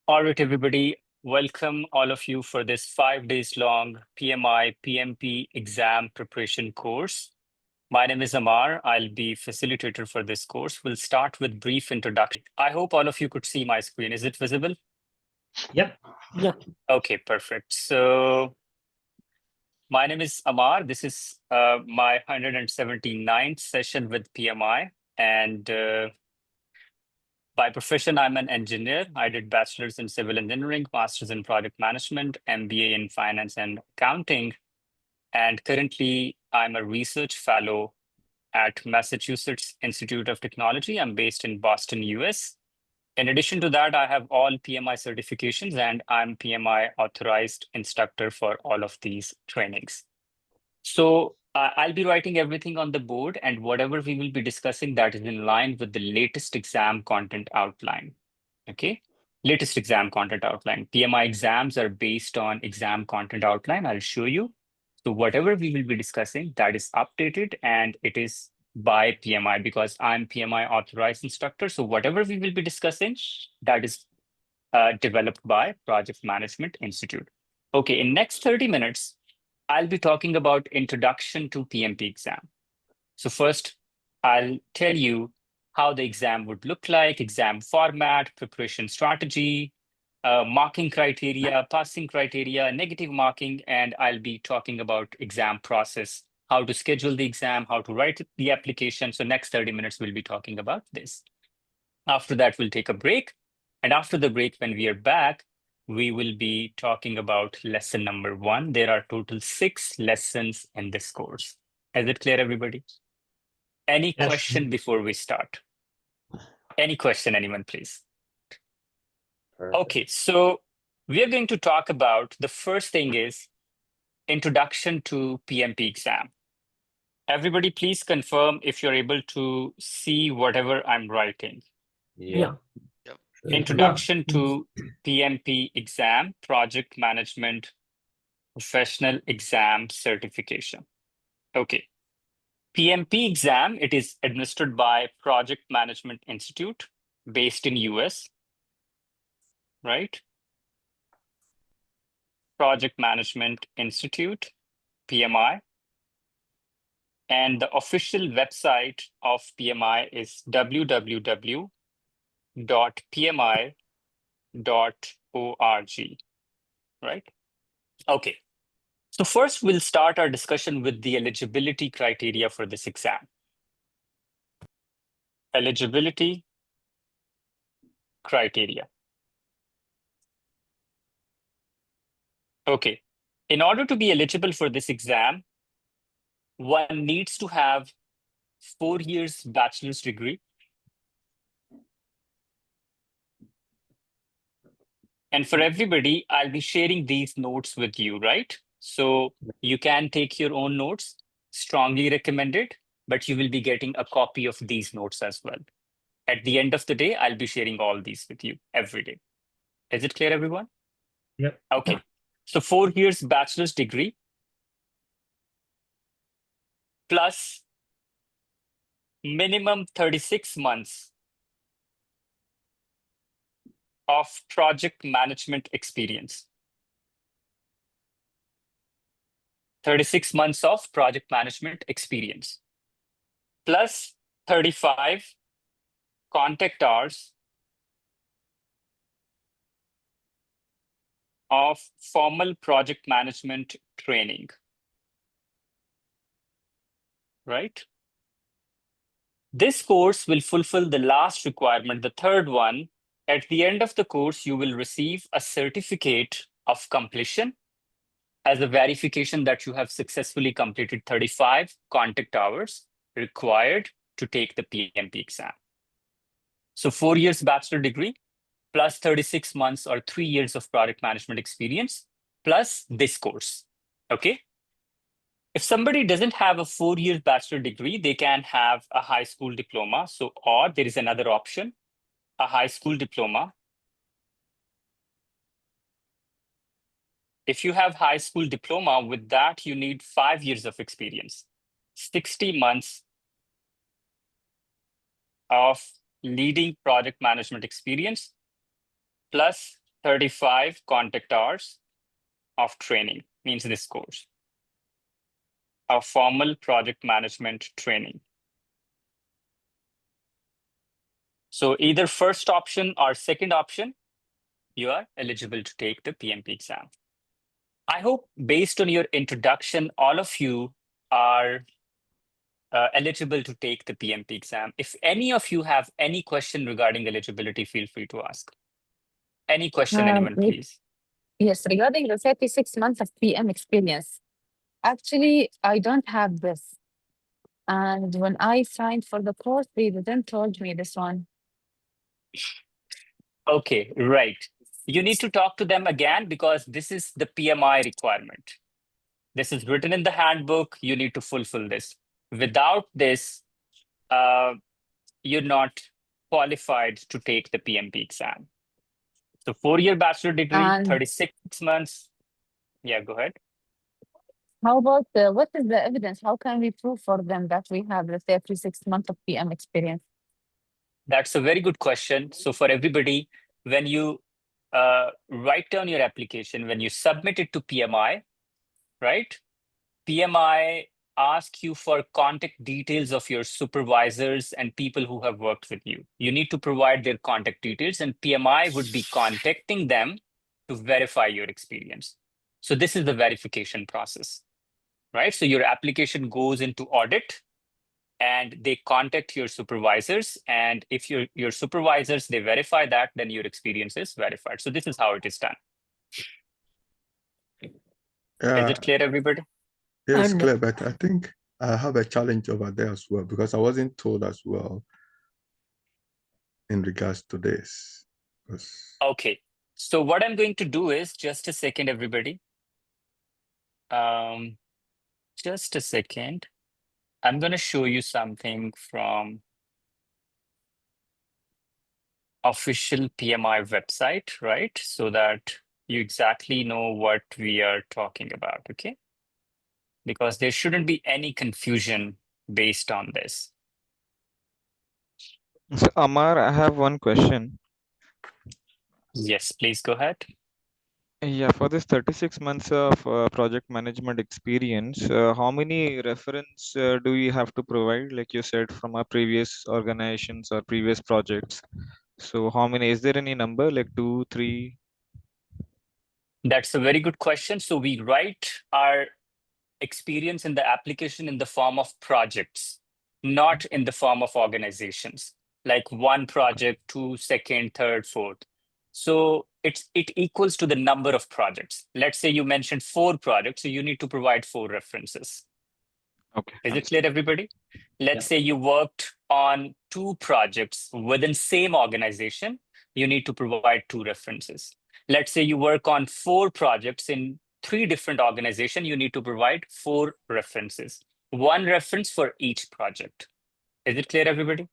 All right, everybody, welcome all of you for this 5 days long PMI PMP exam preparation course. My name is Ammar. I'll be facilitator for this course. We'll start with brief introduction. I hope all of you could see my screen. Is it visible? Yep. Okay, perfect. So my name is Ammar. This is my 179th session with PMI. And by profession, I'm an engineer. I did bachelor's in civil engineering, master's in project management, MBA in finance and accounting. And currently, I'm a research fellow at Massachusetts Institute of Technology. I'm based in Boston, US. In addition to that, I have all PMI certifications and I'm PMI authorized instructor for all of these trainings. So I'll be writing everything on the board, and whatever we will be discussing, that is in line with the latest exam content outline. Okay, latest exam content outline. PMI exams are based on exam content outline. I'll show you. So whatever we will be discussing, that is updated and it is by PMI because I'm PMI authorized instructor. So whatever we will be discussing, that is developed by Project Management Institute. Okay, in next 30 minutes, I'll be talking about introduction to PMP exam. So first, I'll tell you how the exam would look like, exam format, preparation strategy, marking criteria, passing criteria, negative marking, and I'll be talking about exam process, how to schedule the exam, how to write the application. So next 30 minutes, we'll be talking about this. After that, we'll take a break. And after the break, when we are back, we will be talking about lesson number 1. There are total 6 lessons in this course. Is it clear, everybody? Any Yes. question before we start? Any question, anyone, please? Okay, so we are going to talk about the first thing is introduction to PMP exam. Everybody, please confirm if you're able to see whatever I'm writing. Yeah. Introduction to PMP exam, project management professional exam certification. Okay. PMP exam, it is administered by Project Management Institute based in US, right? Project Management Institute, PMI. And the official website of PMI is www.pmi.org, right? Okay. So first, we'll start our discussion with the eligibility criteria for this exam. Eligibility criteria. Okay. In order to be eligible for this exam, one needs to have 4 years bachelor's degree. And for everybody, I'll be sharing these notes with you, right? So you can take your own notes, strongly recommended, but you will be getting a copy of these notes as well. At the end of the day, I'll be sharing all these with you every day. Is it clear, everyone? Yep. Okay. So 4 years bachelor's degree plus minimum 36 months of project management experience. 36 months of project management experience plus 35 contact hours of formal project management training, right? This course will fulfill the last requirement, the third one. At the end of the course, you will receive a certificate of completion as a verification that you have successfully completed 35 contact hours required to take the PMP exam. So 4 years bachelor degree plus 36 months or 3 years of project management experience plus this course, okay? If somebody doesn't have a 4 year bachelor degree, they can have a high school diploma. So, or there is another option, a high school diploma. If you have high school diploma, with that, you need 5 years of experience, 60 months of leading project management experience, plus 35 contact hours of training, means this course, a formal project management training. So either first option or second option, you are eligible to take the PMP exam. I hope based on your introduction, all of you are eligible to take the PMP exam. If any of you have any question regarding eligibility, feel free to ask. Any question, anyone, please? Yes, regarding the 36 months of PM experience, actually, I don't have this. And when I signed for the course, they didn't told me this one. Okay, right. You need to talk to them again because this is the PMI requirement. This is written in the handbook. You need to fulfill this. Without this, you're not qualified to take the PMP exam. So 4-year bachelor degree, And 36 months. Yeah, go ahead. how about what is the evidence? How can we prove for them that we have the 36 months of PM experience? That's a very good question. So for everybody, when you write down your application, when you submit it to PMI, right? PMI asks you for contact details of your supervisors and people who have worked with you. You need to provide their contact details, and PMI would be contacting them to verify your experience. So this is the verification process, right? So your application goes into audit and they contact your supervisors. And if your supervisors, they verify that, then your experience is verified. So this is how it is done. Is it clear, everybody? Yes, clear, but I think I have a challenge over there as well because I wasn't told as well in regards to this. Okay, so what I'm going to do is, just a second, everybody. Just a second. I'm going to show you something from official PMI website, right? So that you exactly know what we are talking about, okay? Because there shouldn't be any confusion based on this. So, Ammar, I have one question. Yes, please go ahead. Yeah, for this 36 months of project management experience, how many reference do we have to provide, like you said, from our previous organizations or previous projects? So how many, is there any number, like 2, 3? That's a very good question. So we write our experience in the application in the form of projects, not in the form of organizations, like one project, 2, second, third, fourth. So it equals to the number of projects. Let's say you mentioned 4 projects, so you need to provide 4 references. Okay. Is it clear, everybody? Let's say you worked on 2 projects within same organization, you need to provide 2 references. Let's say you work on 4 projects in 3 different organizations, you need to provide 4 references. 1 reference for each project. Is it clear, everybody?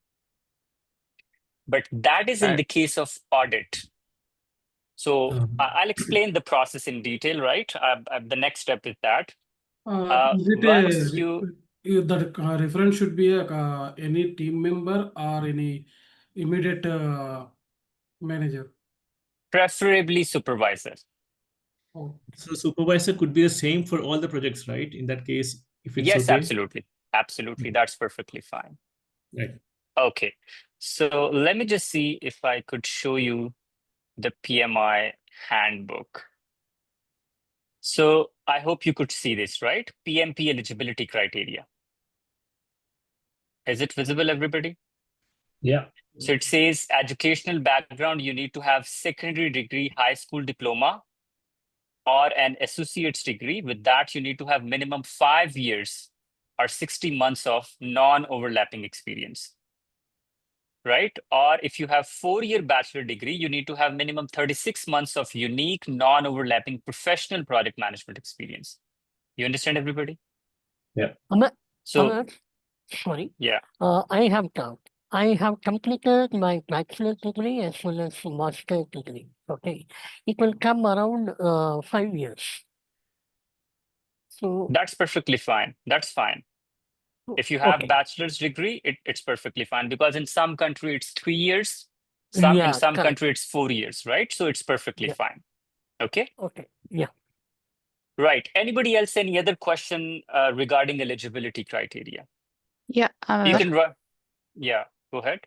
But that is in the case of audit. So I'll explain the process in detail, right? The next step is that. Is it Once that reference should be any team member or any immediate manager? Preferably supervisor. Oh. So supervisor could be the same for all the projects, right? In that case, if it's Yes, okay. absolutely. Absolutely. That's perfectly fine. Right. Okay. So let me just see if I could show you the PMI handbook. So I hope you could see this, right? PMP eligibility criteria. Is it visible, everybody? Yeah. So it says educational background, you need to have secondary degree, high school diploma, or an associate's degree. With that, you need to have minimum 5 years or 60 months of non-overlapping experience, right? Or if you have 4-year bachelor degree, you need to have minimum 36 months of unique non-overlapping professional project management experience. You understand, everybody? Yeah. So, Sorry. yeah. I have doubt. I have completed my bachelor's degree as well as master's degree. Okay. It will come around 5 years. So That's perfectly fine. That's fine. If you have okay. bachelor's degree, it's perfectly fine because in some country it's 3 years In Yeah, some correct. country, it's 4 years, right? So it's perfectly Yeah. fine. Okay. Okay. Yeah. Right. Anybody else, any other question regarding eligibility criteria? Yeah, You can run. Yeah, go ahead.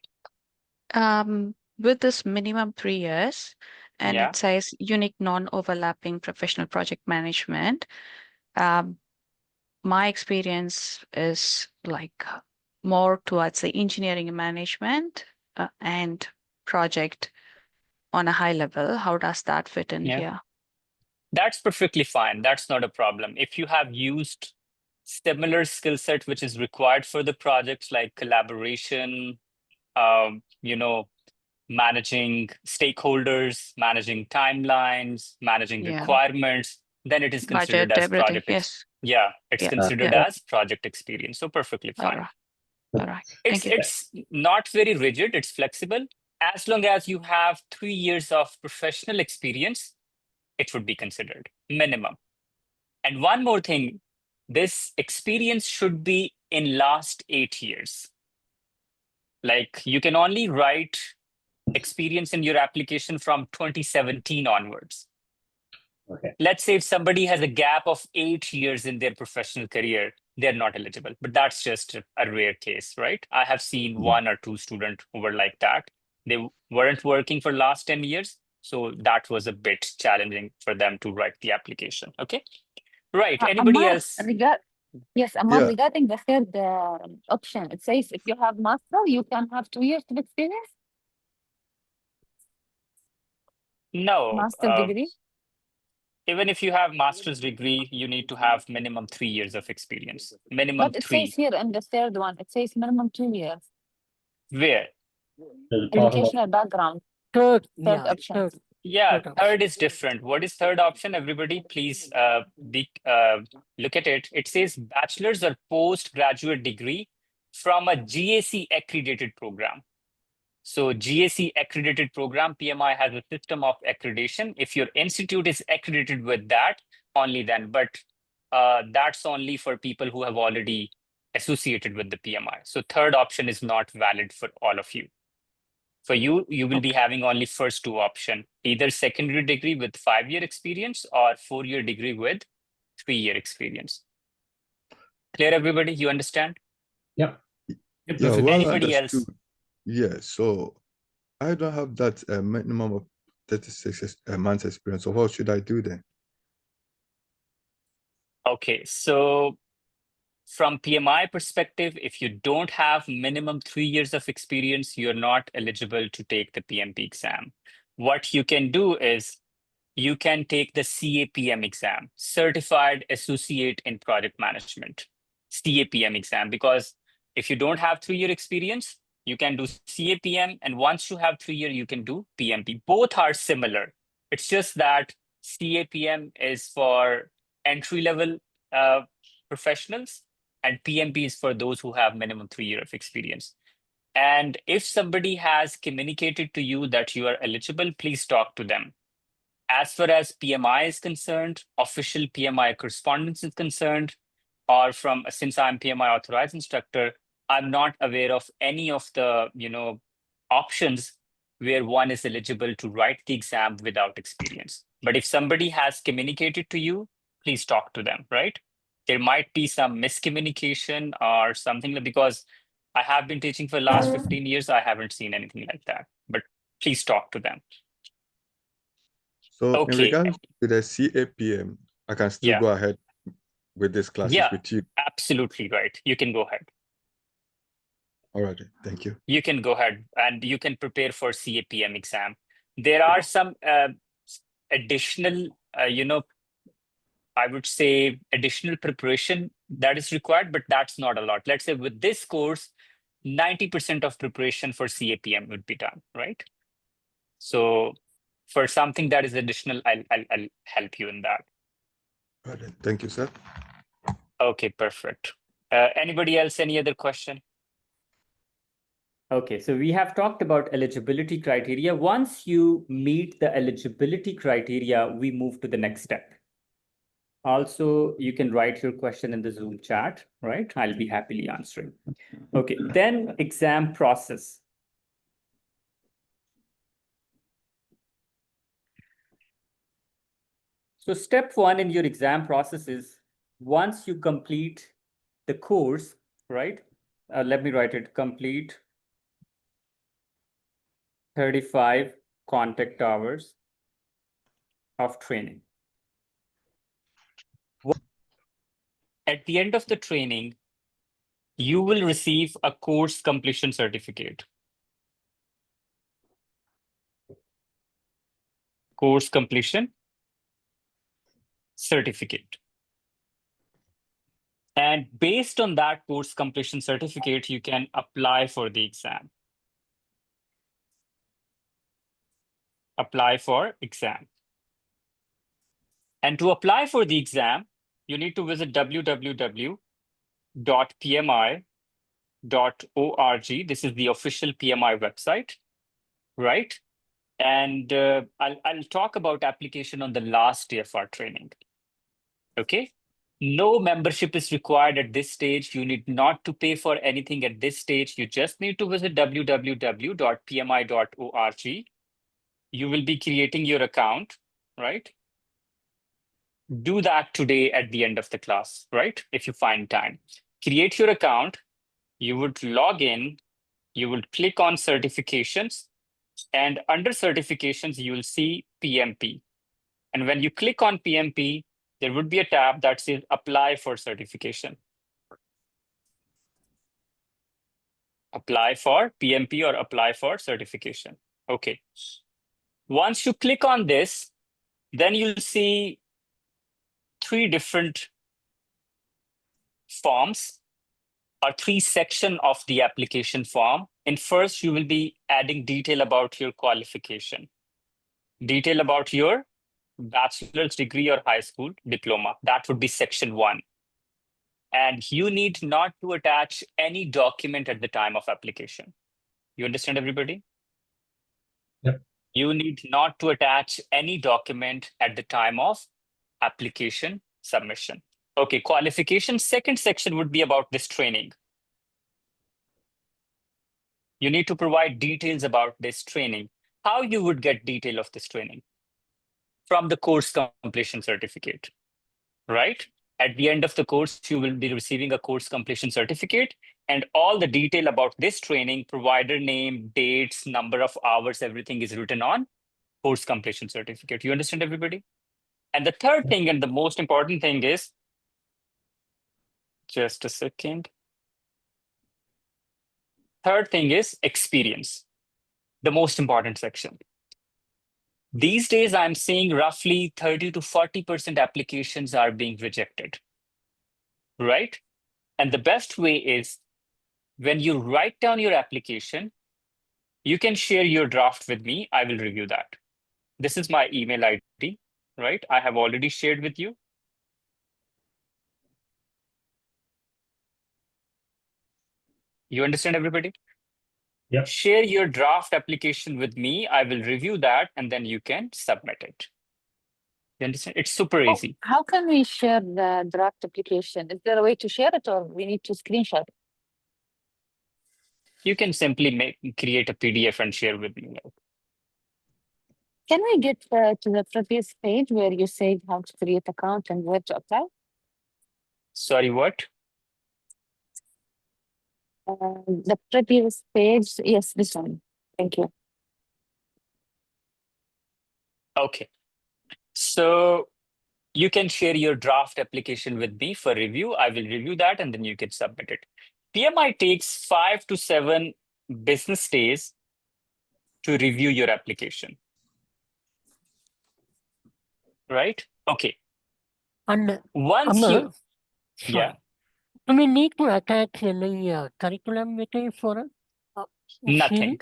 with this minimum 3 years, and Yeah. it says unique non-overlapping professional project management. My experience is like more towards the engineering and management and project on a high level. How does that fit in Yeah. here? That's perfectly fine. That's not a problem. If you have used similar skill set which is required for the projects, like collaboration, you know, managing stakeholders, managing timelines, managing Yeah. requirements, then it is considered Budget, as everything. project. Yes. Yeah, it's Yeah. considered Yeah. as project experience. So perfectly All fine. right. All right. Thank you. It's not very rigid. It's flexible. As long as you have 3 years of professional experience, it would be considered minimum. And one more thing, this experience should be in last 8 years. Like you can only write experience in your application from 2017 onwards. Okay. Let's say if somebody has a gap of 8 years in their professional career, they're not eligible, but that's just a rare case, right? I have seen 1 or 2 students who were like that. They weren't working for last 10 years. So that was a bit challenging for them to write the application. Okay. Right. Anybody Ammar, else? Yes, Ammar, Yeah. regarding the third option, it says if you have master, you can have 2 years of experience, No. master degree. Even if you have master's degree, you need to have minimum 3 years of experience. Minimum But it 3. says here in the third one, it says minimum 2 years. Where? Does it talk about Educational background, Third. third Yeah. option. Third. Yeah, Third third is different. What is third option? Everybody, please look at it. It says bachelor's or postgraduate degree from a GAC accredited program. So GAC accredited program, PMI has a system of accreditation. If your institute is accredited with that, only then. But that's only for people who have already associated with the PMI. So third option is not valid for all of you. For you, you will be having only first 2 options, either secondary degree with 5-year experience or 4-year degree with 3-year experience. Clear, everybody? You understand? Yep. Yeah, well Anybody else? understood. Yeah, so I don't have that minimum of 36 months experience. So what should I do then? Okay, so from PMI perspective, if you don't have minimum 3 years of experience, you're not eligible to take the PMP exam. What you can do is you can take the CAPM exam, Certified Associate in Project Management, CAPM exam, because if you don't have 3-year experience, you can do CAPM, and once you have 3 years, you can do PMP. Both are similar. It's just that CAPM is for entry-level professionals, and PMP is for those who have minimum 3 years of experience. And if somebody has communicated to you that you are eligible, please talk to them. As far as PMI is concerned, official PMI correspondence is concerned, or since I'm PMI authorized instructor, I'm not aware of any of the options where one is eligible to write the exam without experience. But if somebody has communicated to you, please talk to them, right? There might be some miscommunication or something, because I have been teaching for the last 15 years. I haven't seen anything like that, but please talk to them. So in Okay. regards to the CAPM, I can still Yeah. go ahead with these classes Yeah. with you. Absolutely right. You can go ahead. All right, thank you. You can go ahead and you can prepare for CAPM exam. There are some additional, I would say additional preparation that is required, but that's not a lot. Let's say with this course, 90% of preparation for CAPM would be done, right? So for something that is additional, I'll help you in that. All right, thank you, sir. Okay, perfect. Anybody else, any other question? Okay, so we have talked about eligibility criteria. Once you meet the eligibility criteria, we move to the next step. Also, you can write your question in the Zoom chat, right? I'll be happily answering. Okay, then exam process. So step one in your exam process is once you complete the course, right? Let me write it, complete 35 contact hours of training. At the end of the training, you will receive a course completion certificate. Course completion certificate. And based on that course completion certificate, you can apply for the exam. Apply for exam. And to apply for the exam, you need to visit www.pmi.org. This is the official PMI website, right? And I'll talk about application on the last day of our training. Okay. No membership is required at this stage. You need not to pay for anything at this stage. You just need to visit www.pmi.org. You will be creating your account, right? Do that today at the end of the class, right? If you find time. Create your account. You would log in. You will click on certifications. And under certifications, you will see PMP. And when you click on PMP, there would be a tab that says apply for certification. Apply for PMP or apply for certification. Okay. Once you click on this, then you'll see 3 different forms or 3 sections of the application form. In first, you will be adding detail about your qualification, detail about your bachelor's degree or high school diploma. That would be section 1. And you need not to attach any document at the time of application. You understand, everybody? Yep. You need not to attach any document at the time of application submission. Okay, qualification. Second section would be about this training. You need to provide details about this training. How you would get detail of this training? From the course completion certificate, right? At the end of the course, you will be receiving a course completion certificate and all the detail about this training, provider name, dates, number of hours, everything is written on course completion certificate. You understand, everybody? And the third thing and the most important thing is, just a second. Third thing is experience, the most important section. These days, I'm seeing roughly 30 to 40% applications are being rejected, right? And the best way is when you write down your application, you can share your draft with me. I will review that. This is my email ID, right? I have already shared with you. You understand, everybody? Yep. Share your draft application with me. I will review that and then you can submit it. You understand? It's super easy. How can we share the draft application? Is there a way to share it or we need to screenshot it? You can simply create a PDF and share with me. Can we get to the previous page where you say how to create account and where to apply? Sorry, what? The previous page, yes, this one. Thank you. Okay. So you can share your draft application with me for review. I will review that and then you can submit it. PMI takes 5 to 7 business days to review your application. Right? Okay. And Once Ammar, you, sorry. yeah, Do we need to attach any curriculum material for it? nothing.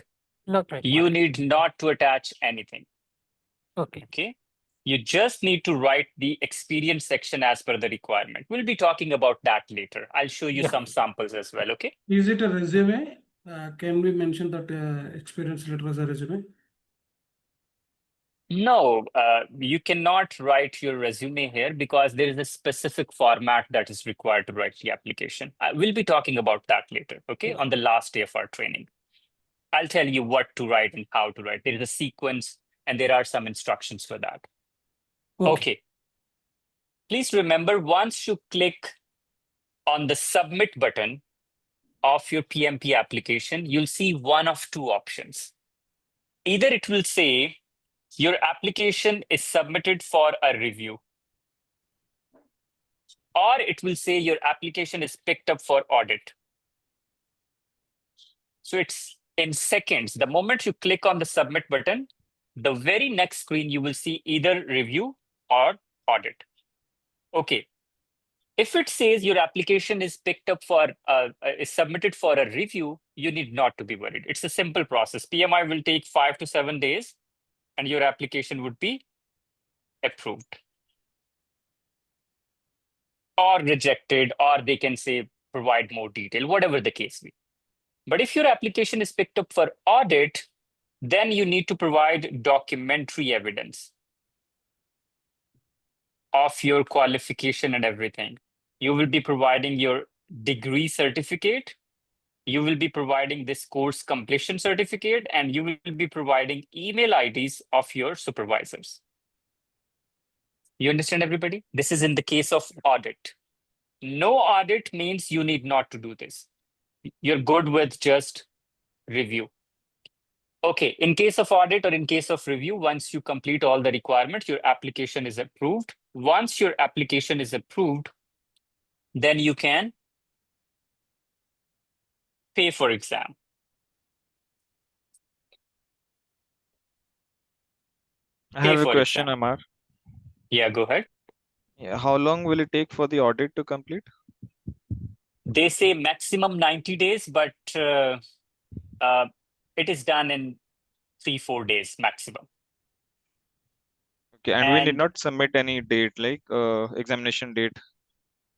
Not required. You need not to attach anything. Okay. Okay. You just need to write the experience section as per the requirement. We'll be talking about that later. I'll show you Yeah. some samples as well. Okay. Is it a resume? Can we mention that experience letter as a resume? No, you cannot write your resume here because there is a specific format that is required to write the application. We'll be talking about that later, okay, on the last day of our training. I'll tell you what to write and how to write. There is a sequence and there are some instructions for that. Okay. please remember, once you click on the submit button of your PMP application, you'll see one of two options. Either it will say your application is submitted for a review, or it will say your application is picked up for audit. So it's in seconds. The moment you click on the submit button, the very next screen, you will see either review or audit. Okay. If it says your application is picked up for, is submitted for a review, you need not to be worried. It's a simple process. PMI will take 5 to 7 days and your application would be approved or rejected, or they can say provide more detail, whatever the case be. But if your application is picked up for audit, then you need to provide documentary evidence of your qualification and everything. You will be providing your degree certificate, you will be providing this course completion certificate, and you will be providing email IDs of your supervisors. You understand, everybody? This is in the case of audit. No audit means you need not to do this. You're good with just review. Okay, in case of audit or in case of review, once you complete all the requirements, your application is approved. Once your application is approved, then you can pay for exam. I have a for question, exam. Ammar. Yeah, go ahead. Yeah, how long will it take for the audit to complete? They say maximum 90 days, but it is done in 3-4 days maximum. Okay, and we need And not submit any date, like examination date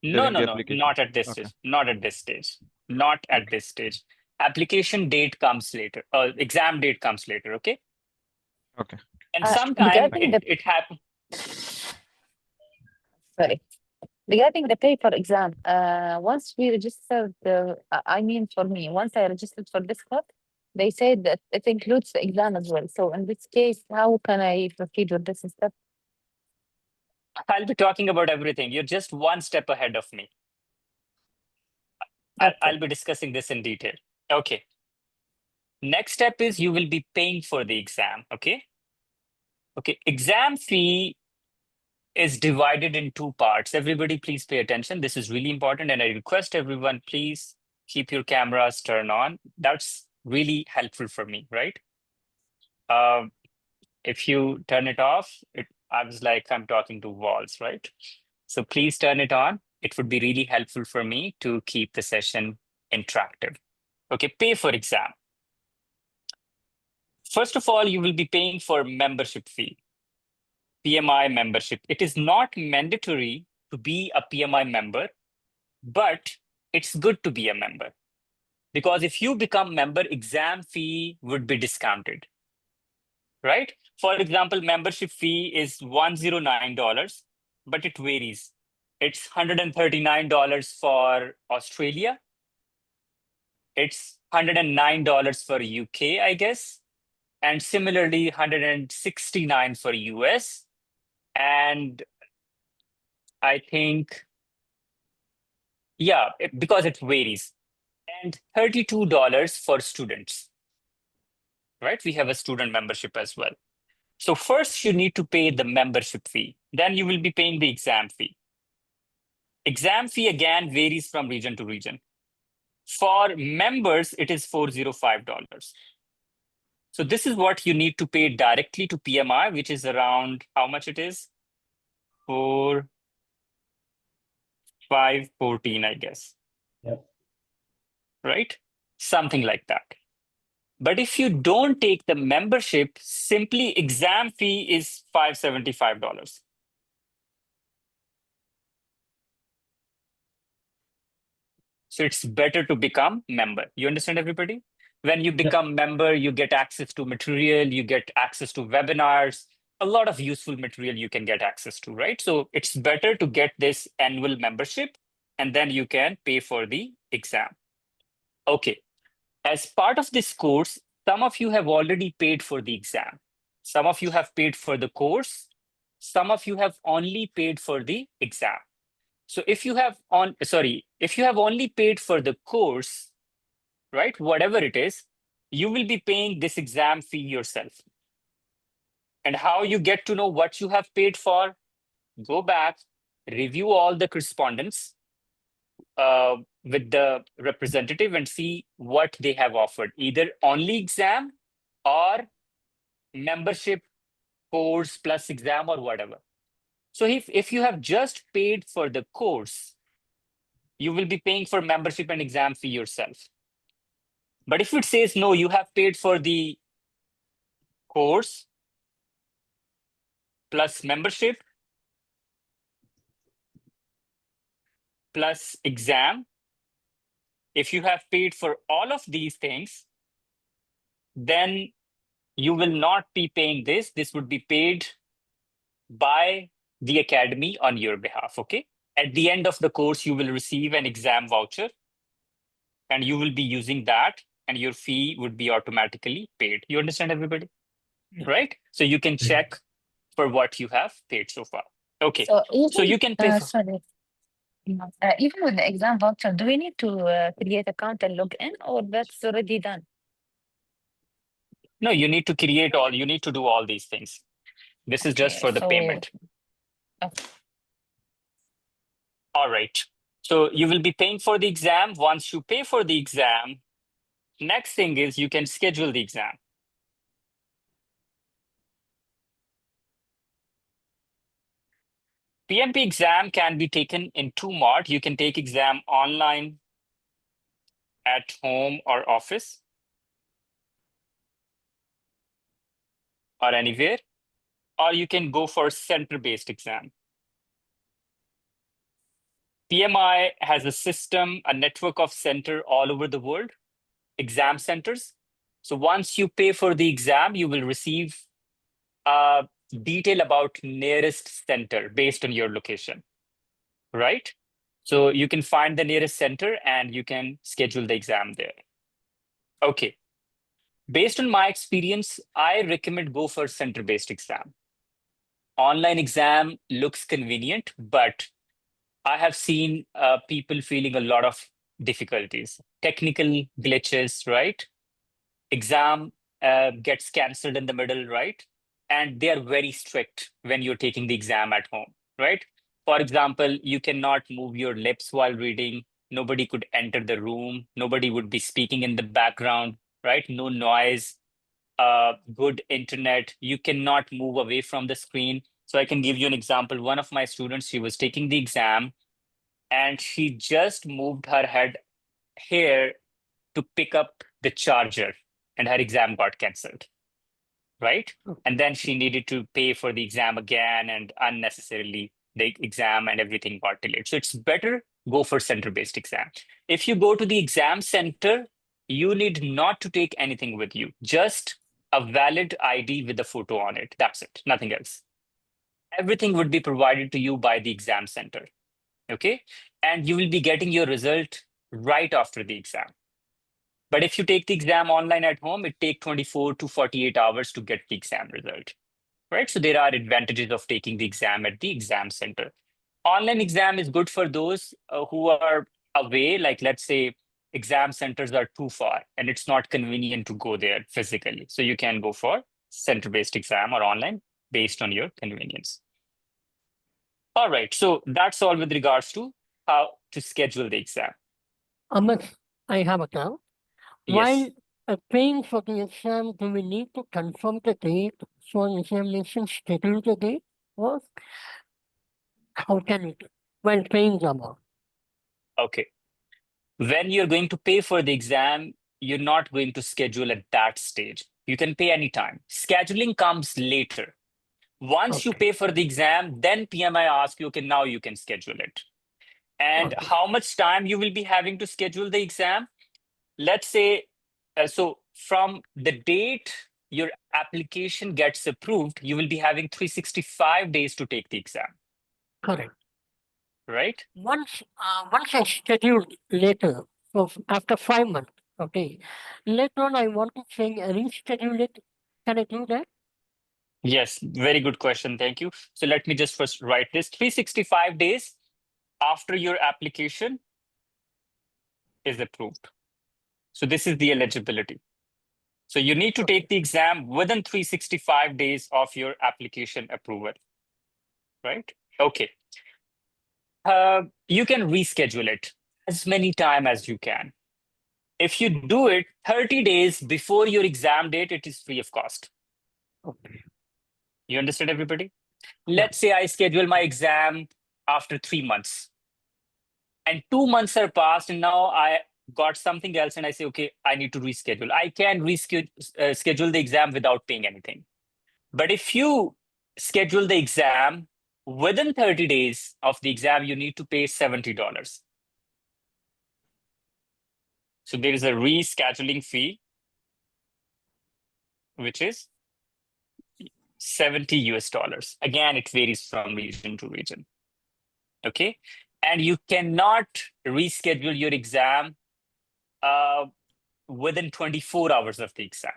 no, during the no, application. not at this Okay. stage. Not at this stage. Not at this stage. Application date comes later. Exam date comes later. Okay. Okay. And sometime regarding it happens. Sorry. Regarding the paper exam, once we registered, I mean, for me, once I registered for this club, they said that it includes the exam as well. So in this case, how can I proceed with this step? I'll be talking about everything. You're just one step ahead of me. Okay. I'll be discussing this in detail. Okay. Next step is you will be paying for the exam. Okay. Okay. Exam fee is divided in two parts. Everybody, please pay attention. This is really important. And I request everyone, please keep your cameras turned on. That's really helpful for me, right? If you turn it off, I was like, I'm talking to walls, right? So please turn it on. It would be really helpful for me to keep the session interactive. Okay, pay for exam. First of all, you will be paying for membership fee, PMI membership. It is not mandatory to be a PMI member, but it's good to be a member. Because if you become member, exam fee would be discounted, right? For example, membership fee is $109, but it varies. It's $139 for Australia. It's $109 for UK, I guess. And similarly, $169 for US. And I think, yeah, because it varies. And $32 for students, right? We have a student membership as well. So first you need to pay the membership fee. Then you will be paying the exam fee. Exam fee again varies from region to region. For members, it is $405. So this is what you need to pay directly to PMI, which is around how much it is? $514, I guess. Yep. Right? Something like that. But if you don't take the membership, simply exam fee is $575. So it's better to become member. You understand, everybody? When you become member, you get access to material, you get access to webinars, a lot of useful material you can get access to, right? So it's better to get this annual membership, and then you can pay for the exam. Okay. As part of this course, some of you have already paid for the exam. Some of you have paid for the course. some of you have only paid for the exam. So if you have only paid for the course, right, whatever it is, you will be paying this exam fee yourself. And how you get to know what you have paid for? Go back, review all the correspondence with the representative and see what they have offered, either only exam or membership, course plus exam or whatever. So if you have just paid for the course, you will be paying for membership and exam fee yourself. But if it says, no, you have paid for the course plus membership plus exam, if you have paid for all of these things, then you will not be paying this. This would be paid by the academy on your behalf, okay? At the end of the course, you will receive an exam voucher and you will be using that and your fee would be automatically paid. You understand, everybody? Yeah. Right? So you can check for what you have paid so far. Okay, So so you can pay for... sorry. Even with the exam voucher, do we need to create account and log in, or that's already done? No, you need to you need to do all these things. This is just Okay, for the so- payment. Okay. All right. So you will be paying for the exam. Once you pay for the exam, next thing is you can schedule the exam. PMP exam can be taken in two modes. You can take exam online at home or office or anywhere, or you can go for center-based exam. PMI has a system, a network of center all over the world, exam centers. So once you pay for the exam, you will receive detail about nearest center based on your location, right? So you can find the nearest center and you can schedule the exam there. Okay. Based on my experience, I recommend go for center-based exam. Online exam looks convenient, but I have seen people feeling a lot of difficulties, technical glitches, right? Exam gets canceled in the middle, right? And they are very strict when you're taking the exam at home, right? For example, you cannot move your lips while reading. Nobody could enter the room. Nobody would be speaking in the background, right? No noise, good internet. You cannot move away from the screen. So I can give you an example. One of my students, she was taking the exam and she just moved her head here to pick up the charger and her exam got cancelled, right? And then she needed to pay for the exam again and unnecessarily the exam and everything got delayed. So it's better go for center-based exam. If you go to the exam center, you need not to take anything with you, just a valid ID with a photo on it. That's it, nothing else. Everything would be provided to you by the exam center, okay? And you will be getting your result right after the exam. But if you take the exam online at home, it takes 24 to 48 hours to get the exam result, right? So there are advantages of taking the exam at the exam center. Online exam is good for those who are away, like let's say exam centers are too far and it's not convenient to go there physically. So you can go for center-based exam or online based on your convenience. All right, so that's all with regards to how to schedule the exam. Ammar, I have a doubt. Yes. While paying for the exam, do we need to confirm the date for an examination, schedule the date, or how can we do while paying the amount? Okay. When you're going to pay for the exam, you're not going to schedule at that stage. You can pay anytime. Scheduling comes later. Once you Okay. pay for the exam, then PMI asks you, okay, now you can schedule it. And Okay. how much time you will be having to schedule the exam? Let's say, so from the date your application gets approved, you will be having 365 days to take the exam, Correct. right? Once I scheduled later, so after 5 months, okay. Later on, I want to change, reschedule it. Can I do that? Yes, very good question. Thank you. So let me just first write this. 365 days after your application is approved. So this is the eligibility. So you need to take the exam within 365 days of your application approval, right? Okay. You can reschedule it as many times as you can. If you do it 30 days before your exam date, it is free of cost. Okay. You understand, everybody? Yeah. Let's say I schedule my exam after 3 months and 2 months are passed and now I got something else and I say, okay, I need to reschedule. I can reschedule schedule the exam without paying anything. But if you schedule the exam within 30 days of the exam, you need to pay $70. So there is a rescheduling fee, which is 70 US dollars. Again, it varies from region to region. Okay. And you cannot reschedule your exam within 24 hours of the exam.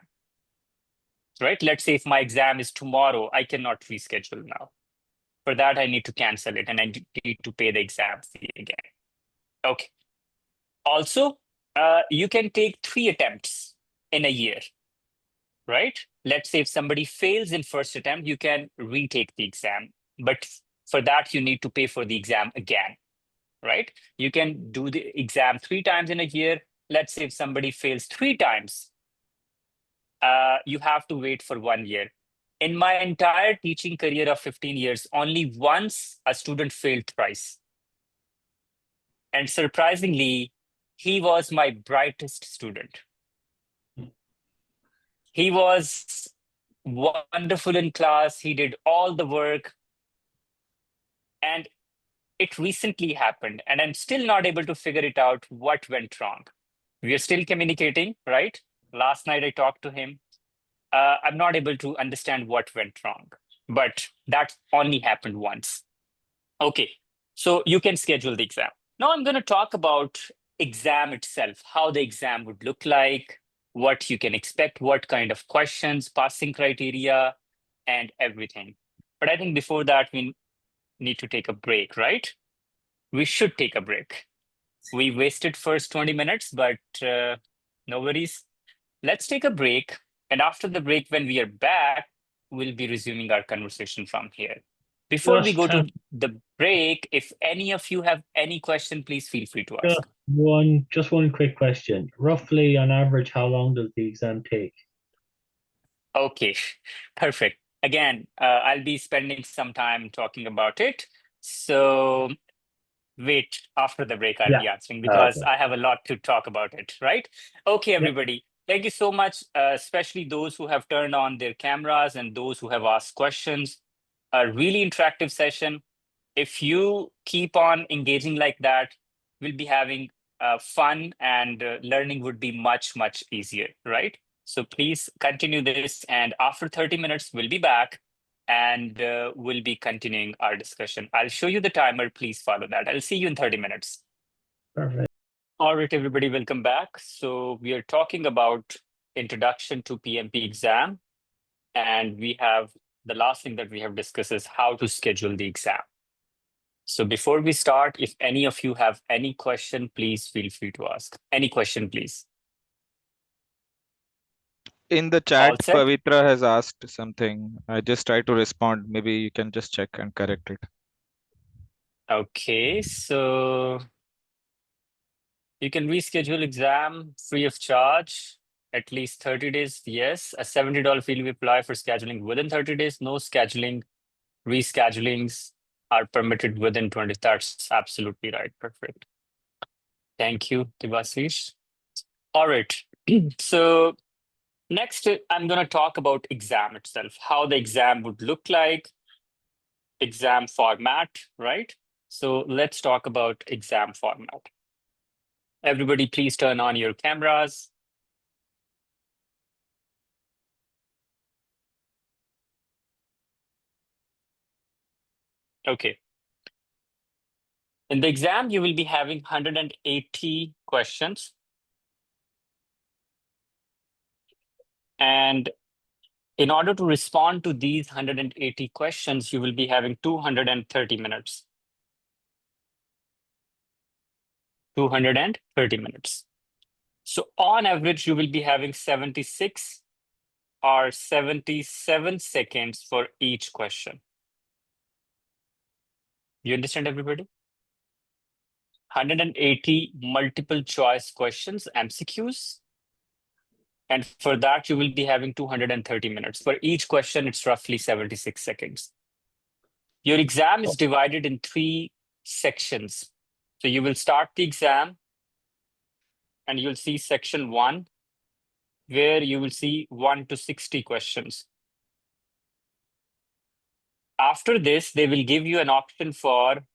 Right? Let's say if my exam is tomorrow, I cannot reschedule now. For that, I need to cancel it and I need to pay the exam fee again. Okay. Also, you can take 3 attempts in a year, right? Let's say if somebody fails in first attempt, you can retake the exam. But for that, you need to pay for the exam again, right? You can do the exam 3 times in a year. Let's say if somebody fails 3 times, you have to wait for 1 year. In my entire teaching career of 15 years, only once a student failed thrice. And surprisingly, he was my brightest student. He was wonderful in class. He did all the work. And it recently happened. And I'm still not able to figure it out what went wrong. We are still communicating, right? Last night I talked to him. I'm not able to understand what went wrong. But that only happened once. Okay, so you can schedule the exam. Now I'm going to talk about exam itself, how the exam would look like, what you can expect, what kind of questions, passing criteria, and everything. But I think before that, we need to take a break, right? We should take a break. We wasted first 20 minutes, but no worries. Let's take a break. And after the break, when we are back, we'll be resuming our conversation from here. Before we go to the break, if any of you have any question, please feel free to ask. Just one quick question. Roughly on average, how long does the exam take? Okay, perfect. Again, I'll be spending some time talking about it. So wait, after the break, I'll be answering because I have a lot to talk about it, right? Okay, everybody. Thank you so much, especially those who have turned on their cameras and those who have asked questions. A really interactive session. If you keep on engaging like that, we'll be having fun and learning would be much, much easier, right? So please continue this. And after 30 minutes, we'll be back and we'll be continuing our discussion. I'll show you the timer. Please follow that. I'll see you in 30 minutes. Perfect. All right, everybody, welcome back. So we are talking about introduction to PMP exam. And we have the last thing that we have discussed is how to schedule the exam. So before we start, if any of you have any question, please feel free to ask. Any question, please. In the All chat, set? Pavitra has asked something. I just try to respond. Maybe you can just check and correct it. Okay, so you can reschedule exam free of charge, at least 30 days. Yes, a $70 fee will be applied for scheduling within 30 days. No scheduling, reschedulings are permitted within 20. That's absolutely right. Perfect. Thank you, Devasish. All right. So next, I'm going to talk about exam itself, how the exam would look like, exam format, right? So let's talk about exam format. Everybody, please turn on your cameras. Okay. In the exam, you will be having 180 questions. And In order to respond to these 180 questions, you will be having 230 minutes. 230 minutes. So on average, you will be having 76 or 77 seconds for each question. You understand, everybody? 180 multiple choice questions, MCQs. And for that, you will be having 230 minutes. For each question, it's roughly 76 seconds. Your exam is divided in 3 sections. So you will start the exam and you'll see section 1, where you will see 1 to 60 questions. After this, they will give you an option for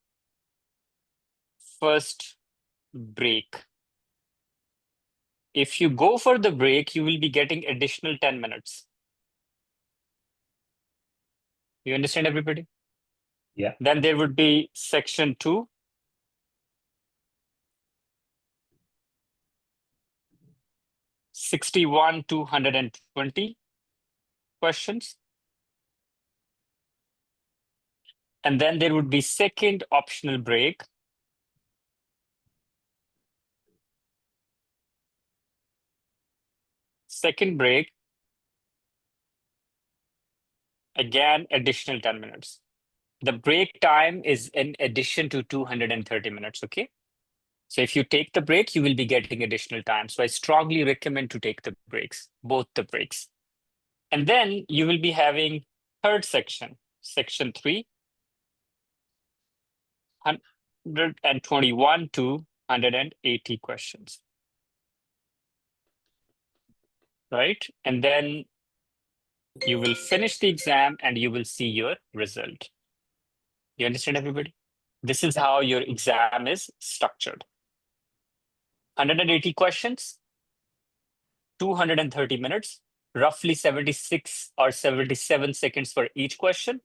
first break. If you go for the break, you will be getting additional 10 minutes. You understand, everybody? Yeah. Then there would be section 2. (61 to 120 questions. And then there would be second optional break. Second break, again, additional 10 minutes. The break time is in addition to 230 minutes, okay? So if you take the break, you will be getting additional time. So I strongly recommend to take the breaks, both the breaks. And then you will be having third section, section 3, 121 to 180 questions. Right? And then you will finish the exam and you will see your result. You understand, everybody? This is how your exam is structured. 180 questions, 230 minutes, roughly 76 or 77 seconds for each question.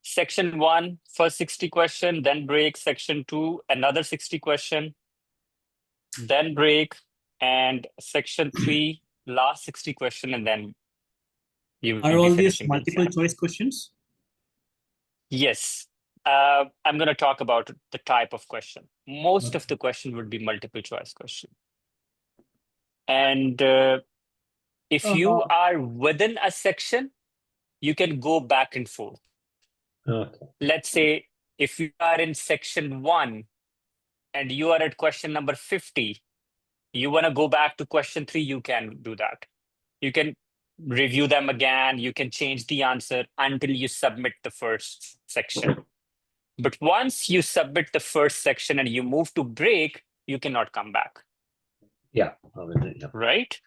Section 1, first 60 question, then break. Section 2, another 60 question, then break. And section 3, last 60 question, and then you will Are be all these finishing the multiple exam. choice questions? Yes. I'm going to talk about the type of question. Most Okay. of the question would be multiple choice question. And if you are within a section, you can go back and forth. Okay. Let's say if you are in section 1 and you are at question number 50, you want to go back to question 3, you can do that. You can review them again. You can change the answer until you submit the first section. But once you submit the first section and you move to break, you cannot come back. Yeah. Right?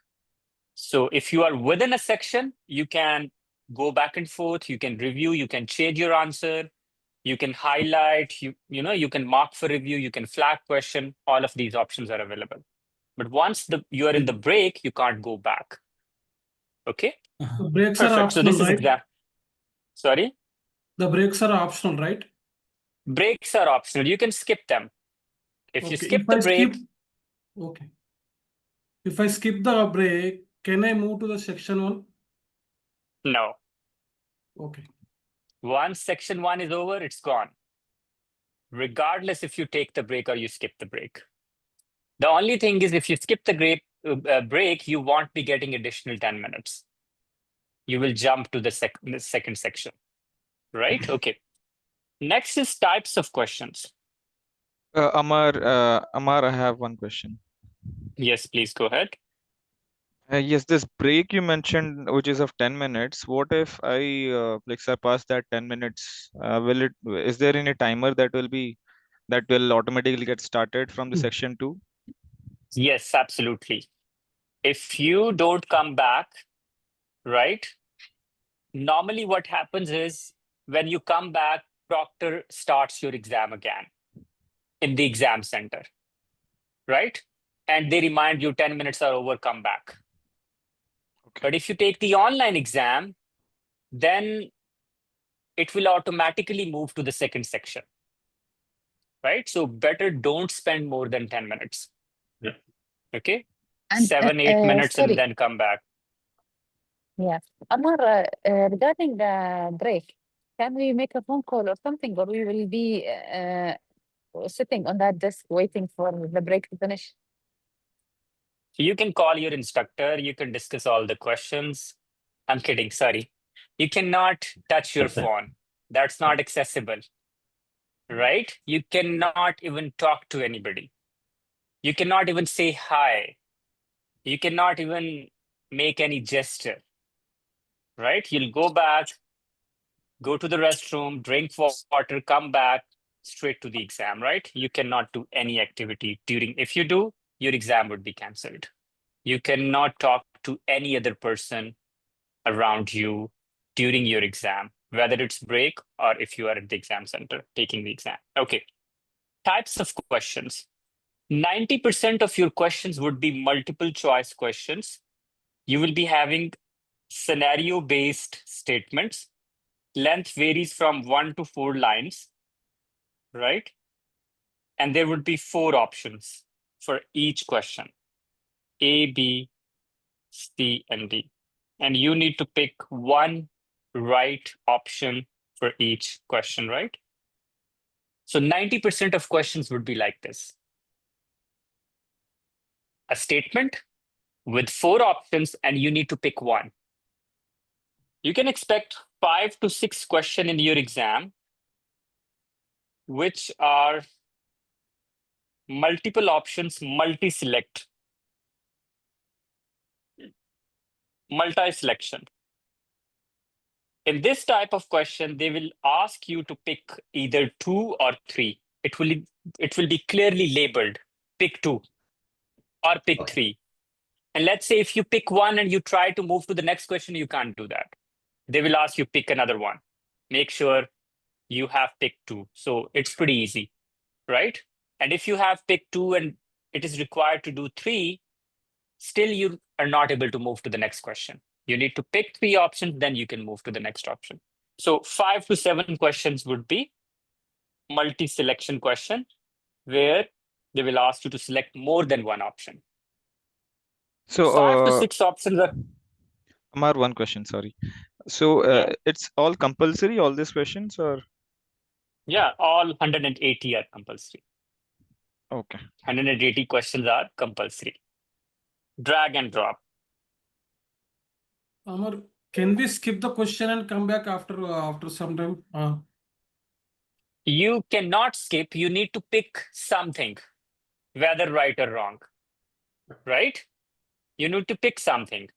So if you are within a section, you can go back and forth, you can review, you can change your answer, you can highlight, you can mark for review, you can flag question. All of these options are available. But once you are in the break, you can't go back. Okay? The breaks Perfect. are optional, So this is right? Sorry? The breaks are optional, right? Breaks are optional. You can skip them. If you skip the break, okay. If I skip the break, can I move to the section 1? no. Okay. Once section 1 is over, it's gone. Regardless if you take the break or you skip the break. The only thing is if you skip the break, you won't be getting additional 10 minutes. You will jump to the second section, right? Okay. Next is types of questions. Ammar, I have one question. Yes, please go ahead. Yes, this break you mentioned, which is of 10 minutes. What if I surpass that 10 minutes? Is there any timer that will automatically get started from the section 2? Yes, absolutely. If you don't come back, right? Normally what happens is when you come back, proctor starts your exam again in the exam center, right? And they remind you 10 minutes are over, come back. Okay. But if you take the online exam, then it will automatically move to the second section, right? So better don't spend more than 10 minutes. Yeah. Okay? And 7, 8 minutes and sorry, then come back. Yeah. Ammar, regarding the break, can we make a phone call or something, or we will be sitting on that desk waiting for the break to finish? You can call your instructor. You can discuss all the questions. I'm kidding. Sorry. You cannot touch your phone. That's not accessible, right? You cannot even talk to anybody. You cannot even say hi. You cannot even make any gesture, right? You'll go back, go to the restroom, drink water, come back straight to the exam, right? You cannot do any activity during. If you do, your exam would be canceled. You cannot talk to any other person around you during your exam, whether it's break or if you are at the exam center taking the exam. Okay. Types of questions. 90% of your questions would be multiple choice questions. You will be having scenario-based statements. Length varies from 1 to 4 lines, right? And there would be 4 options for each question: A, B, C, and D. And you need to pick one right option for each question, right? So 90% of questions would be like this: a statement with 4 options, and you need to pick one. You can expect 5 to 6 questions in your exam, which are multiple options, multi-select, multi-selection. In this type of question, they will ask you to pick either 2 or 3. It will be clearly labeled, pick 2 or pick 3. And let's say if you pick 1 and you try to move to the next question, you can't do that. They will ask you pick another one. Make sure you have picked 2. So it's pretty easy, right? And if you have picked 2 and it is required to do 3, still you are not able to move to the next question. You need to pick 3 options, then you can move to the next option. So 5 to 7 questions would be multi-selection question, where they will ask you to select more than one option. So 5 to 6 options are. Ammar, one question, sorry. So it's all compulsory, all these questions, or? Yeah, all 180 are compulsory. Okay. 180 questions are compulsory. Drag and drop. Ammar, can we skip the question and come back after some time? You cannot skip. You need to pick something, whether right or wrong, right? You need to pick something,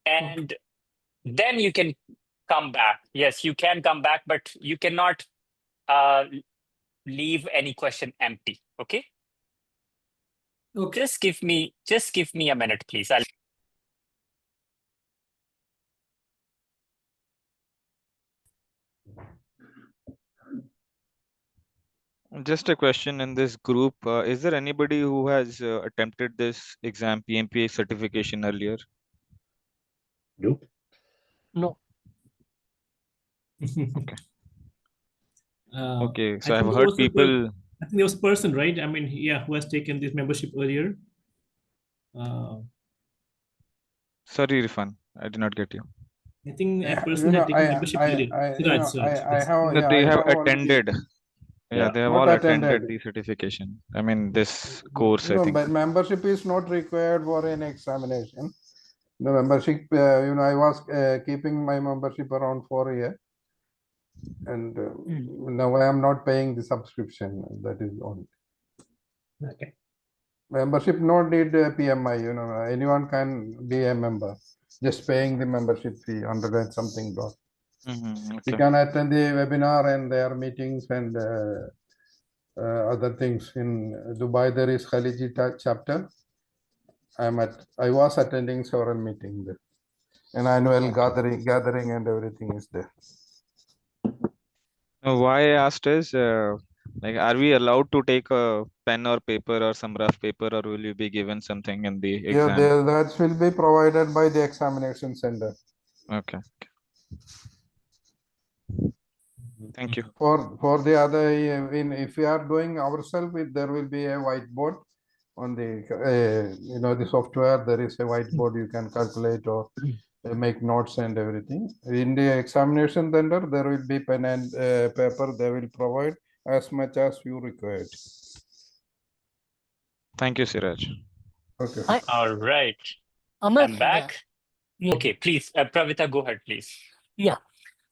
and then you can come back. Yes, you can come back, but you cannot leave any question empty. Okay. Okay. Just give me a minute, please. Just a question in this group. Is there anybody who has attempted this exam, PMPA certification earlier? Nope. No. Okay. Okay, So I've heard people. I think there was a person, right? I mean, yeah, who has taken this membership earlier. Sorry, Irfan, I did not get you. I think a person had taken membership earlier. No, they have attended. Yeah, they have Not all attended attended. the certification. I mean, this course, I No, think. but membership is not required for an examination. The membership, I was keeping my membership around 4 years, and now I am not paying the subscription. That is all. Okay. Membership not need PMI. Anyone can be a member. Just paying the membership fee, $100 and something. Okay. You can attend the webinar and their meetings and other things. In Dubai, there is Khaliji chapter. I was attending several meetings there. An annual gathering and everything is there. Why I asked is, like, are we allowed to take a pen or paper or some rough paper, or will you be given something in the exam? Yeah, that will be provided by the examination center. Okay. Thank you. For the other, if we are doing ourselves, there will be a whiteboard on the the software. There is a whiteboard you can calculate, or make notes and everything. In the examination center, there will be pen and paper. They will provide as much as you required. Thank you, Siraj. Okay. All right. Ammar, I'm back. yeah. Okay, please, Pravita, go ahead, please. Yeah.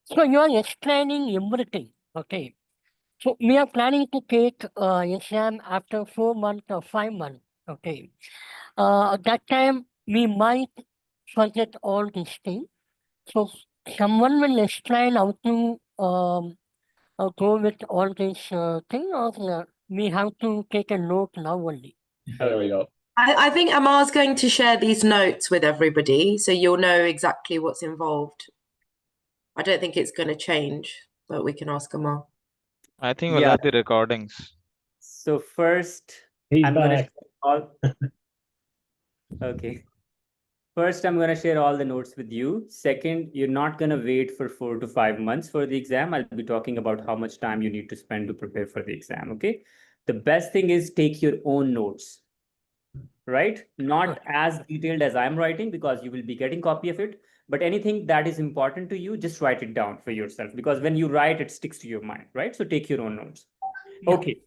So you are explaining everything. Okay. So we are planning to take exam after 4 months or 5 months. Okay. At that time we might forget all these things. So someone will explain how to go with all these things, or we have to take a note now only. There we go. I think Ammar's going to share these notes with everybody, so you'll know exactly what's involved. I don't think it's going to change, but we can ask Ammar. I think we'll have the recordings. So first, He's I'm gonna back. share all. Okay. First, I'm gonna share all the notes with you. Second, you're not gonna wait for 4 to 5 months for the exam. I'll be talking about how much time you need to spend to prepare for the exam. Okay. The best thing is take your own notes, right? Not as detailed as I'm writing, because you will be getting copy of it. But anything that is important to you, just write it down for yourself, because when you write, it sticks to your mind, right? So take your own notes. Yeah. Okay.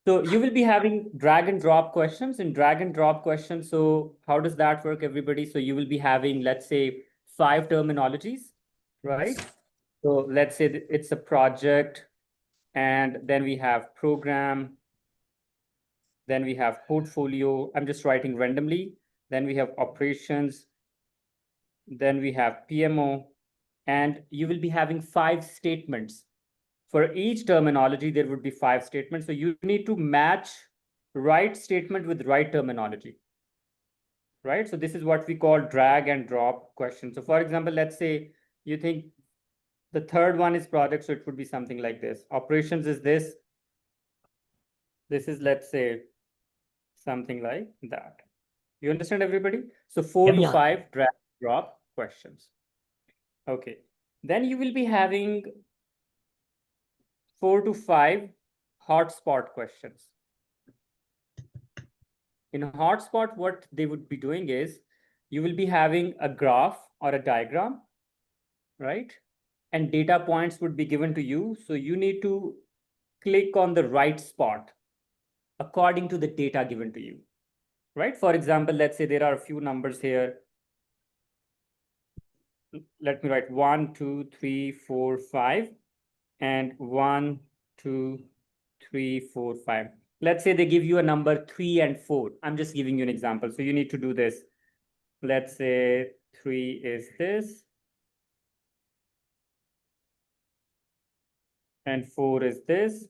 So you will be having drag and drop questions and drag and drop questions. So how does that work, everybody? So you will be having, let's say, 5 terminologies, right? So let's say that it's a project, and then we have program, then we have portfolio. I'm just writing randomly. Then we have operations, then we have PMO, and you will be having 5 statements. For each terminology, there would be 5 statements. So you need to match right statement with right terminology, right? So this is what we call drag and drop questions. So for example, let's say you think the third one is product, so it would be something like this. Operations is this. This is, let's say, something like that. You understand, everybody? So 4 to 5 drag and drop questions. Okay. Then you will be having 4 to 5 hotspot questions. In a hotspot, what they would be doing is you will be having a graph or a diagram, right? And data points would be given to you. So you need to click on the right spot according to the data given to you, right? For example, let's say there are a few numbers here. Let me write 1, 2, 3, 4, 5, and 1, 2, 3, 4, 5. Let's say they give you a number 3 and 4. I'm just giving you an example. So you need to do this. Let's say 3 is this, and 4 is this.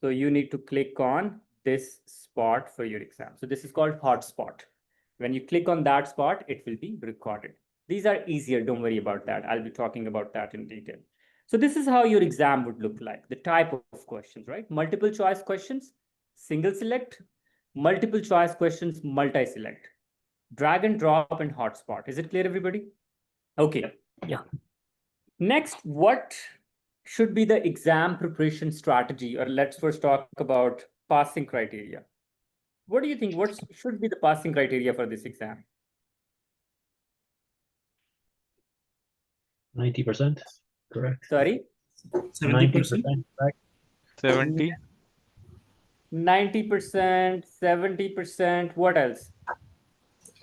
So you need to click on this spot for your exam. So this is called hotspot. When you click on that spot, it will be recorded. These are easier. Don't worry about that. I'll be talking about that in detail. So this is how your exam would look like. The type of questions, right? Multiple choice questions, single select, multiple choice questions, multi-select, drag and drop, and hotspot. Is it clear, everybody? Okay. Yeah. Next, what should be the exam preparation strategy? Or let's first talk about passing criteria. What do you think? What should be the passing criteria for this exam? 90%, correct? Sorry? 90%, correct? 70. 90%, 70%, what else?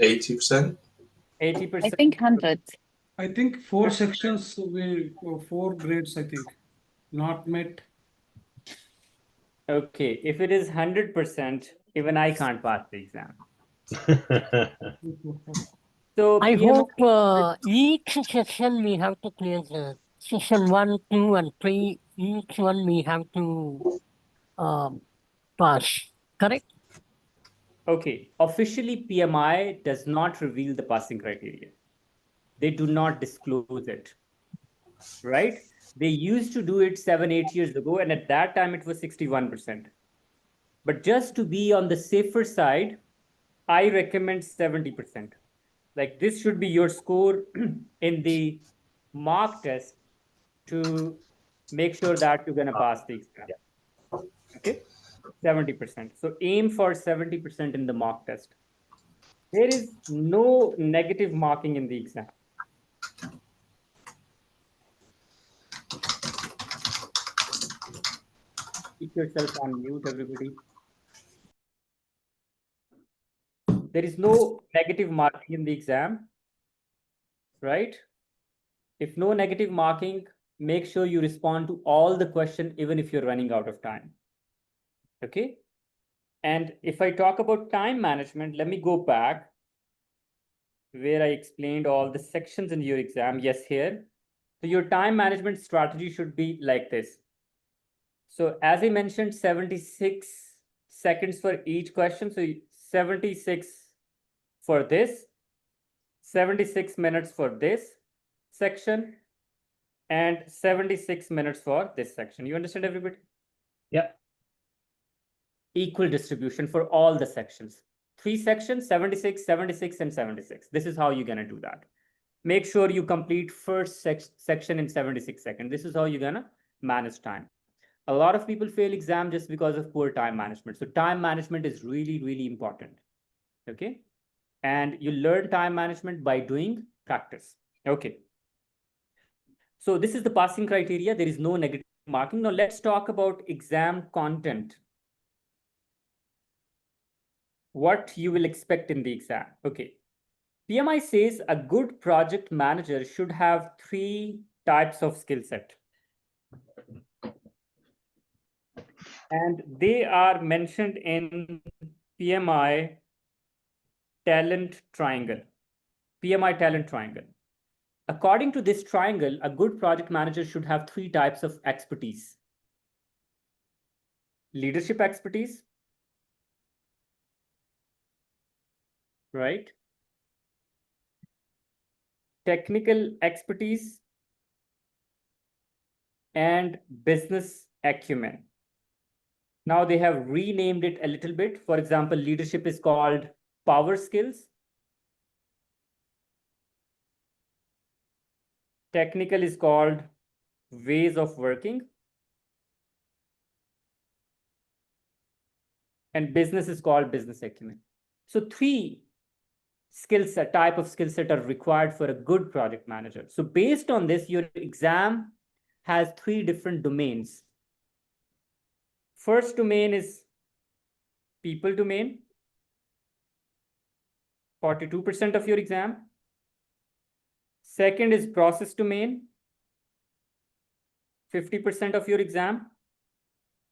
80%. 80%. I think 100. I think 4 sections will 4 grades, I think, not met. Okay, if it is 100%, even I can't pass the exam. So I PMO hope each session we have to clear the session 1, 2, and 3. Each one we have to pass. Correct? Okay, officially PMI does not reveal the passing criteria. They do not disclose it, right? They used to do it 7, 8 years ago, and at that time it was 61%. But just to be on the safer side, I recommend 70%. Like this should be your score in the mock test to make sure that you're going to pass the exam. Okay, 70%. So aim for 70% in the mock test. There is no negative marking in the exam. Keep yourself on mute, everybody. There is no negative marking in the exam, right? If no negative marking, make sure you respond to all the questions, even if you're running out of time. Okay. And if I talk about time management, let me go back where I explained all the sections in your exam. Yes, here. So your time management strategy should be like this. So as I mentioned, 76 seconds for each question. So 76 for this, 76 minutes for this section, and 76 minutes for this section. You understand, everybody? Yeah. Equal distribution for all the sections. 3 sections, 76, 76, and 76. This is how you're going to do that. Make sure you complete first section in 76 seconds. This is how you're going to manage time. A lot of people fail exam just because of poor time management. So time management is really, really important. Okay. And you learn time management by doing practice. Okay. So this is the passing criteria. There is no negative marking. Now let's talk about exam content. What you will expect in the exam. Okay. PMI says a good project manager should have 3 types of skill set. And they are mentioned in PMI talent triangle. PMI talent triangle. According to this triangle, a good project manager should have 3 types of expertise. Leadership expertise, right? Technical expertise, and business acumen. Now they have renamed it a little bit. For example, leadership is called power skills. Technical is called ways of working. And business is called business acumen. So 3 type of skill set are required for a good project manager. So based on this, your exam has 3 different domains. First domain is people domain, 42% of your exam. Second is process domain, 50% of your exam.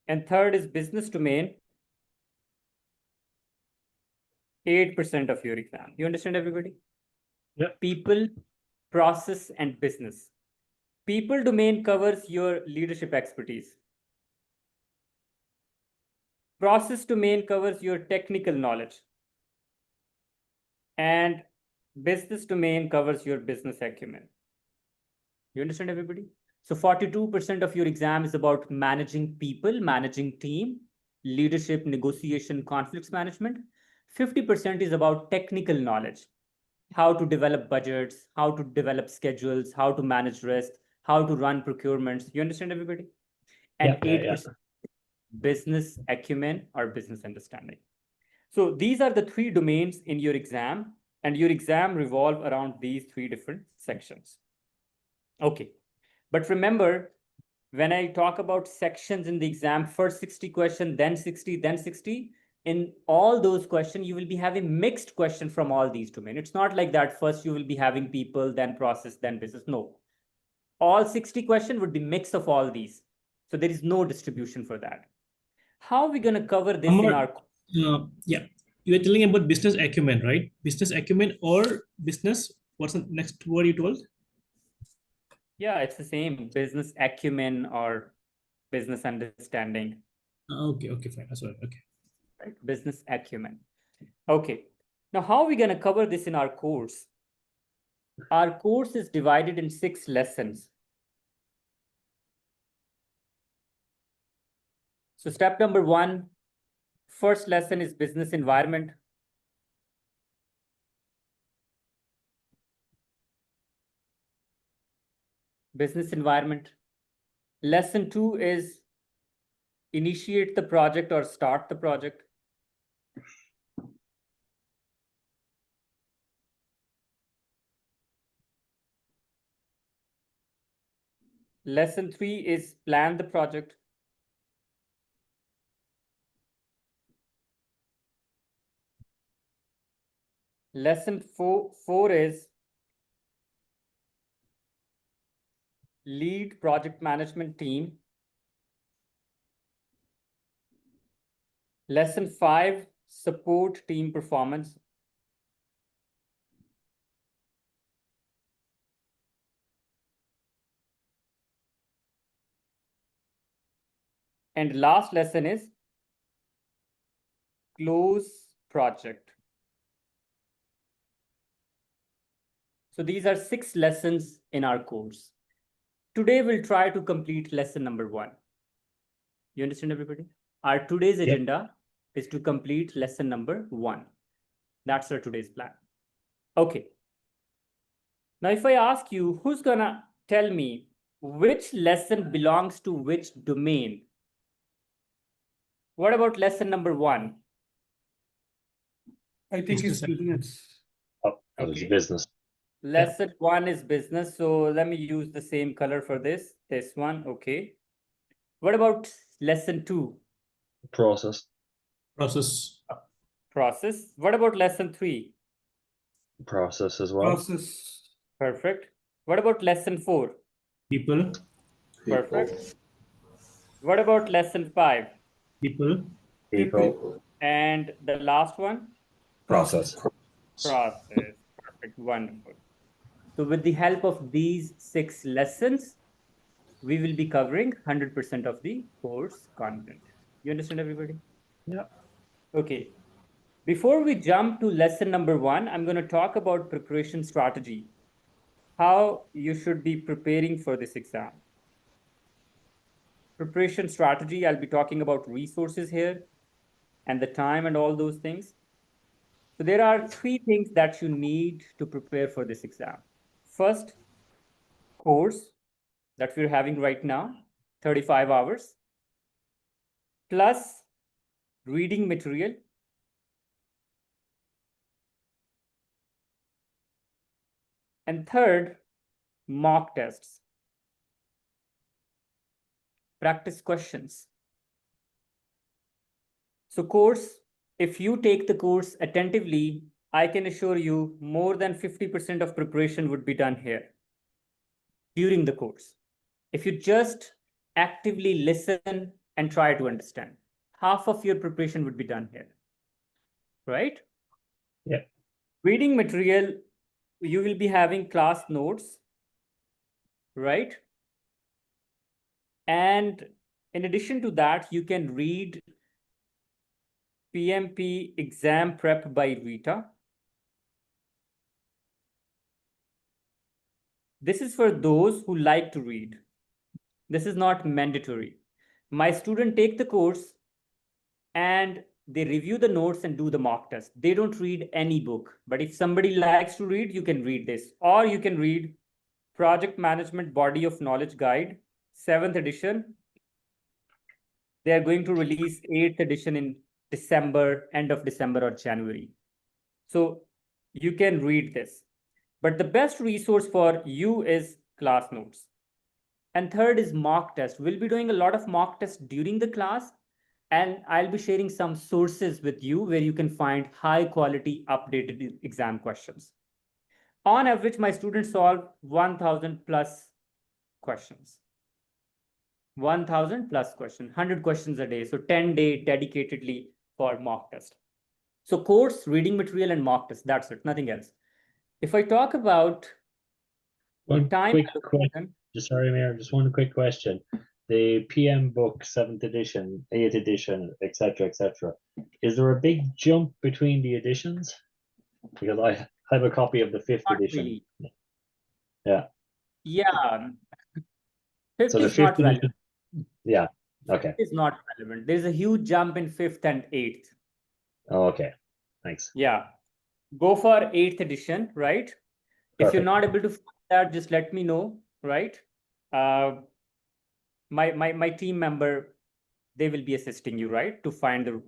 And third is business domain, 8% of your exam. You understand, everybody? Yeah. People, process, and business. People domain covers your leadership expertise. Process domain covers your technical knowledge. And business domain covers your business acumen. You understand, everybody? So 42% of your exam is about managing people, managing team, leadership, negotiation, conflicts management. 50% is about technical knowledge, how to develop budgets, how to develop schedules, how to manage risk, how to run procurements. You understand, everybody? And 8% business acumen or business understanding. So these are the 3 domains in your exam, and your exam revolve around these 3 different sections. Okay. But remember, when I talk about sections in the exam, first 60 questions, then 60, then 60, in all those questions, you will be having mixed questions from all these domains. It's not like that. First, you will be having people, then process, then business. No. All 60 questions would be mix of all these. So there is no distribution for that. How are we going to cover this in our... Yeah. You were telling about business acumen, right? Business acumen or business, what's the next word you told? Yeah, it's the same, business acumen or business understanding. Okay, fine. That's right. Okay. Right, business acumen. Okay. Now, how are we going to cover this in our course? Our course is divided in 6 lessons. So step number 1, first lesson is business environment. Business environment. Lesson 2 is initiate the project or start the project. Lesson 3 is plan the project. Lesson four is lead project management team. Lesson 5, support team performance. And last lesson is close project. So these are 6 lessons in our course. Today we'll try to complete lesson number 1. You understand, everybody? Our today's agenda is to complete lesson number 1. That's our today's plan. Okay. Now, if I ask you, who's gonna tell me which lesson belongs to which domain? What about lesson number 1? I think it's business. Oh, it's business. Lesson 1 is business. So let me use the same color for this one. Okay. What about lesson 2? Process. Process. Process. What about lesson 3? Process as well. Process. Perfect. What about lesson 4? People. Perfect. What about lesson 5? People. People. And the last one? Process. Process. Perfect. Wonderful. So with the help of these 6 lessons, we will be covering 100% of the course content. You understand, everybody? Yeah. Okay. Before we jump to lesson number 1, I'm going to talk about preparation strategy. How you should be preparing for this exam. Preparation strategy, I'll be talking about resources here and the time and all those things. So there are 3 things that you need to prepare for this exam. First, course that we're having right now, 35 hours, plus reading material, and third, mock tests, practice questions. So course, if you take the course attentively, I can assure you more than 50% of preparation would be done here during the course. If you just actively listen and try to understand, half of your preparation would be done here, right? Yeah. Reading material, you will be having class notes, right? And in addition to that, you can read PMP exam prep by Rita. This is for those who like to read. This is not mandatory. My students take the course and they review the notes and do the mock test. They don't read any book. But if somebody likes to read, you can read this. Or you can read Project Management Body of Knowledge Guide, 7th edition. They are going to release 8th edition in December, end of December or January. So you can read this. But the best resource for you is class notes. And third is mock test. We'll be doing a lot of mock tests during the class. And I'll be sharing some sources with you where you can find high quality updated exam questions. On average, my students solve 1,000 plus questions. 1,000 plus questions, 100 questions a day. So 10 days dedicatedly for mock test. So course, reading material and mock test, that's it, nothing else. If I talk about One time quick question. Sorry, Mayor, just one quick question. The PM book, 7th edition, 8th edition, etc., etc. Is there a big jump between the editions? Because I have a copy of the 5th Not edition. really. Yeah. Yeah. 5th So the is not 5th relevant. edition. Yeah. Okay. 5th is not relevant. There's a huge jump in 5th and 8th. Oh, okay. Thanks. Yeah. Go for 8th edition, right? If you're Perfect. not able to find that, just let me know, right? My team member, they will be assisting you, right? To find the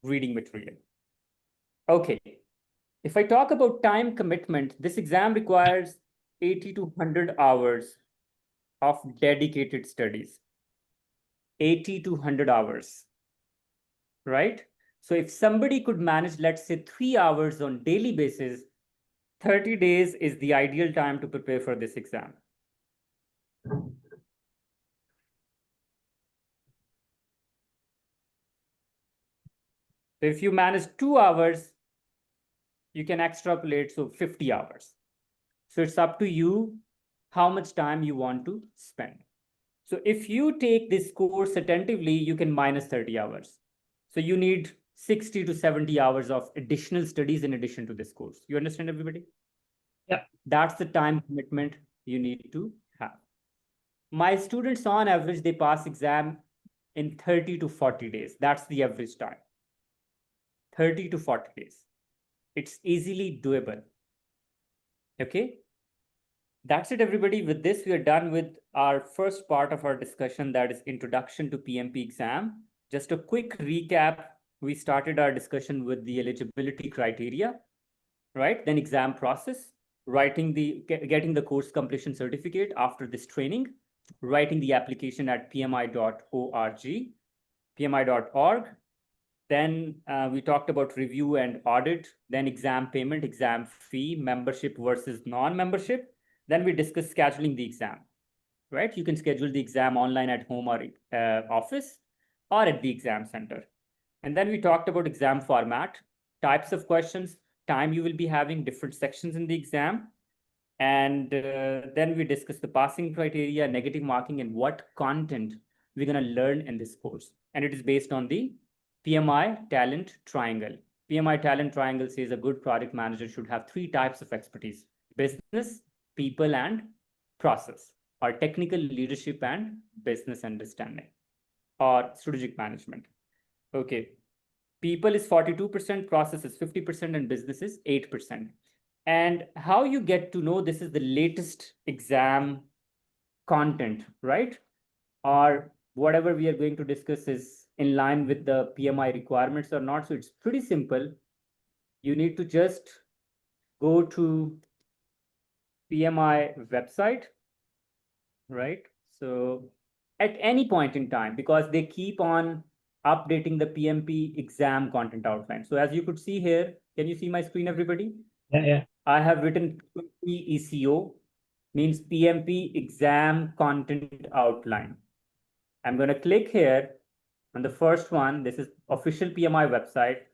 reading material. Okay. If I talk about time commitment, this exam requires 80 to 100 hours of dedicated studies. 80 to 100 hours, right? So if somebody could manage, let's say 3 hours on daily basis, 30 days is the ideal time to prepare for this exam. So if you manage 2 hours, you can extrapolate, so 50 hours. So it's up to you how much time you want to spend. So if you take this course attentively, you can minus 30 hours. So you need 60 to 70 hours of additional studies in addition to this course. You understand, everybody? Yeah. That's the time commitment you need to have. My students, on average, they pass exam in 30 to 40 days. That's the average time. 30 to 40 days. It's easily doable. Okay. That's it, everybody. With this, we are done with our first part of our discussion, that is Introduction to PMP exam. Just a quick recap. We started our discussion with the eligibility criteria, right? Then exam process, getting the course completion certificate after this training, writing the application at pmi.org. Then we talked about review and audit, then exam payment, exam fee, membership versus non-membership. Then we discussed scheduling the exam, right? You can schedule the exam online at home or office or at the exam center. And then we talked about exam format, types of questions, time you will be having, different sections in the exam. And then we discussed the passing criteria, negative marking, and what content we're going to learn in this course. And it is based on the PMI talent triangle. PMI talent triangle says a good product manager should have 3 types of expertise: business, people, and process, or technical leadership and business understanding, or strategic management. Okay. People is 42%, process is 50%, and business is 8%. And how you get to know this is the latest exam content, right? Or whatever we are going to discuss is in line with the PMI requirements or not. So it's pretty simple. You need to just go to PMI website, right? So at any point in time, because they keep on updating the PMP exam content outline. So as you could see here, can you see my screen, everybody? Yeah. I have written PECO, means PMP exam content outline. I'm going to click here on the first one. This is official PMI website,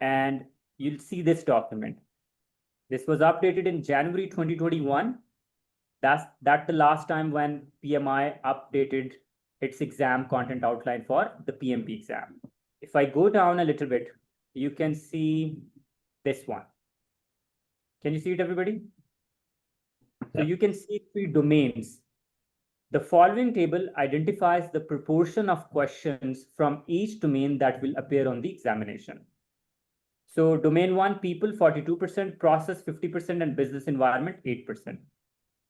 and you'll see this document. This was updated in January 2021. That's the last time when PMI updated its exam content outline for the PMP exam. If I go down a little bit, you can see this one. Can you see it, everybody? So you can see 3 domains. The following table identifies the proportion of questions from each domain that will appear on the examination. So domain 1, people, 42%, process 50%, and business environment 8%.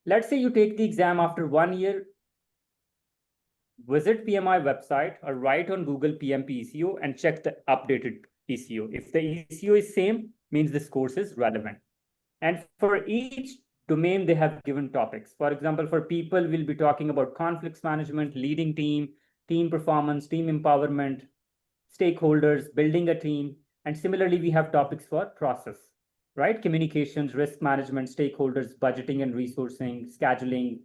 Let's say you take the exam after 1 year, visit PMI website or write on Google PMP ECO and check the updated ECO. If the ECO is same, means this course is relevant. And for each domain, they have given topics. For example, for people, we'll be talking about conflicts management, leading team, team performance, team empowerment, stakeholders, building a team. And similarly, we have topics for process, right? Communications, risk management, stakeholders, budgeting and resourcing, scheduling,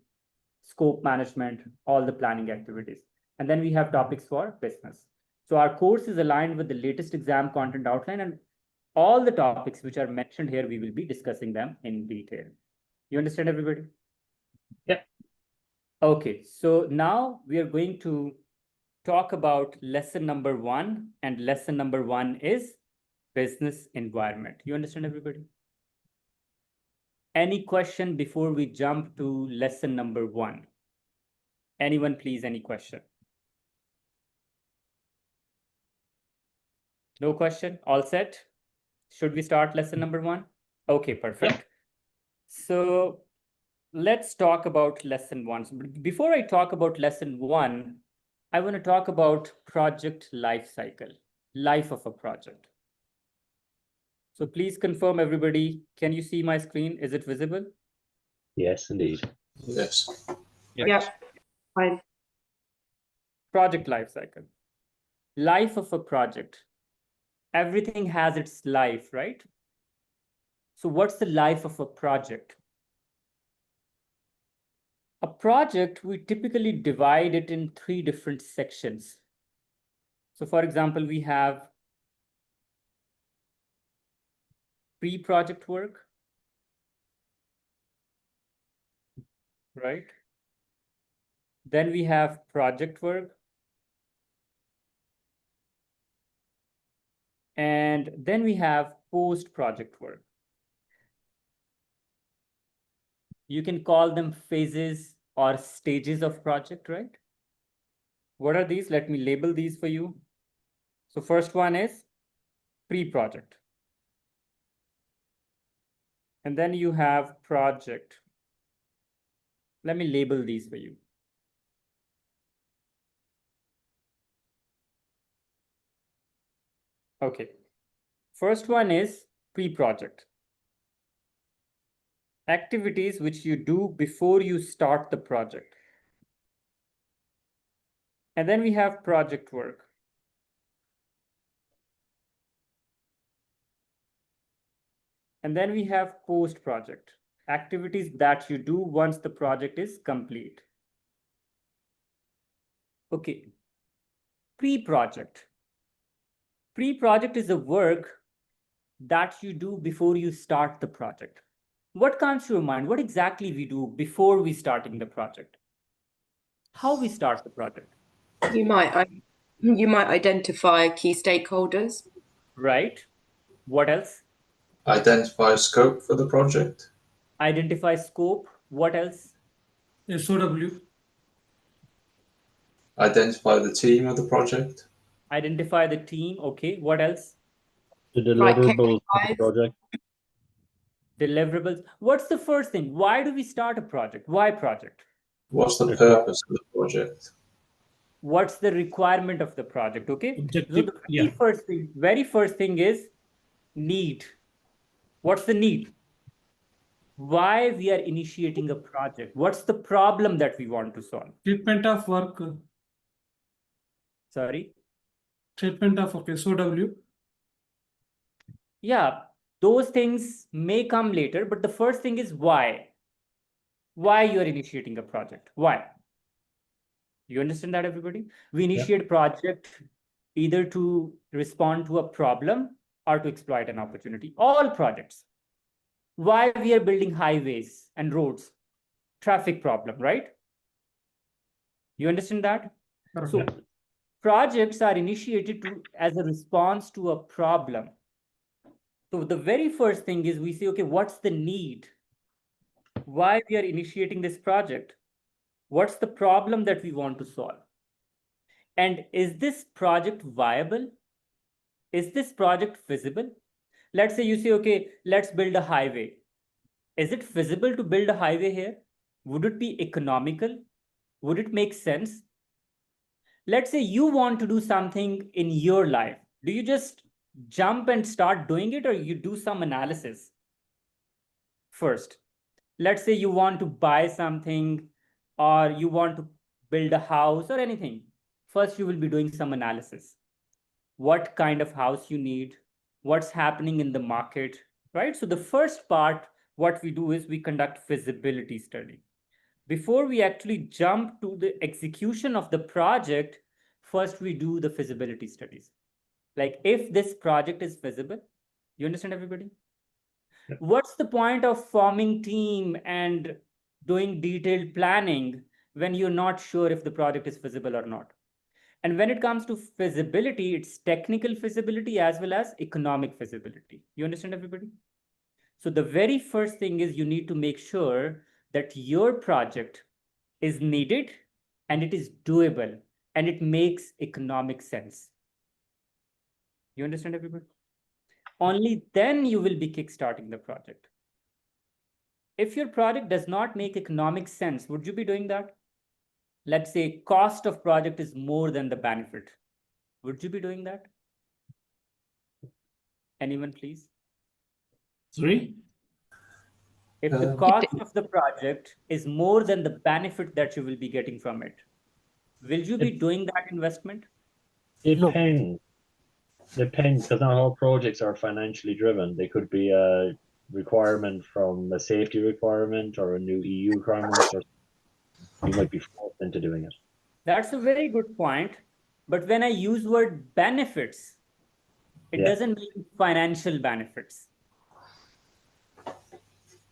scope management, all the planning activities. And then we have topics for business. So our course is aligned with the latest exam content outline, and all the topics which are mentioned here, we will be discussing them in detail. You understand, everybody? Yeah. Okay, so now we are going to talk about lesson number 1, and lesson number 1 is business environment. You understand, everybody? Any question before we jump to lesson number 1? Anyone, please, any question? No question? All set? Should we start lesson number 1? Okay, perfect. Yeah. So let's talk about lesson 1. So before I talk about lesson 1, I want to talk about project life cycle, life of a project. So please confirm, everybody. Can you see my screen? Is it visible? Yes, indeed. Yes. Yeah. Fine. Project life cycle. Life of a project. everything has its life, right? So what's the life of a project? A project, we typically divide it in 3 different sections. So for example, we have pre-project work, right? Then we have project work. And then we have post-project work. You can call them phases or stages of project, right? What are these? Let me label these for you. So first one is pre-project. And then you have project. Let me label these for you. Okay. First one is pre-project. Activities which you do before you start the project. And then we have project work. And then we have post-project, activities that you do once the project is complete. Okay, pre-project. Pre-project is the work that you do before you start the project. What comes to your mind? What exactly we do before we starting the project? How we start the project? You might identify key stakeholders. Right. What else? Identify scope for the project. Identify scope. What else? SOW. Identify the team of the project. Identify the team. Okay. What else? The deliverables of the project. Deliverables. What's the first thing? Why do we start a project? Why project? What's the purpose of the project? What's the requirement of the project? Okay. Objective, So the very first thing is need. What's the need? Why we are initiating a project? What's the problem that we want to solve? Statement of work. Sorry. Statement of work, SOW. Yeah, those things may come later, but the first thing is why. Why you are initiating a project? Why? You understand that, everybody? We initiate project either to respond to a problem or to exploit an opportunity. All projects. Why we are building highways and roads? Traffic problem, right? You understand that? So projects are initiated as a response to a problem. So the very first thing is we say, okay, what's the need? Why we are initiating this project? What's the problem that we want to solve? And is this project viable? Is this project feasible? Let's say you say, okay, let's build a highway. Is it feasible to build a highway here? Would it be economical? Would it make sense? Let's say you want to do something in your life. Do you just jump and start doing it, or you do some analysis first? Let's say you want to buy something, or you want to build a house or anything. First, you will be doing some analysis. What kind of house you need, what's happening in the market, right? So the first part, what we do is we conduct feasibility study. Before we actually jump to the execution of the project, first we do the feasibility studies. Like if this project is feasible, you understand, everybody? Yeah. What's the point of forming team and doing detailed planning when you're not sure if the project is feasible or not? And when it comes to feasibility, it's technical feasibility as well as economic feasibility. You understand, everybody? So the very first thing is you need to make sure that your project is needed and it is doable and it makes economic sense. You understand, everybody? Only then you will be kickstarting the project. If your project does not make economic sense, would you be doing that? Let's say cost of project is more than the benefit. Would you be doing that? Anyone, please? Sorry? If the cost of the project is more than the benefit that you will be getting from it, will you be doing that investment? Depends. Depends, because not all projects are financially driven. They could be a requirement from a safety requirement or a new EU requirement, or you might be forced into doing it. That's a very good point. But when I use word benefits, it Yeah. doesn't mean financial benefits.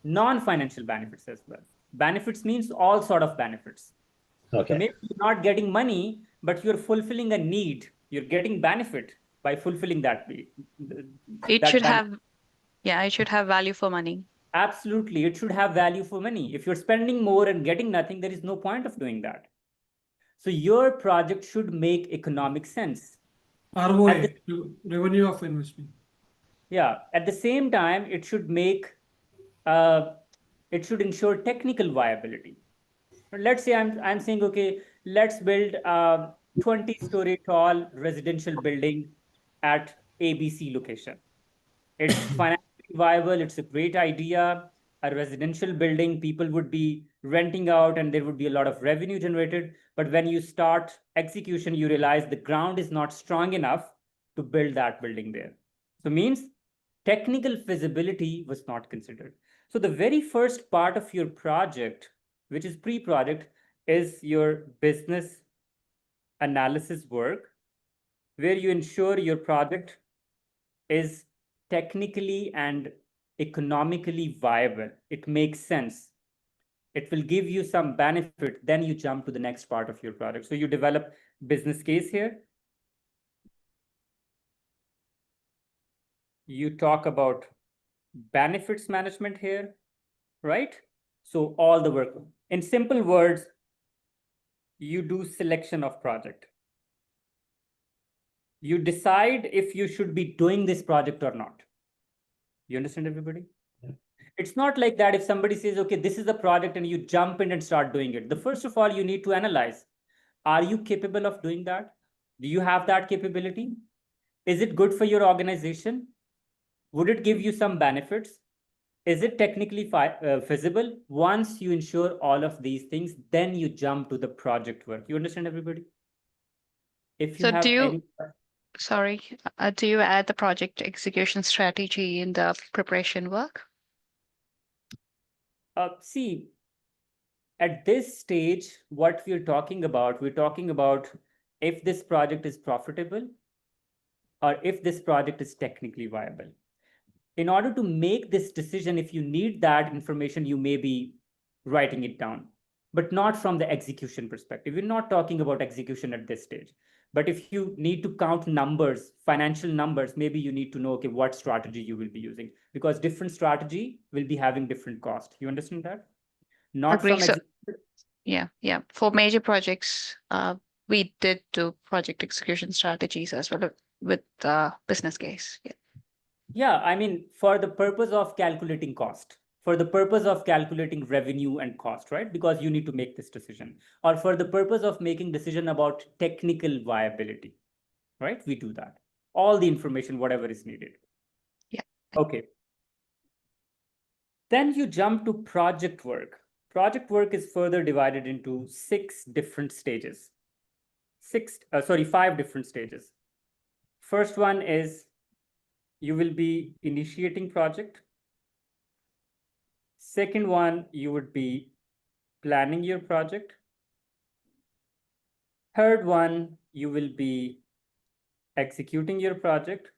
Non-financial benefits as well. Benefits means all sort of benefits. Okay. So maybe you're not getting money, but you're fulfilling a need. You're getting benefit by fulfilling that need. It that should ben- have, yeah, it should have value for money. Absolutely, it should have value for money. If you're spending more and getting nothing, there is no point of doing that. So your project should make economic sense. ROI, revenue of investment. Yeah, at the same time, it should ensure technical viability. Let's say I'm saying, okay, let's build a 20-story tall residential building at ABC location. It's financially viable. It's a great idea. A residential building, people would be renting out and there would be a lot of revenue generated. But when you start execution, you realize the ground is not strong enough to build that building there. So means technical feasibility was not considered. So the very first part of your project, which is pre-project, is your business analysis work, where you ensure your project is technically and economically viable. It makes sense. It will give you some benefit. Then you jump to the next part of your project. So you develop business case here. You talk about benefits management here, right? So all the work. In simple words, you do selection of project. You decide if you should be doing this project or not. You understand, everybody? Yeah. It's not like that if somebody says, okay, this is the project and you jump in and start doing it. The first of all, you need to analyze, are you capable of doing that? Do you have that capability? Is it good for your organization? Would it give you some benefits? Is it technically feasible? Once you ensure all of these things, then you jump to the project work. You understand, everybody? If you So have do you, any... sorry, do you add the project execution strategy in the preparation work? See, at this stage, what we're talking about if this project is profitable or if this project is technically viable. In order to make this decision, if you need that information, you may be writing it down, but not from the execution perspective. We're not talking about execution at this stage. But if you need to count numbers, financial numbers, maybe you need to know, okay, what strategy you will be using, because different strategy will be having different cost. You understand that? Not Agree. from So, yeah. For major projects, we did do project execution strategies as well with business case. Yeah. Yeah, I mean, for the purpose of calculating cost, for the purpose of calculating revenue and cost, right? Because you need to make this decision, or for the purpose of making decision about technical viability, right? We do that. All the information, whatever is needed. Yeah. Okay. Then you jump to project work. Project work is further divided into 6 different stages. 5 different stages. First one is you will be initiating project. Second one, you would be planning your project. Third one, you will be executing your project.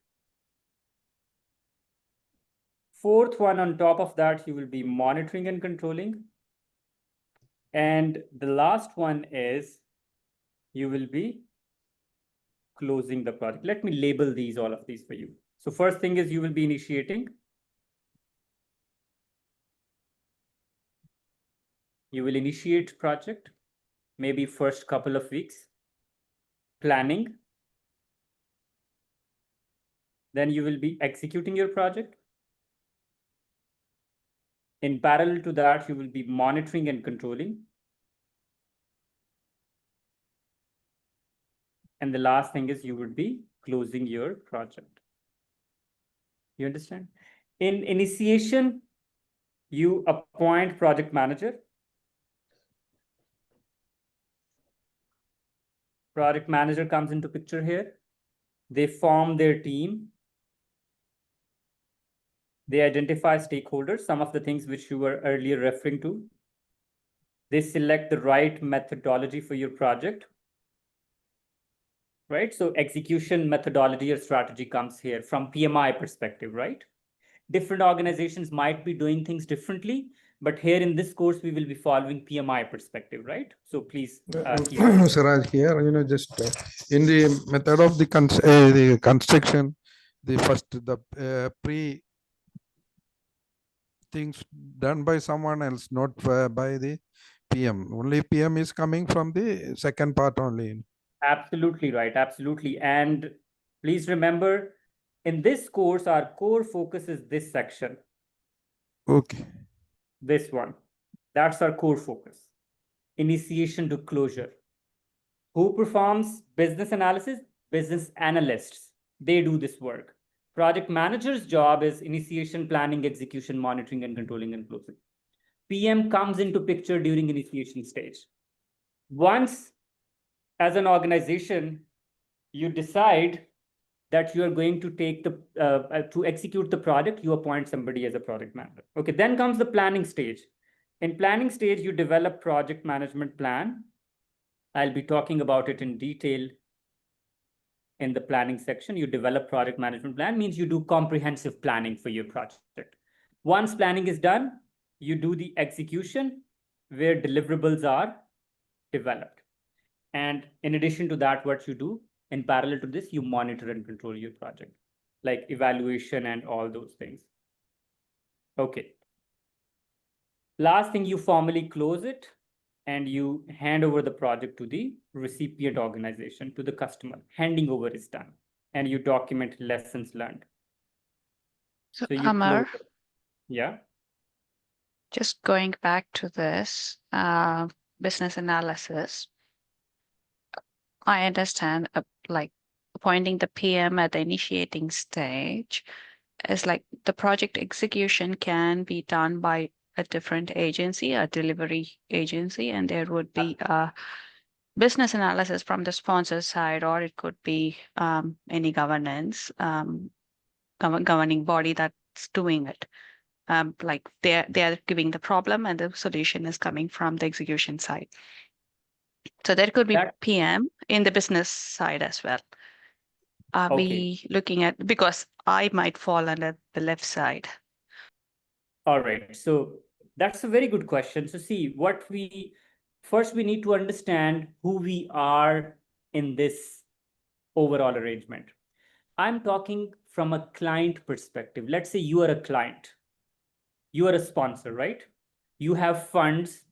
Fourth one, on top of that, you will be monitoring and controlling. And the last one is you will be closing the project. Let me label all of these for you. So first thing is you will be initiating. You will initiate project, maybe first couple of weeks. Planning. Then you will be executing your project. In parallel to that, you will be monitoring and controlling. And the last thing is you would be closing your project. You understand? In initiation, you appoint project manager. Project manager comes into picture here. They form their team. They identify stakeholders, some of the things which you were earlier referring to. They select the right methodology for your project, right? So execution methodology or strategy comes here from PMI perspective, right? Different organizations might be doing things differently, but here in this course, we will be following PMI perspective, right? So please keep Siraj here, just in the method of the construction, the first, the pre things done by someone else, not by the PM. Only PM is coming from the second part only. Absolutely right. Absolutely. And please remember, in this course, our core focus is this section. Okay. This one. That's our core focus. Initiation to closure. Who performs business analysis? Business analysts. They do this work. Project manager's job is initiation, planning, execution, monitoring, and controlling and closing. PM comes into picture during initiation stage. Once, as an organization, you decide that you are going to take the to execute the project, you appoint somebody as a project manager. Okay, then comes the planning stage. In planning stage, you develop project management plan. I'll be talking about it in detail in the planning section. You develop project management plan, means you do comprehensive planning for your project. Once planning is done, you do the execution where deliverables are developed. And in addition to that, what you do in parallel to this, you monitor and control your project, like evaluation and all those things. Okay. Last thing, you formally close it and you hand over the project to the recipient organization, to the customer. Handing over is done, and you document lessons learned. So you Ammar, yeah. just going back to this business analysis, I understand like appointing the PM at the initiating stage is like the project execution can be done by a different agency, a delivery agency, and there would be a business analysis from the sponsor side, or it could be any governance governing body that's doing it. Like they are giving the problem and the solution is coming from the execution side. So there could be PM in the business side as well. Are we looking at, because I might fall under the left side. All right. So that's a very good question. So see, first we need to understand who we are in this overall arrangement. I'm talking from a client perspective. Let's say you are a client. You are a sponsor, right? You have funds,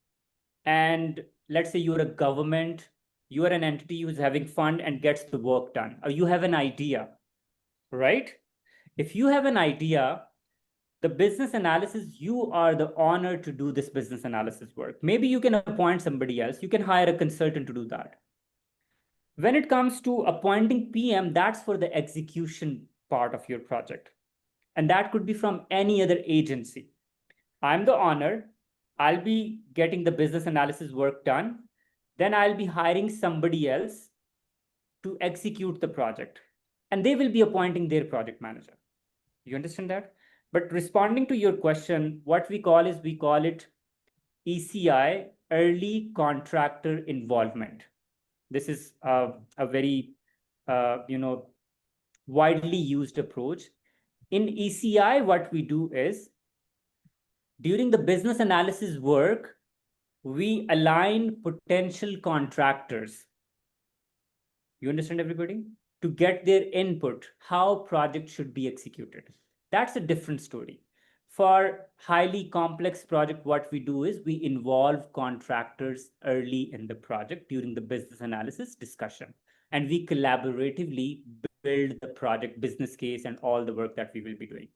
and let's say you're a government, you are an entity who's having fund and gets the work done, or you have an idea, right? If you have an idea, the business analysis, you are the honor to do this business analysis work. Maybe you can appoint somebody else. You can hire a consultant to do that. When it comes to appointing PM, that's for the execution part of your project. And that could be from any other agency. I'm the honor. I'll be getting the business analysis work done. Then I'll be hiring somebody else to execute the project. And they will be appointing their project manager. You understand that? But responding to your question, what we call it ECI, early contractor involvement. This is a very, widely used approach. In ECI, what we do is, during the business analysis work, we align potential contractors. You understand, everybody? To get their input, how project should be executed. That's a different story. For highly complex project, what we do is we involve contractors early in the project during the business analysis discussion. And we collaboratively build the project business case and all the work that we will be doing.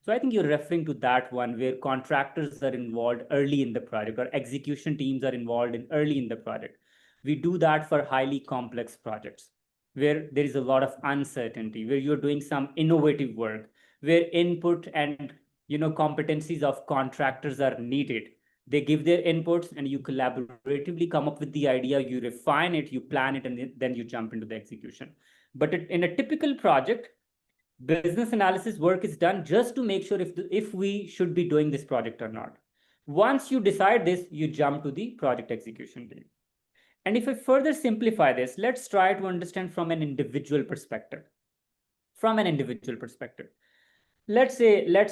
So I think you're referring to that one where contractors are involved early in the project, or execution teams are involved early in the project. We do that for highly complex projects where there is a lot of uncertainty, where you're doing some innovative work, where input and competencies of contractors are needed. They give their inputs and you collaboratively come up with the idea, you refine it, you plan it, and then you jump into the execution. But in a typical project, business analysis work is done just to make sure if we should be doing this project or not. Once you decide this, you jump to the project execution day. And if I further simplify this, let's try to understand from an individual perspective. Let's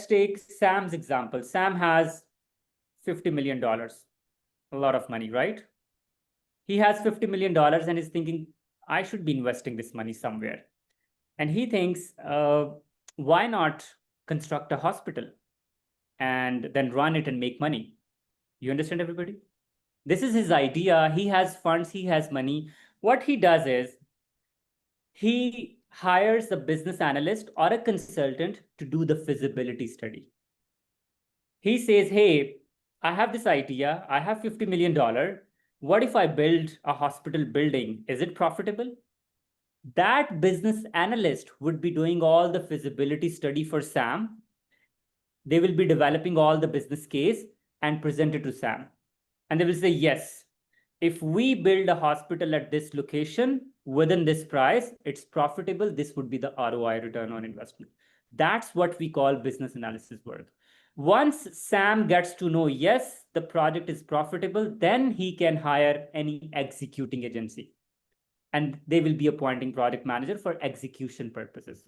take Sam's example. Sam has $50 million, a lot of money, right? He has $50 million and is thinking, I should be investing this money somewhere. And he thinks, why not construct a hospital and then run it and make money? You understand, everybody? This is his idea. He has funds, he has money. What he does is he hires a business analyst or a consultant to do the feasibility study. He says, hey, I have this idea. I have $50 million. What if I build a hospital building? Is it profitable? That business analyst would be doing all the feasibility study for Sam. They will be developing all the business case and present it to Sam. And they will say, yes, if we build a hospital at this location within this price, it's profitable. This would be the ROI, return on investment. That's what we call business analysis work. Once Sam gets to know, yes, the project is profitable, then he can hire any executing agency. And they will be appointing project manager for execution purposes.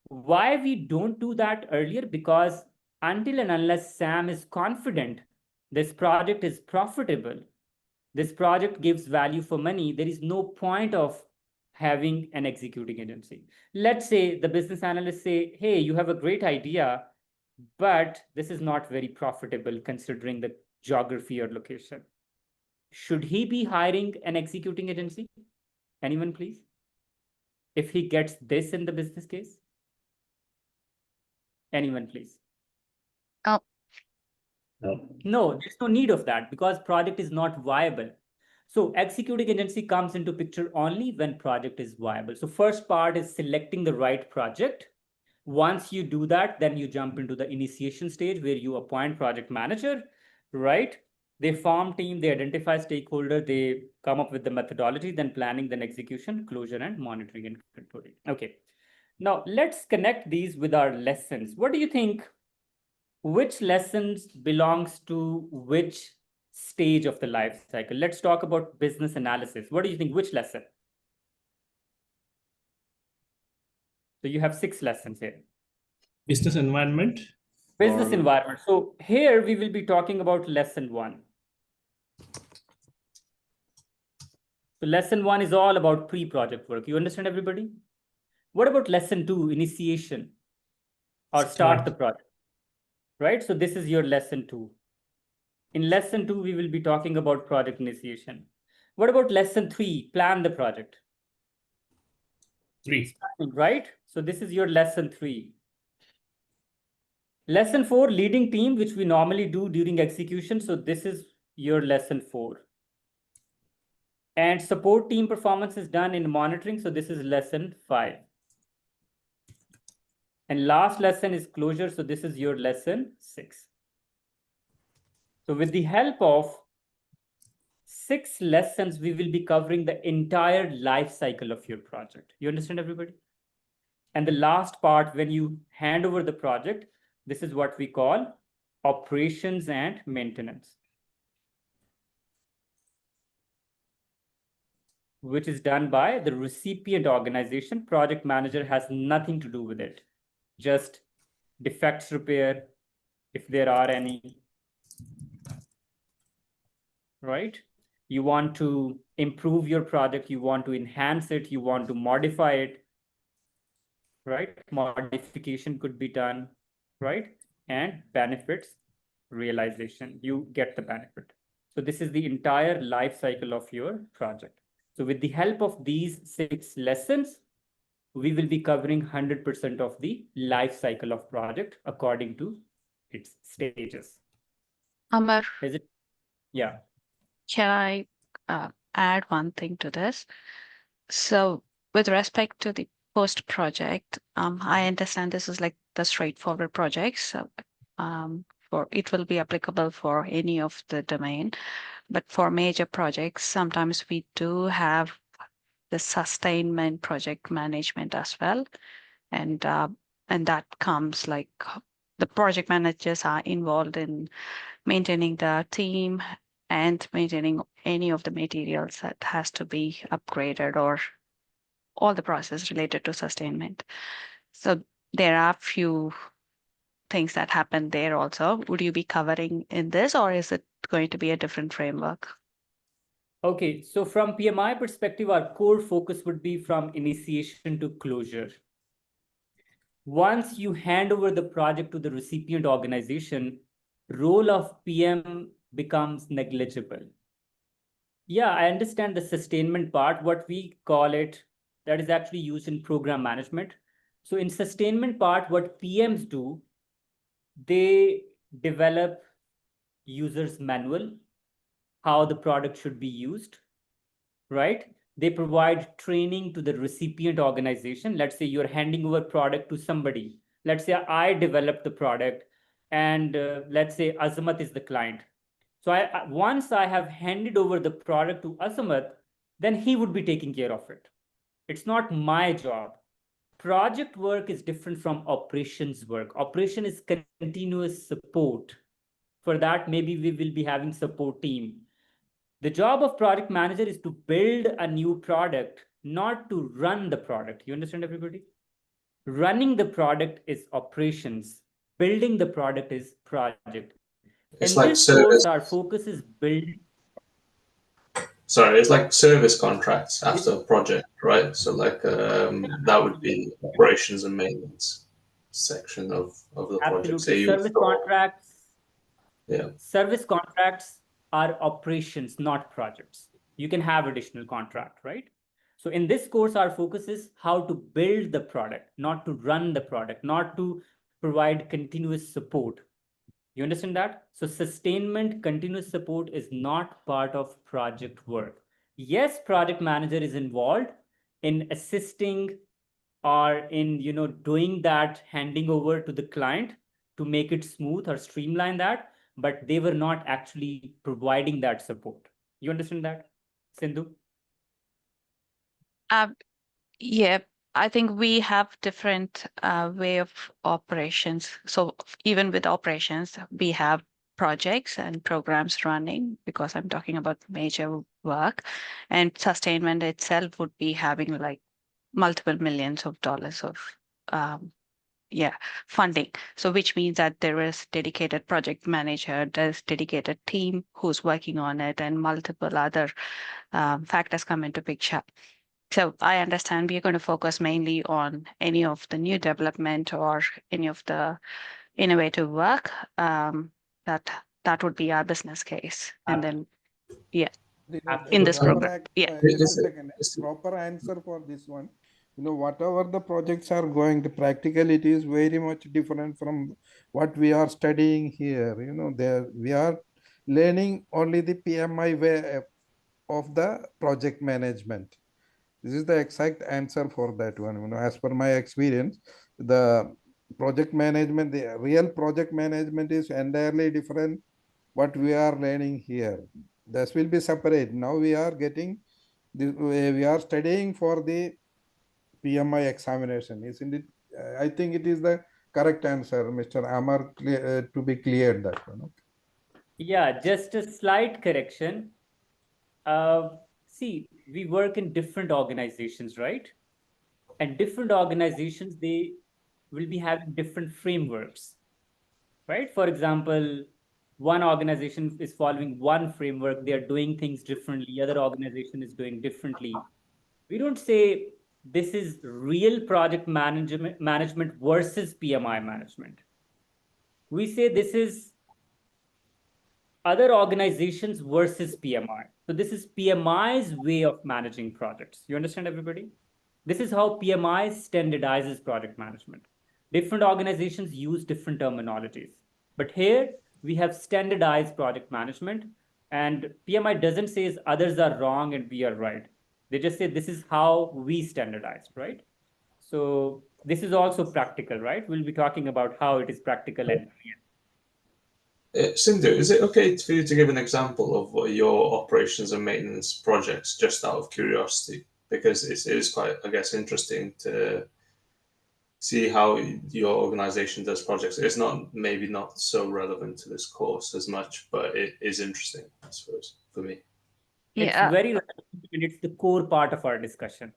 Why we don't do that earlier? Because until and unless Sam is confident this project is profitable, this project gives value for money, there is no point of having an executing agency. Let's say the business analysts say, hey, you have a great idea, but this is not very profitable considering the geography or location. Should he be hiring an executing agency? Anyone, please? If he gets this in the business case? Anyone, please? Oh. No, there's no need of that because project is not viable. So executing agency comes into picture only when project is viable. So first part is selecting the right project. Once you do that, then you jump into the initiation stage where you appoint project manager, right? They form team, they identify stakeholder, they come up with the methodology, then planning, then execution, closure, and monitoring and controlling. Okay. Now let's connect these with our lessons. What do you think? Which lessons belongs to which stage of the life cycle? Let's talk about business analysis. What do you think? Which lesson? So you have 6 lessons here. Business environment. Business environment. So here we will be talking about lesson 1. So lesson 1 is all about pre-project work. You understand, everybody? What about lesson 2, initiation or start the project? Right? So this is your lesson 2. In lesson 2, we will be talking about project initiation. What about lesson 3, plan the project? 3. Right? So this is your lesson 3. Lesson 4, leading team, which we normally do during execution. So this is your lesson 4. And support team performance is done in monitoring. So this is lesson 5. And last lesson is closure. So this is your lesson 6. So with the help of 6 lessons, we will be covering the entire life cycle of your project. You understand, everybody? And the last part, when you hand over the project, this is what we call operations and maintenance, which is done by the recipient organization. Project manager has nothing to do with it. Just defects repair, if there are any, right? You want to improve your project, you want to enhance it, you want to modify it, right? Modification could be done, right? And benefits realization, you get the benefit. So this is the entire life cycle of your project. So with the help of these 6 lessons, we will be covering 100% of the life cycle of project according to its stages. Ammar, Is it? Yeah. can I add one thing to this? So with respect to the post project, I understand this is like the straightforward project. So it will be applicable for any of the domain. But for major projects, sometimes we do have the sustainment project management as well. And that comes like the project managers are involved in maintaining the team and maintaining any of the materials that has to be upgraded or all the process related to sustainment. So there are few things that happen there also. Would you be covering in this, or is it going to be a different framework? Okay, so from PMI perspective, our core focus would be from initiation to closure. Once you hand over the project to the recipient organization, role of PM becomes negligible. Yeah, I understand the sustainment part, what we call it, that is actually used in program management. So in sustainment part, what PMs do, they develop users manual, how the product should be used, right? They provide training to the recipient organization. Let's say you're handing over product to somebody. Let's say I developed the product and let's say Azamat is the client. So once I have handed over the product to Azamat, then he would be taking care of it. It's not my job. Project work is different from operations work. Operation is continuous support. For that, maybe we will be having support team. The job of product manager is to build a new product, not to run the product. You understand, everybody? Running the product is operations. Building the product is project. It's In like this service. course, our focus is building. Sorry, it's like service contracts after a project, right? So like that would be operations and maintenance section of the project. Say Absolutely. you Service contracts. Yeah. Service contracts are operations, not projects. You can have additional contract, right? So in this course, our focus is how to build the product, not to run the product, not to provide continuous support. You understand that? So sustainment, continuous support is not part of project work. Yes, project manager is involved in assisting or in doing that, handing over to the client to make it smooth or streamline that, but they were not actually providing that support. You understand that, Sindhu? Yeah, I think we have different way of operations. So even with operations, we have projects and programs running, because I'm talking about major work, and sustainment itself would be having like multiple millions of dollars of funding. So which means that there is dedicated project manager, there's dedicated team who's working on it, and multiple other factors come into picture. So I understand we're going to focus mainly on any of the new development or any of the innovative work. That would be our business case. And then, in this program. Just a second. Proper answer for this one. Whatever the projects are going, the practicality is very much different from what we are studying here. We are learning only the PMI way of the project management. This is the exact answer for that one. As per my experience, the project management, the real project management is entirely different what we are learning here. This will be separate. Now we are getting, we are studying for the PMI examination, isn't it? I think it is the correct answer, Mr. Ammar, to be cleared that one. Yeah, just a slight correction. See, we work in different organizations, right? And different organizations, they will be having different frameworks, right? For example, one organization is following one framework, they are doing things differently, other organization is doing differently. We don't say this is real project management versus PMI management. We say this is other organizations versus PMI. So this is PMI's way of managing projects. You understand, everybody? This is how PMI standardizes project management. Different organizations use different terminologies. But here we have standardized project management, and PMI doesn't say others are wrong and we are right. They just say this is how we standardized, right? So this is also practical, right? We'll be talking about how it is practical and real. Sindhu, is it okay for you to give an example of what your operations and maintenance projects, just out of curiosity? Because it is quite, I guess, interesting to see how your organization does projects. It's not maybe not so relevant to this course as much, but it is interesting, I suppose, for me. It's very relevant and it's the core part of our discussion.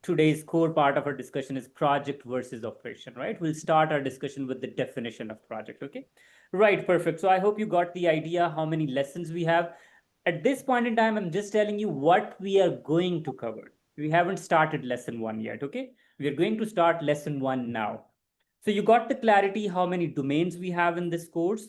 Today's core part of our discussion is project versus operation, right? We'll start our discussion with the definition of project, okay? Right, perfect. So I hope you got the idea how many lessons we have. At this point in time, I'm just telling you what we are going to cover. We haven't started lesson 1 yet, okay? We are going to start lesson 1 now. So you got the clarity how many domains we have in this course,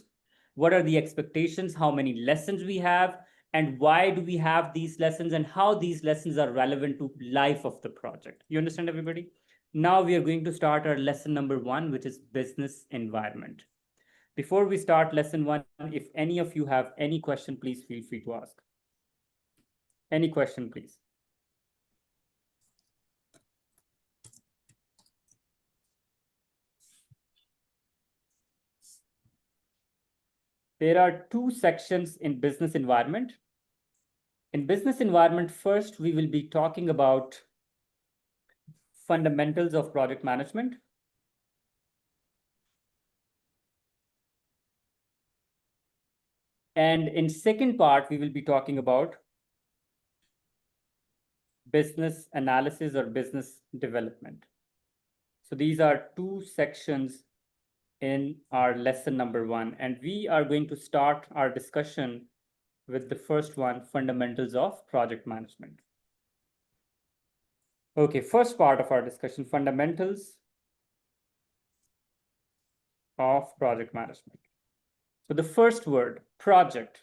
what are the expectations, how many lessons we have, and why do we have these lessons and how these lessons are relevant to life of the project. You understand, everybody? Now we are going to start our lesson number 1, which is business environment. Before we start lesson 1, if any of you have any question, please feel free to ask. Any question, please. There are 2 sections in business environment. In business environment, first, we will be talking about fundamentals of project management. And in second part, we will be talking about business analysis or business development. So these are 2 sections in our lesson number 1. And we are going to start our discussion with the first one, fundamentals of project management. Okay, first part of our discussion, fundamentals of project management. So the first word, project.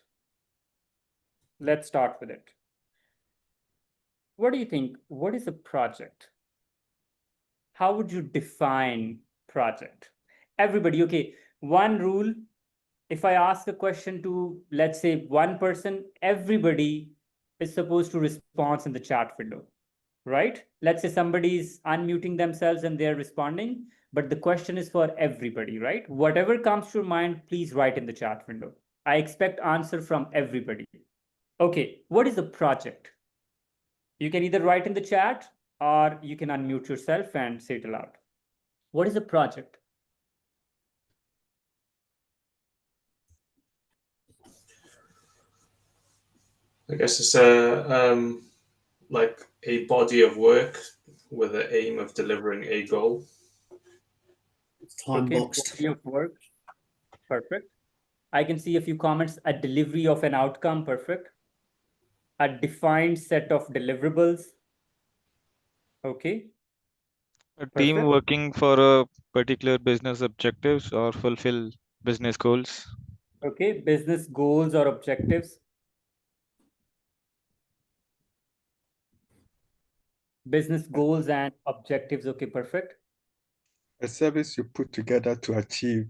Let's start with it. What do you think? What is a project? How would you define project? Everybody, okay, one rule. If I ask a question to, let's say, one person, everybody is supposed to respond in the chat window, right? Let's say somebody's unmuting themselves and they're responding, but the question is for everybody, right? Whatever comes to your mind, please write in the chat window. I expect answer from everybody. Okay, what is a project? You can either write in the chat or you can unmute yourself and say it aloud. What is a project? I guess it's a like a body of work with the aim of delivering a goal. Time boxed. Body of work. Perfect. I can see a few comments. A delivery of an outcome. Perfect. A defined set of deliverables. Okay. A team working for a particular business objectives or fulfill business goals. Okay, business goals or objectives. Business goals and objectives. Okay, perfect. A service you put together to achieve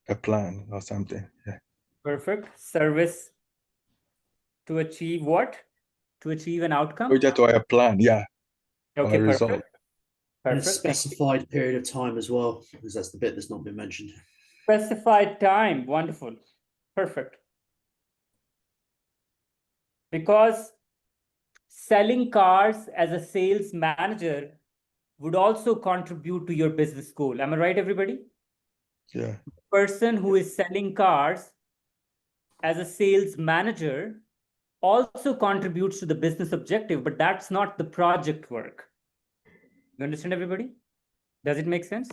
a plan or something. Yeah. Perfect. Service to achieve what? To achieve an outcome? Project or a plan, yeah. Okay, or a result. perfect. And a Perfect. specified period of time as well, because that's the bit that's not been mentioned. Specified time. Wonderful. Perfect. Because selling cars as a sales manager would also contribute to your business goal. Am I right, everybody? Yeah. Person who is selling cars as a sales manager also contributes to the business objective, but that's not the project work. You understand, everybody? Does it make sense?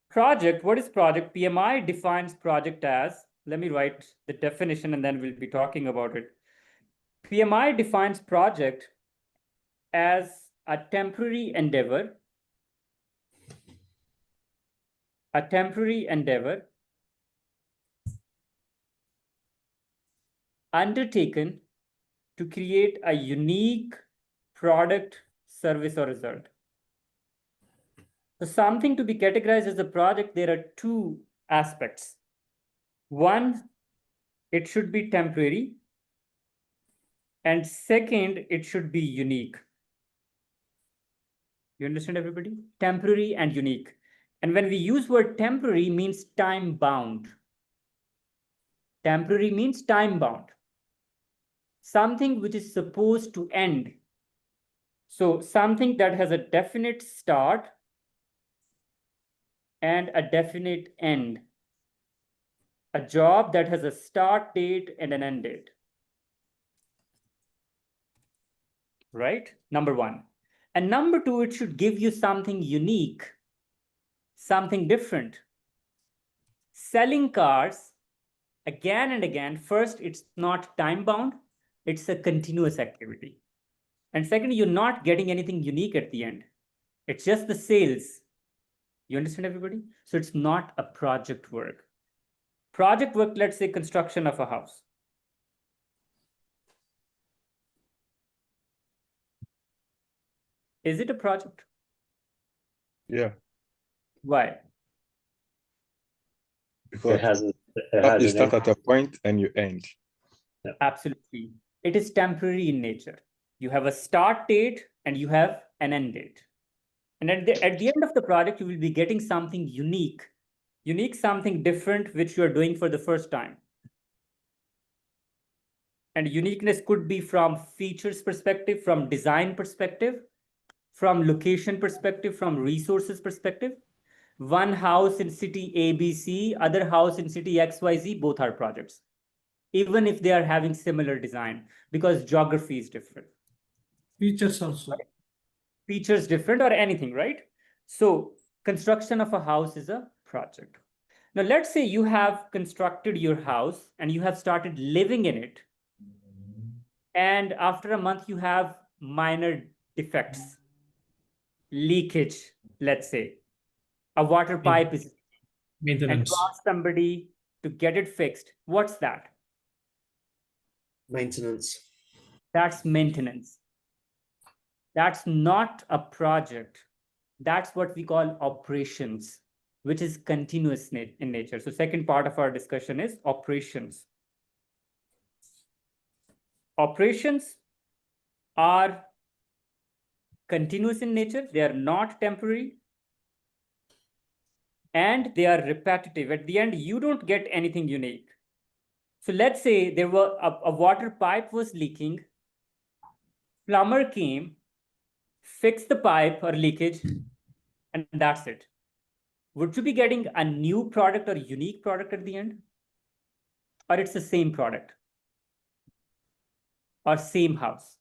Project, what is project? PMI defines project as, let me write the definition and then we'll be talking about it. PMI defines project as a temporary endeavor undertaken to create a unique product, service, or result. So something to be categorized as a project, there are 2 aspects. One, it should be temporary. And second, it should be unique. You understand, everybody? Temporary and unique. And when we use word temporary, means time bound. Temporary means time bound. Something which is supposed to end. So something that has a definite start and a definite end. A job that has a start date and an end date. Right? Number one. And number two, it should give you something unique, something different. Selling cars again and again, first, it's not time bound, it's a continuous activity. And second, you're not getting anything unique at the end. It's just the sales. You understand, everybody? So it's not a project work. Project work, let's say construction of a house. Is it a project? Yeah. Why? Because has you an start end. at a point and you end. Absolutely. It is temporary in nature. You have a start date and you have an end date. And at the end of the project, you will be getting something unique. Unique, something different, which you are doing for the first time. And uniqueness could be from features perspective, from design perspective, from location perspective, from resources perspective. One house in city ABC, other house in city XYZ, both are projects. Even if they are having similar design, because geography is different. Features also. Right? Features different or anything, right? So construction of a house is a project. Now, let's say you have constructed your house and you have started living in it. And after a month, you have minor defects, leakage, let's say. A water pipe is maintenance. And you ask somebody to get it fixed. What's that? Maintenance. That's maintenance. That's not a project. That's what we call operations, which is continuous in nature. So second part of our discussion is operations. Operations are continuous in nature. They are not temporary. And they are repetitive. At the end, you don't get anything unique. So let's say there were a water pipe was leaking. Plumber came, fixed the pipe or leakage, and that's it. Would you be getting a new product or unique product at the end? Or it's the same product? Or same house?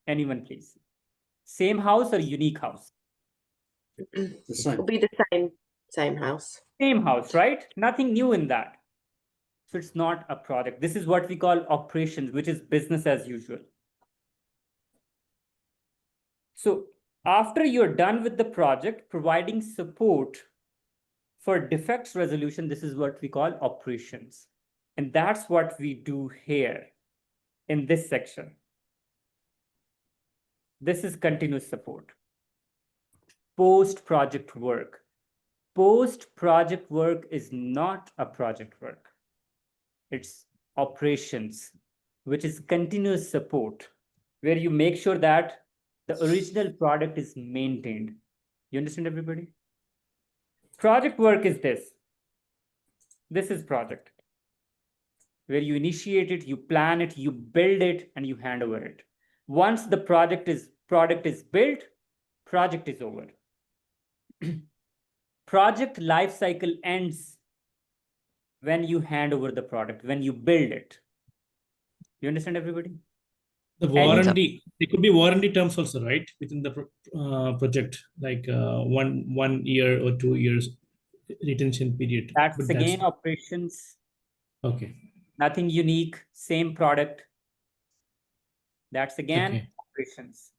Anyone, please. Same house or unique house? The same. It'll be the same house. Same house, right? Nothing new in that. So it's not a product. This is what we call operations, which is business as usual. So after you're done with the project, providing support for defects resolution, this is what we call operations. And that's what we do here in this section. This is continuous support. Post-project work. Post-project work is not a project work. It's operations, which is continuous support, where you make sure that the original product is maintained. You understand, everybody? Project work is this. This is project, where you initiate it, you plan it, you build it, and you hand over it. Once the product is built, project is over. Project life cycle ends when you hand over the product, when you build it. You understand, everybody? The warranty, there could be warranty terms also, right? Within the project, like 1 year or 2 years retention period. That's again operations. Okay. Nothing unique, same product. That's again operations.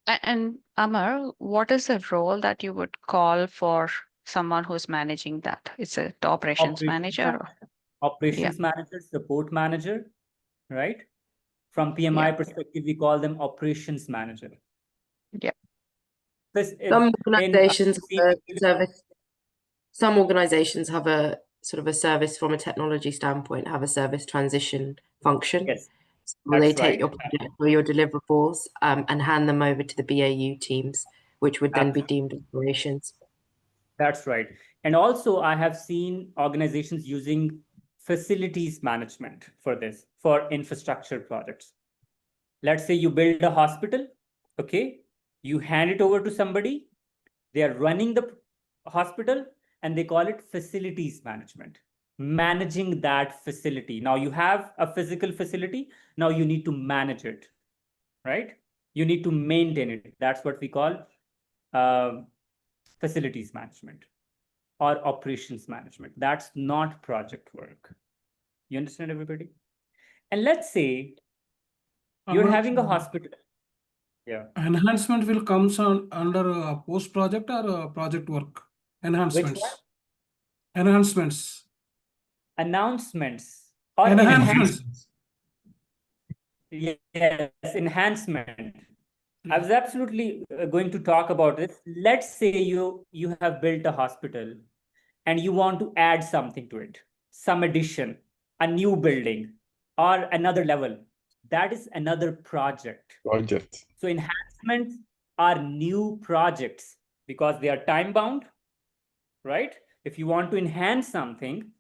And Ammar, what is the role that you would call for someone who's managing that? It's the operations manager? Operations manager, support manager, right? From PMI perspective, we call them operations manager. Yeah. Some organizations have a sort of a service from a technology standpoint, have a service transition function. Yes. So they take your project or your deliverables and hand them over to the BAU teams, which would then be deemed operations. That's right. And also I have seen organizations using facilities management for this, for infrastructure projects. Let's say you build a hospital, okay? You hand it over to somebody, they are running the hospital, and they call it facilities management, managing that facility. Now you have a physical facility, now you need to manage it, right? You need to maintain it. That's what we call facilities management or operations management. That's not project work. You understand, everybody? And let's say you're having a hospital. Yeah. Enhancement will come under post project or project work. Enhancements. Enhancements. Announcements or Enhancements. Yes, enhancement. I was absolutely going to talk about this. Let's say you have built a hospital and you want to add something to it, some addition, a new building, or another level. That is another project. So enhancements are new projects because they are time bound, right? If you want to enhance something,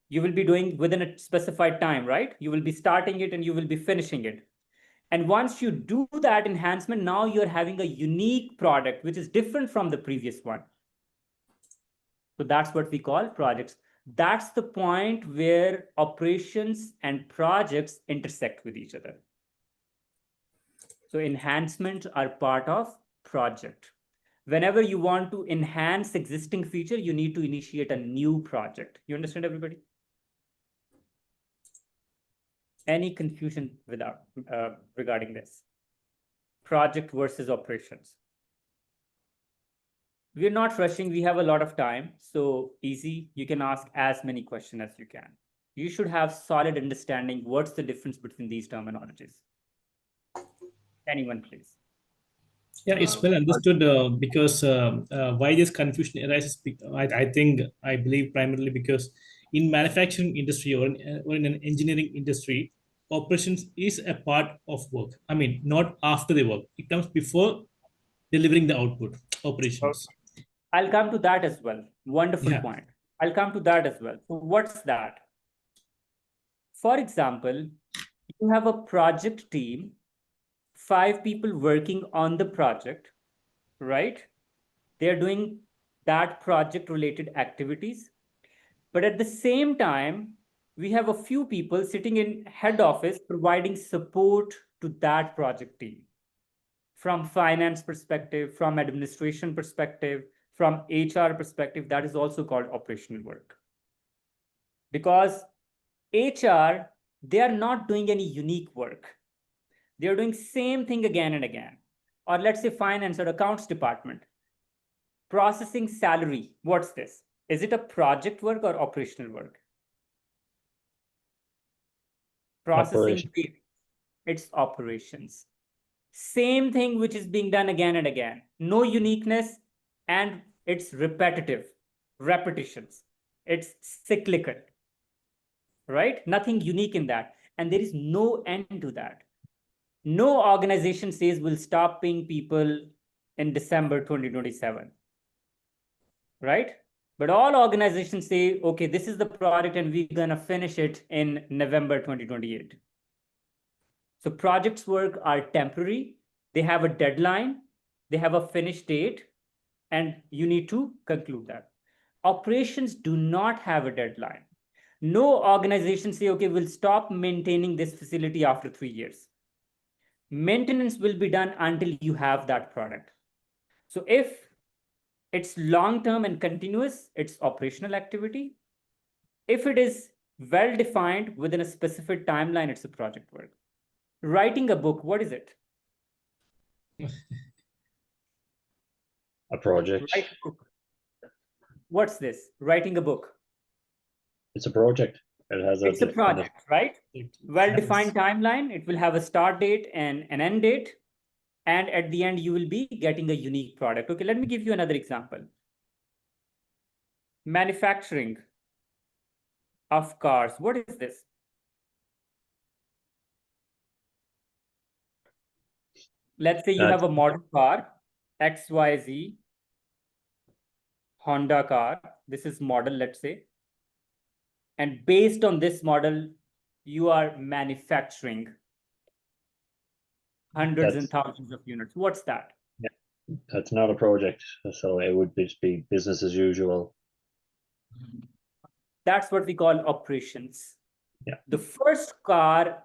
you will be doing within a specified time, right? You will be starting it and you will be finishing it. And once you do that enhancement, now you're having a unique product, which is different from the previous one. So that's what we call projects. That's the point where operations and projects intersect with each other. So enhancements are part of project. Whenever you want to enhance existing feature, you need to initiate a new project. You understand, everybody? Any confusion without regarding this? Project versus operations. We're not rushing. We have a lot of time. So easy. You can ask as many questions as you can. You should have solid understanding what's the difference between these terminologies. Anyone, please. Yeah, it's well understood because why this confusion arises, I believe primarily because in manufacturing industry or in an engineering industry, operations is a part of work. I mean, not after the work. It comes before delivering the output, operations. Okay. I'll come to that as well. Wonderful point. I'll come to that as well. So what's that? For example, you have a project team, 5 people working on the project, right? They're doing that project related activities. But at the same time, we have a few people sitting in head office providing support to that project team. From finance perspective, from administration perspective, from HR perspective, that is also called operational work. Because HR, they are not doing any unique work. They are doing same thing again and again. Or let's say finance or accounts department. Processing salary, what's this? Is it a project work or operational work? Processing, it's operations. Same thing which is being done again and again. No uniqueness, and it's repetitive, repetitions. It's cyclical, right? Nothing unique in that. And there is no end to that. No organization says we'll stop paying people in December 2027, right? But all organizations say, okay, this is the product and we're going to finish it in November 2028. So projects work are temporary. They have a deadline. They have a finish date, and you need to conclude that. Operations do not have a deadline. No organization say, okay, we'll stop maintaining this facility after 3 years. Maintenance will be done until you have that product. So if it's long-term and continuous, it's operational activity. If it is well-defined within a specific timeline, it's a project work. Writing a book, what is it? A project. Write a book. What's this? Writing a book. It's a project. It's a project, right? Well-defined timeline. It will have a start date and an end date. And at the end, you will be getting a unique product. Okay, let me give you another example. Manufacturing of cars. What is this? Let's say you have a model car, XYZ, Honda car. This is model, let's say. And based on this model, you are manufacturing hundreds and thousands of units. What's that? Yeah, that's not a project. So it would just be business as usual. That's what we call operations. Yeah. The first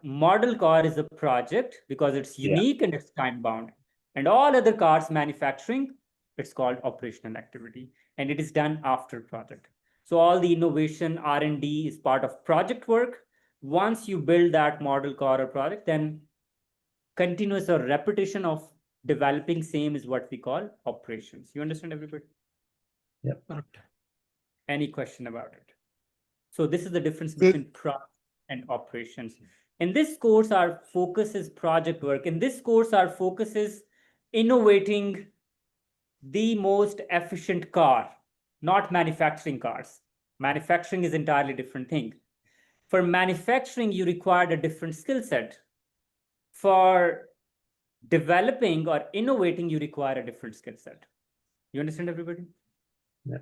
model car is a project because it's unique and it's time bound. And all other cars manufacturing, it's called operational activity. And it is done after project. So all the innovation, R&D is part of project work. Once you build that model car or product, then continuous or repetition of developing same is what we call operations. You understand, everybody? Yep. Correct. Any question about it? So this is the difference between product and operations. In this course, our focus is project work. In this course, our focus is innovating the most efficient car, not manufacturing cars. Manufacturing is entirely different thing. For manufacturing, you require a different skill set. For developing or innovating, you require a different skill set. You understand, everybody? Yeah.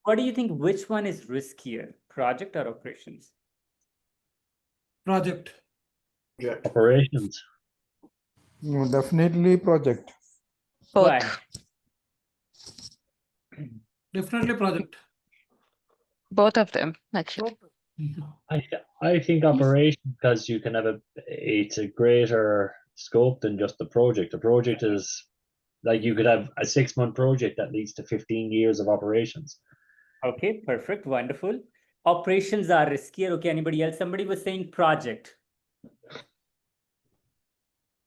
What do you think? Which one is riskier, project or operations? Project. Yeah. Operations. No, definitely project. Both. Why? Definitely project. Both of them, actually. I think operation, because you can have it's a greater scope than just the project. A project is like you could have a 6-month project that leads to 15 years of operations. Okay, perfect, wonderful. Operations are riskier. Okay, anybody else? Somebody was saying project.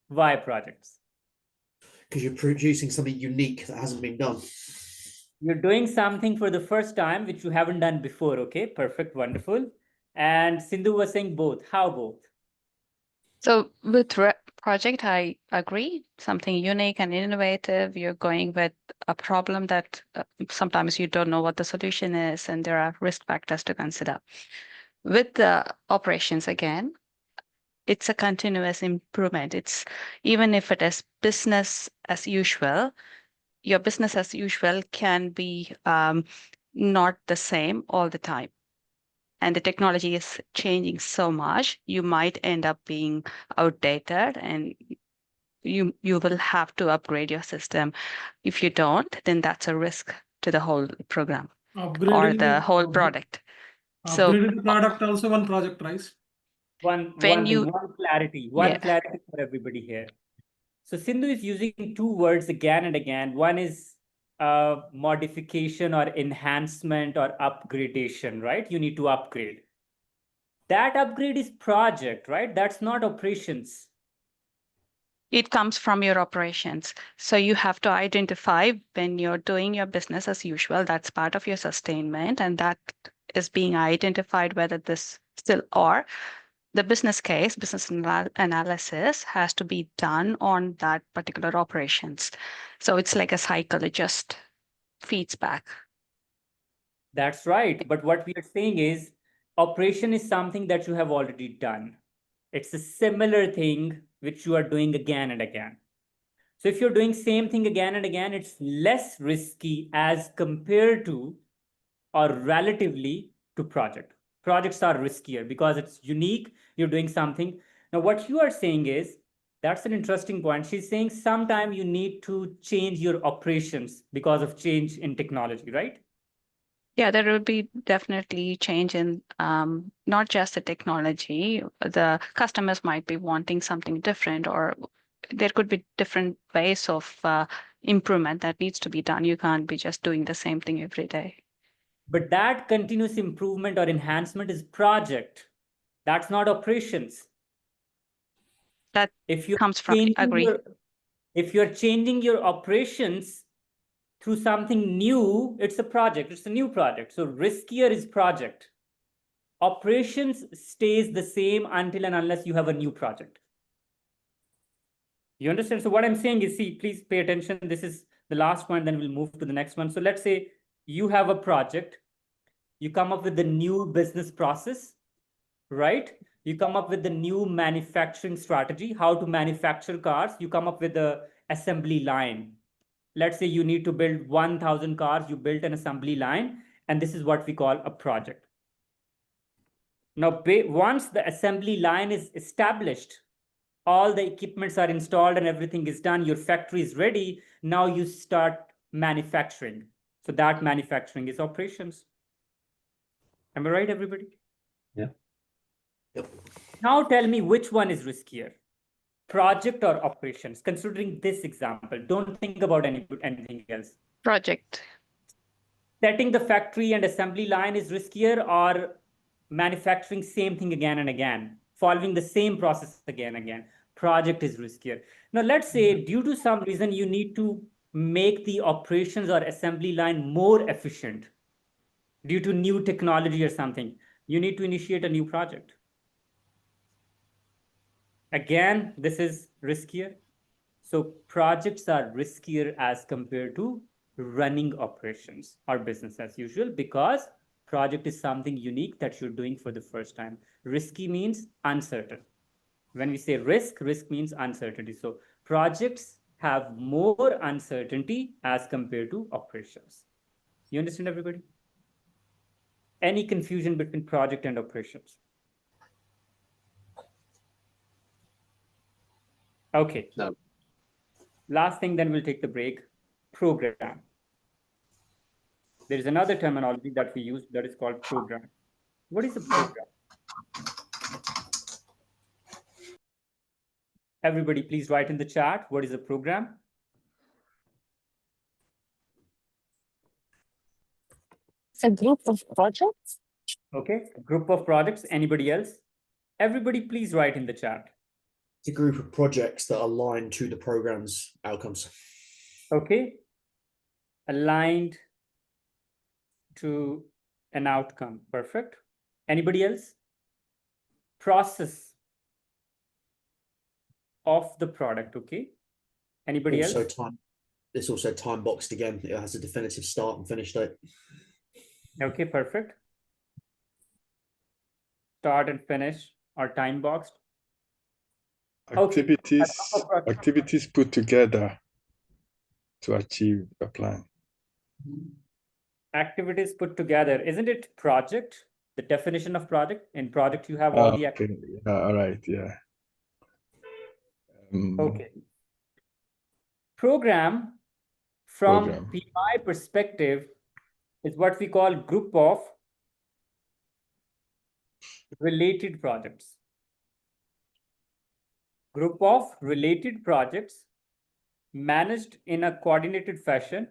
Why projects? Because you're producing something unique that hasn't been done. You're doing something for the first time, which you haven't done before. Okay, perfect, wonderful. And Sindhu was saying both. How both? So with project, I agree. Something unique and innovative. You're going with a problem that sometimes you don't know what the solution is, and there are risk factors to consider. With the operations, again, it's a continuous improvement. It's even if it is business as usual, your business as usual can be not the same all the time. And the technology is changing so much, you might end up being outdated and you will have to upgrade your system. If you don't, then that's a risk to the whole program or the whole product. So Upgraded the product also one project, right? One clarity for everybody here. So Sindhu is using two words again and again. One is modification or enhancement or upgradation, right? You need to upgrade. That upgrade is project, right? That's not operations. It comes from your operations. So you have to identify when you're doing your business as usual, that's part of your sustainment, and that is being identified whether this still or the business case, business analysis has to be done on that particular operations. So it's like a cycle, it just feeds back. That's right. But what we are saying is operation is something that you have already done. It's a similar thing which you are doing again and again. So if you're doing same thing again and again, it's less risky as compared to or relatively to project. Projects are riskier because it's unique. You're doing something. Now, what you are saying is, that's an interesting point. She's saying sometime you need to change your operations because of change in technology, right? Yeah, there will be definitely change in not just the technology. The customers might be wanting something different, or there could be different ways of improvement that needs to be done. You can't be just doing the same thing every day. But that continuous improvement or enhancement is project. That's not operations. That if you comes from, agree. If you're changing your operations through something new, it's a project. It's a new project. So riskier is project. Operations stays the same until and unless you have a new project. You understand? So what I'm saying is, see, please pay attention. This is the last point, then we'll move to the next one. So let's say you have a project. You come up with the new business process, right? You come up with the new manufacturing strategy, how to manufacture cars. You come up with the assembly line. let's say you need to build 1,000 cars, you built an assembly line, and this is what we call a project. Now, once the assembly line is established, all the equipments are installed and everything is done, your factory is ready, now you start manufacturing. So that manufacturing is operations. Am I right, everybody? Yeah. Yep. Now tell me which one is riskier, project or operations? Considering this example, don't think about anything else. Project. Setting the factory and assembly line is riskier, or manufacturing same thing again and again, following the same process again and again? Project is riskier. Now let's say due to some reason you need to make the operations or assembly line more efficient due to new technology or something. You need to initiate a new project. Again, this is riskier. So projects are riskier as compared to running operations or business as usual, because project is something unique that you're doing for the first time. Risky means uncertain. When we say risk means uncertainty. So projects have more uncertainty as compared to operations. You understand, everybody? Any confusion between project and operations? Okay. No. Last thing, then we'll take the break. Program. There is another terminology that we use that is called program. What is a program? Everybody, please write in the chat, what is a program? It's a group of projects. Okay, a group of projects. Anybody else? Everybody, please write in the chat. It's a group of projects that align to the program's outcomes. Okay, aligned to an outcome. Perfect. Anybody else? Process of the product. Okay. Anybody also else? It's also time boxed again. It has a definitive start and finish date. Okay, perfect. Start and finish are time boxed. Activities put together to achieve the plan. Activities put together. Isn't it project? The definition of project. In project, you have all the activities. All right. Yeah. Okay. Program, from PMI perspective, is what we call group of related projects. Group of related projects managed in a coordinated fashion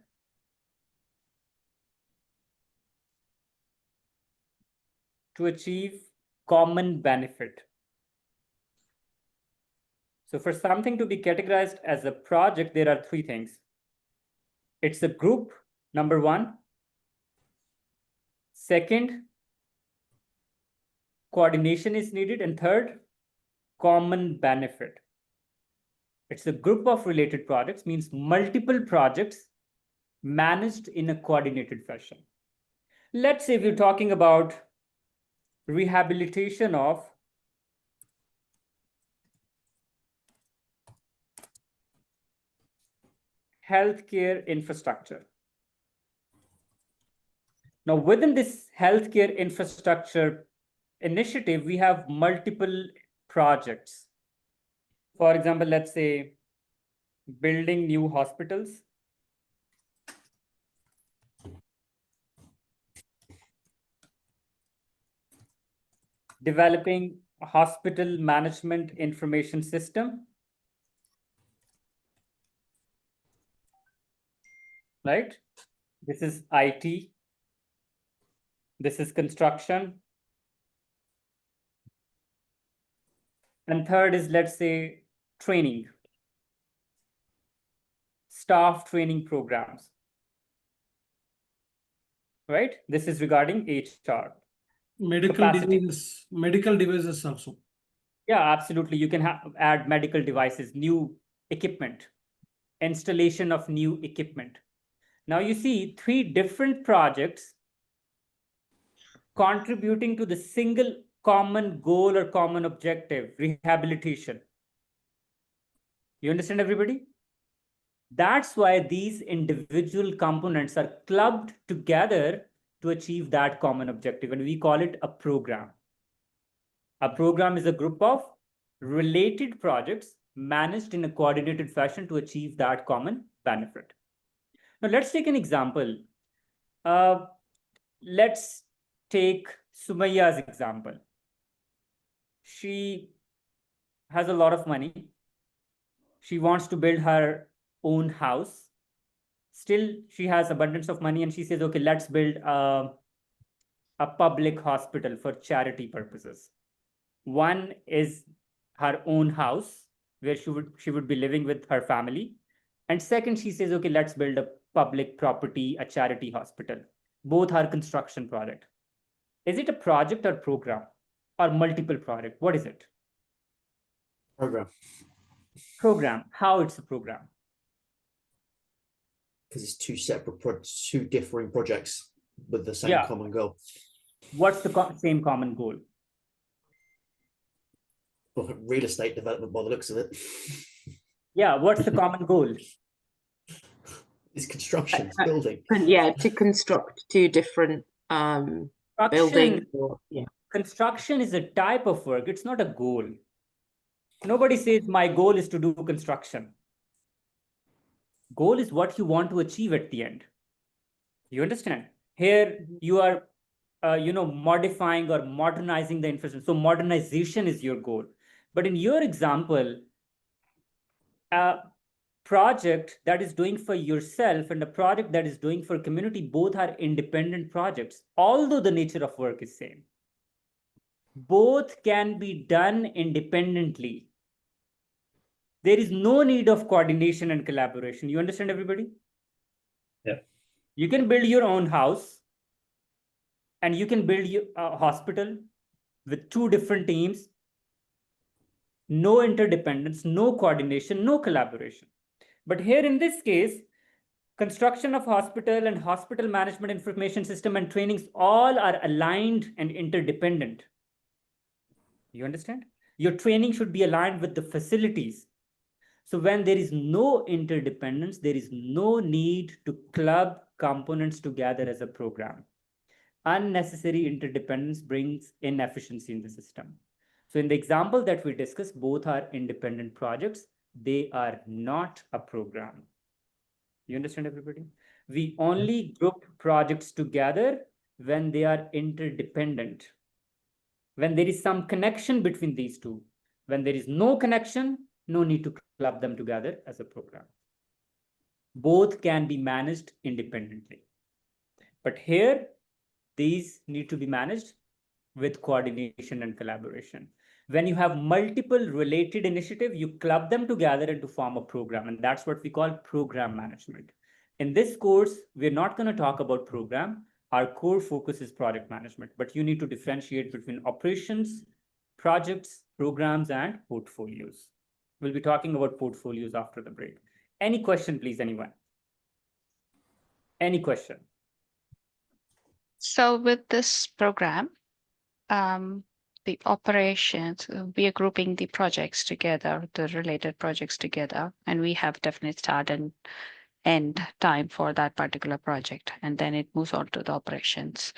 to achieve common benefit. So for something to be categorized as a project, there are three things. It's a group, number one. Second, coordination is needed. And third, common benefit. It's a group of related projects, means multiple projects managed in a coordinated fashion. Let's say we're talking about rehabilitation of healthcare infrastructure. Now, within this healthcare infrastructure initiative, we have multiple projects. For example, let's say building new hospitals, developing a hospital management information system, right? This is IT. This is construction. And third is, let's say, training, staff training programs, right? This is regarding HR. Medical devices also. Yeah, absolutely. You can add medical devices, new equipment, installation of new equipment. Now you see three different projects contributing to the single common goal or common objective, rehabilitation. You understand, everybody? That's why these individual components are clubbed together to achieve that common objective, and we call it a program. A program is a group of related projects managed in a coordinated fashion to achieve that common benefit. Now, let's take an example. Let's take Sumayya's example. She has a lot of money. She wants to build her own house. Still, she has abundance of money and she says, okay, let's build a public hospital for charity purposes. One is her own house where she would be living with her family. And second, she says, okay, let's build a public property, a charity hospital. Both are construction project. Is it a project or program or multiple project? What is it? Program. Program. How it's a program? Because it's two differing projects with the same common goal. What's the same common goal? Well, real estate development by the looks of it. Yeah, what's the common goal? It's construction, building. Yeah, to construct two different buildings. Construction is a type of work. It's not a goal. Nobody says my goal is to do construction. Goal is what you want to achieve at the end. You understand? Here you are, modifying or modernizing the infrastructure. So modernization is your goal. But in your example, a project that is doing for yourself and a project that is doing for community, both are independent projects, although the nature of work is same. Both can be done independently. There is no need of coordination and collaboration. You understand, everybody? Yeah. You can build your own house and you can build a hospital with two different teams. No interdependence, no coordination, no collaboration. But here in this case, construction of hospital and hospital management information system and trainings all are aligned and interdependent. You understand? Your training should be aligned with the facilities. So when there is no interdependence, there is no need to club components together as a program. Unnecessary interdependence brings inefficiency in the system. So in the example that we discussed, both are independent projects. They are not a program. You understand, everybody? We only group projects together when they are interdependent. When there is some connection between these two. When there is no connection, no need to club them together as a program. Both can be managed independently. But here, these need to be managed with coordination and collaboration. When you have multiple related initiatives, you club them together and to form a program. And that's what we call program management. In this course, we're not going to talk about program. Our core focus is project management, but you need to differentiate between operations, projects, programs, and portfolios. We'll be talking about portfolios after the break. Any question, please, anyone? Any question? So with this program, the operations, we are grouping the projects together, the related projects together, and we have definite start and end time for that particular project. And then it moves on to the operations.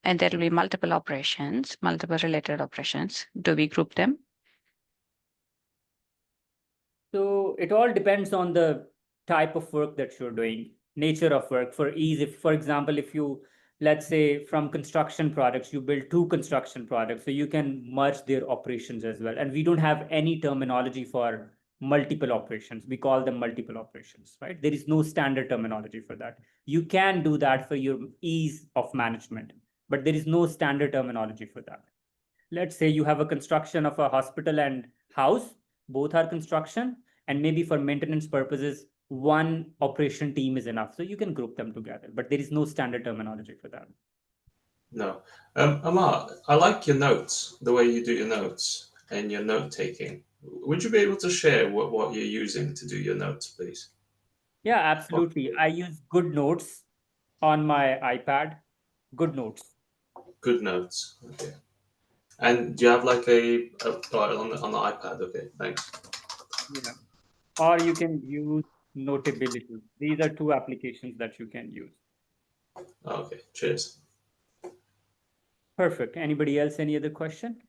And there will be multiple operations, multiple related operations. Do we group them? So it all depends on the type of work that you're doing, nature of work. For ease, if, for example, if you, let's say from construction products, you build two construction products, so you can merge their operations as well. And we don't have any terminology for multiple operations. We call them multiple operations, right? There is no standard terminology for that. You can do that for your ease of management, but there is no standard terminology for that. Let's say you have a construction of a hospital and house, both are construction, and maybe for maintenance purposes, one operation team is enough. So you can group them together, but there is no standard terminology for that. No. Ammar, I like your notes, the way you do your notes and your note taking. Would you be able to share what you're using to do your notes, please? Yeah, absolutely. I use Good Notes on my iPad. Good Notes. Good Notes. Okay. And do you have like on the iPad? Okay, thanks. Yeah. Or you can use Notability. These are two applications that you can use. Okay, cheers. Perfect. Anybody else, any other question?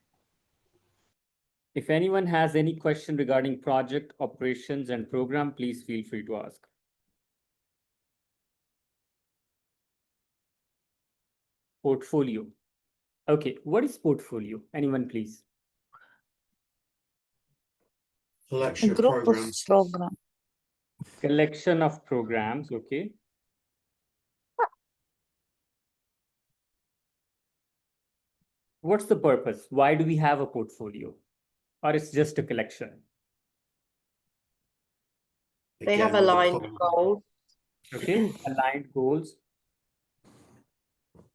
If anyone has any question regarding project operations and program, please feel free to ask. Portfolio. Okay, what is portfolio? Anyone, please? Collection of Group of programs. program. Collection of programs, okay. What's the purpose? Why do we have a portfolio? Or it's just a collection? They have Again, with a aligned common- goals. Okay, aligned goals.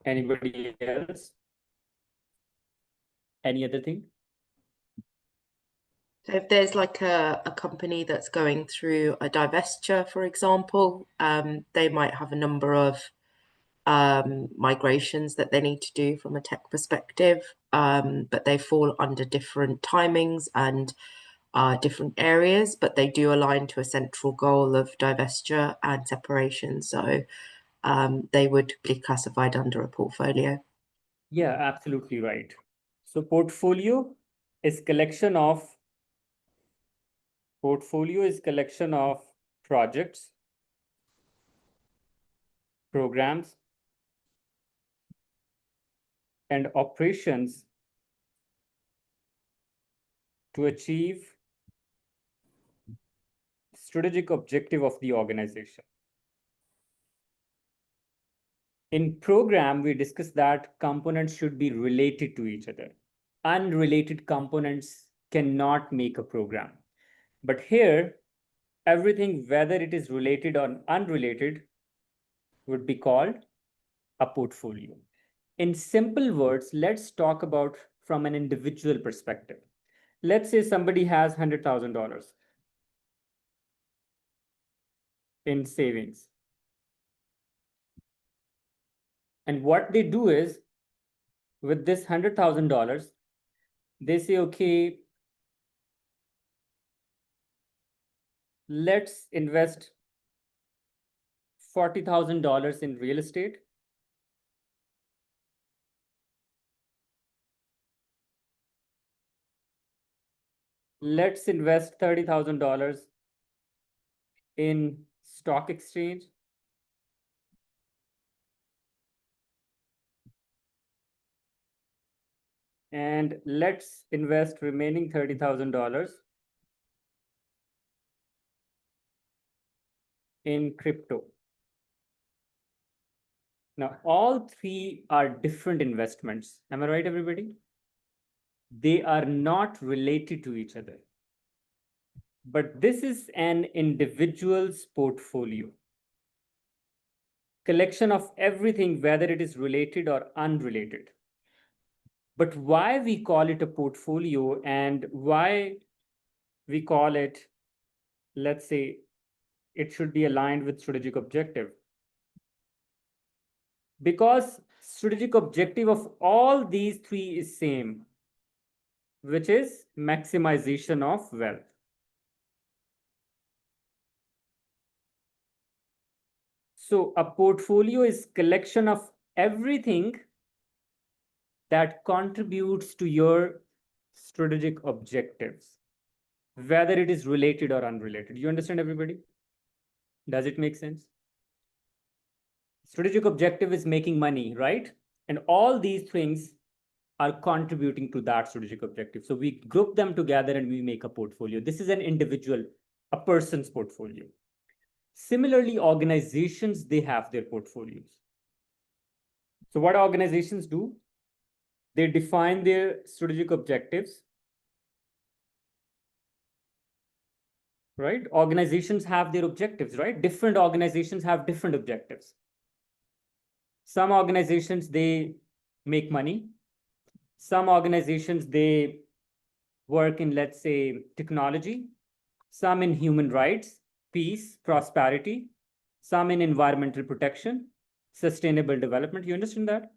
Anybody else? Any other thing? So if there's like a company that's going through a divestiture, for example, they might have a number of migrations that they need to do from a tech perspective, but they fall under different timings and different areas, but they do align to a central goal of divestiture and separation. So they would be classified under a portfolio. Yeah, absolutely right. So portfolio is collection of projects, programs, and operations to achieve strategic objective of the organization. In program, we discussed that components should be related to each other. Unrelated components cannot make a program. But here, everything, whether it is related or unrelated, would be called a portfolio. In simple words, let's talk about from an individual perspective. Let's say somebody has $100,000 in savings. And what they do is, with this $100,000, they say, okay, let's invest $40,000 in real estate. Let's invest $30,000 in stock exchange. And let's invest remaining $30,000 in crypto. Now, all three are different investments. Am I right, everybody? They are not related to each other. But this is an individual's portfolio. Collection of everything, whether it is related or unrelated. But why we call it a portfolio and why we call it, let's say, it should be aligned with strategic objective. Because strategic objective of all these three is same, which is maximization of wealth. So a portfolio is collection of everything that contributes to your strategic objectives, whether it is related or unrelated. You understand, everybody? Does it make sense? Strategic objective is making money, right? And all these things are contributing to that strategic objective. So we group them together and we make a portfolio. This is an individual, a person's portfolio. Similarly, organizations, they have their portfolios. So what organizations do? They define their strategic objectives, right? Organizations have their objectives, right? Different organizations have different objectives. Some organizations, they make money. Some organizations, they work in, let's say, technology. Some in human rights, peace, prosperity. Some in environmental protection, sustainable development. You understand that?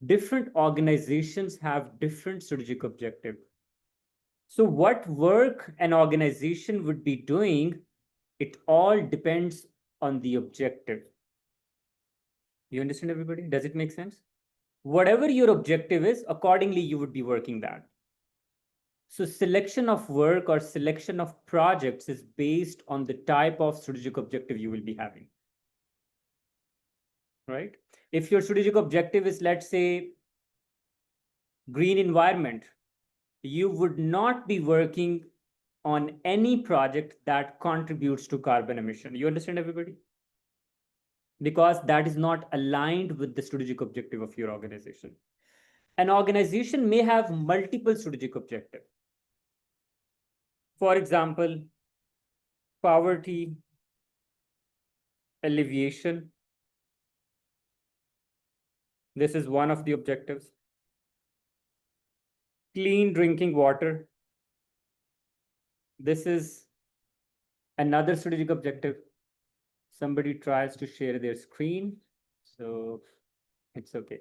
Different organizations have different strategic objectives. So what work an organization would be doing It all depends on the objective. You understand, everybody? Does it make sense? Whatever your objective is, accordingly, you would be working that. So selection of work or selection of projects is based on the type of strategic objective you will be having. Right? If your strategic objective is, let's say, green environment, you would not be working on any project that contributes to carbon emission. You understand, everybody? Because that is not aligned with the strategic objective of your organization. An organization may have multiple strategic objectives. For example, poverty alleviation. This is one of the objectives. Clean drinking water. This is another strategic objective. Somebody tries to share their screen, so it's okay.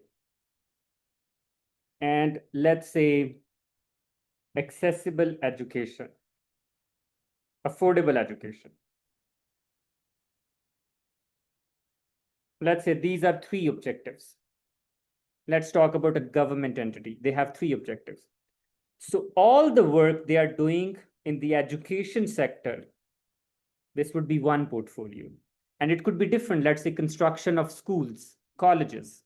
And let's say accessible education, affordable education. Let's say these are 3 objectives. Let's talk about a government entity. They have 3 objectives. So all the work they are doing in the education sector, this would be one portfolio. And it could be different. Let's say construction of schools, colleges.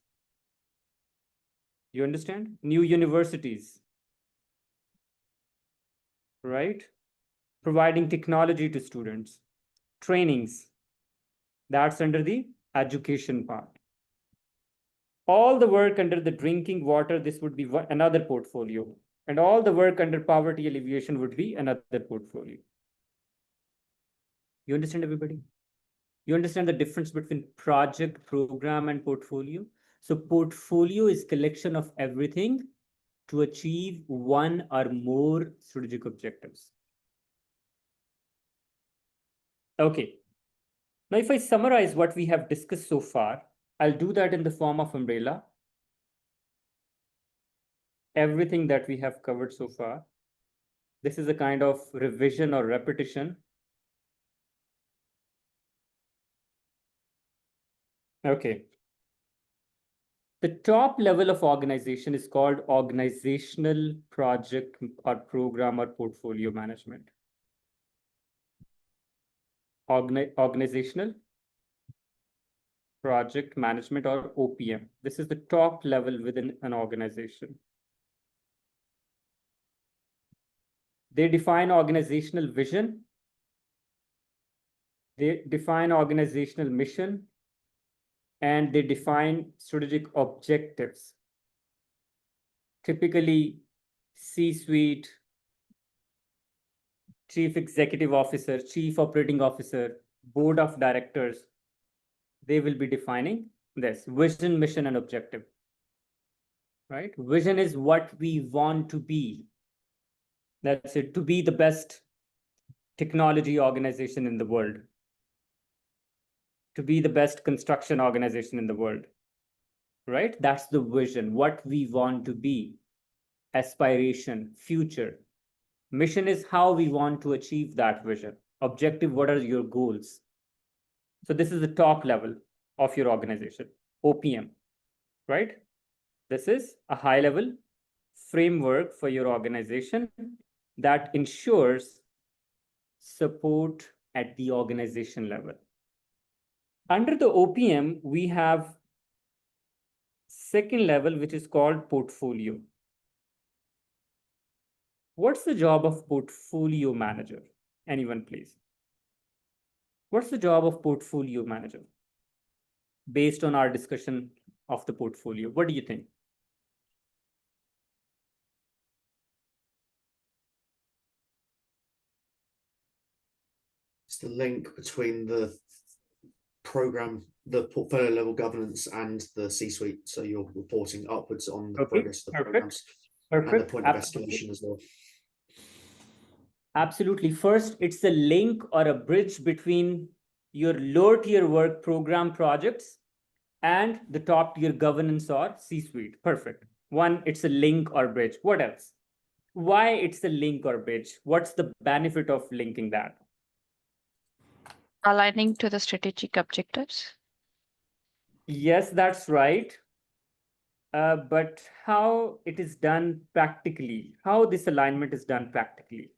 You understand? New universities, right? Providing technology to students, trainings. That's under the education part. All the work under the drinking water, this would be another portfolio. And all the work under poverty alleviation would be another portfolio. You understand, everybody? You understand the difference between project, program, and portfolio? So portfolio is collection of everything to achieve one or more strategic objectives. Okay. Now, if I summarize what we have discussed so far, I'll do that in the form of umbrella. Everything that we have covered so far. This is a kind of revision or repetition. Okay. The top level of organization is called organizational project or program or portfolio management. Organizational project management or OPM. This is the top level within an organization. They define organizational vision. They define organizational mission. And they define strategic objectives. Typically, C-suite, chief executive officer, chief operating officer, board of directors, they will be defining this vision, mission, and objective. Right? Vision is what we want to be. That's it, to be the best technology organization in the world. To be the best construction organization in the world, right? That's the vision, what we want to be, aspiration, future. Mission is how we want to achieve that vision. Objective, what are your goals? So this is the top level of your organization, OPM, right? This is a high level framework for your organization that ensures support at the organization level. Under the OPM, we have second level, which is called portfolio. What's the job of portfolio manager? Anyone, please? What's the job of portfolio manager? Based on our discussion of the portfolio, what do you think? It's the link between the program, the portfolio level governance, and the C-suite. So you're reporting upwards on the progress of the programs and the point of escalation as well. Absolutely. First, it's a link or a bridge between your lower tier work program projects and the top tier governance or C-suite. Perfect. One, it's a link or bridge. What else? Why it's a link or bridge? What's the benefit of linking that? Aligning to the strategic objectives. Yes, that's right. But how it is done practically, how this alignment is done practically,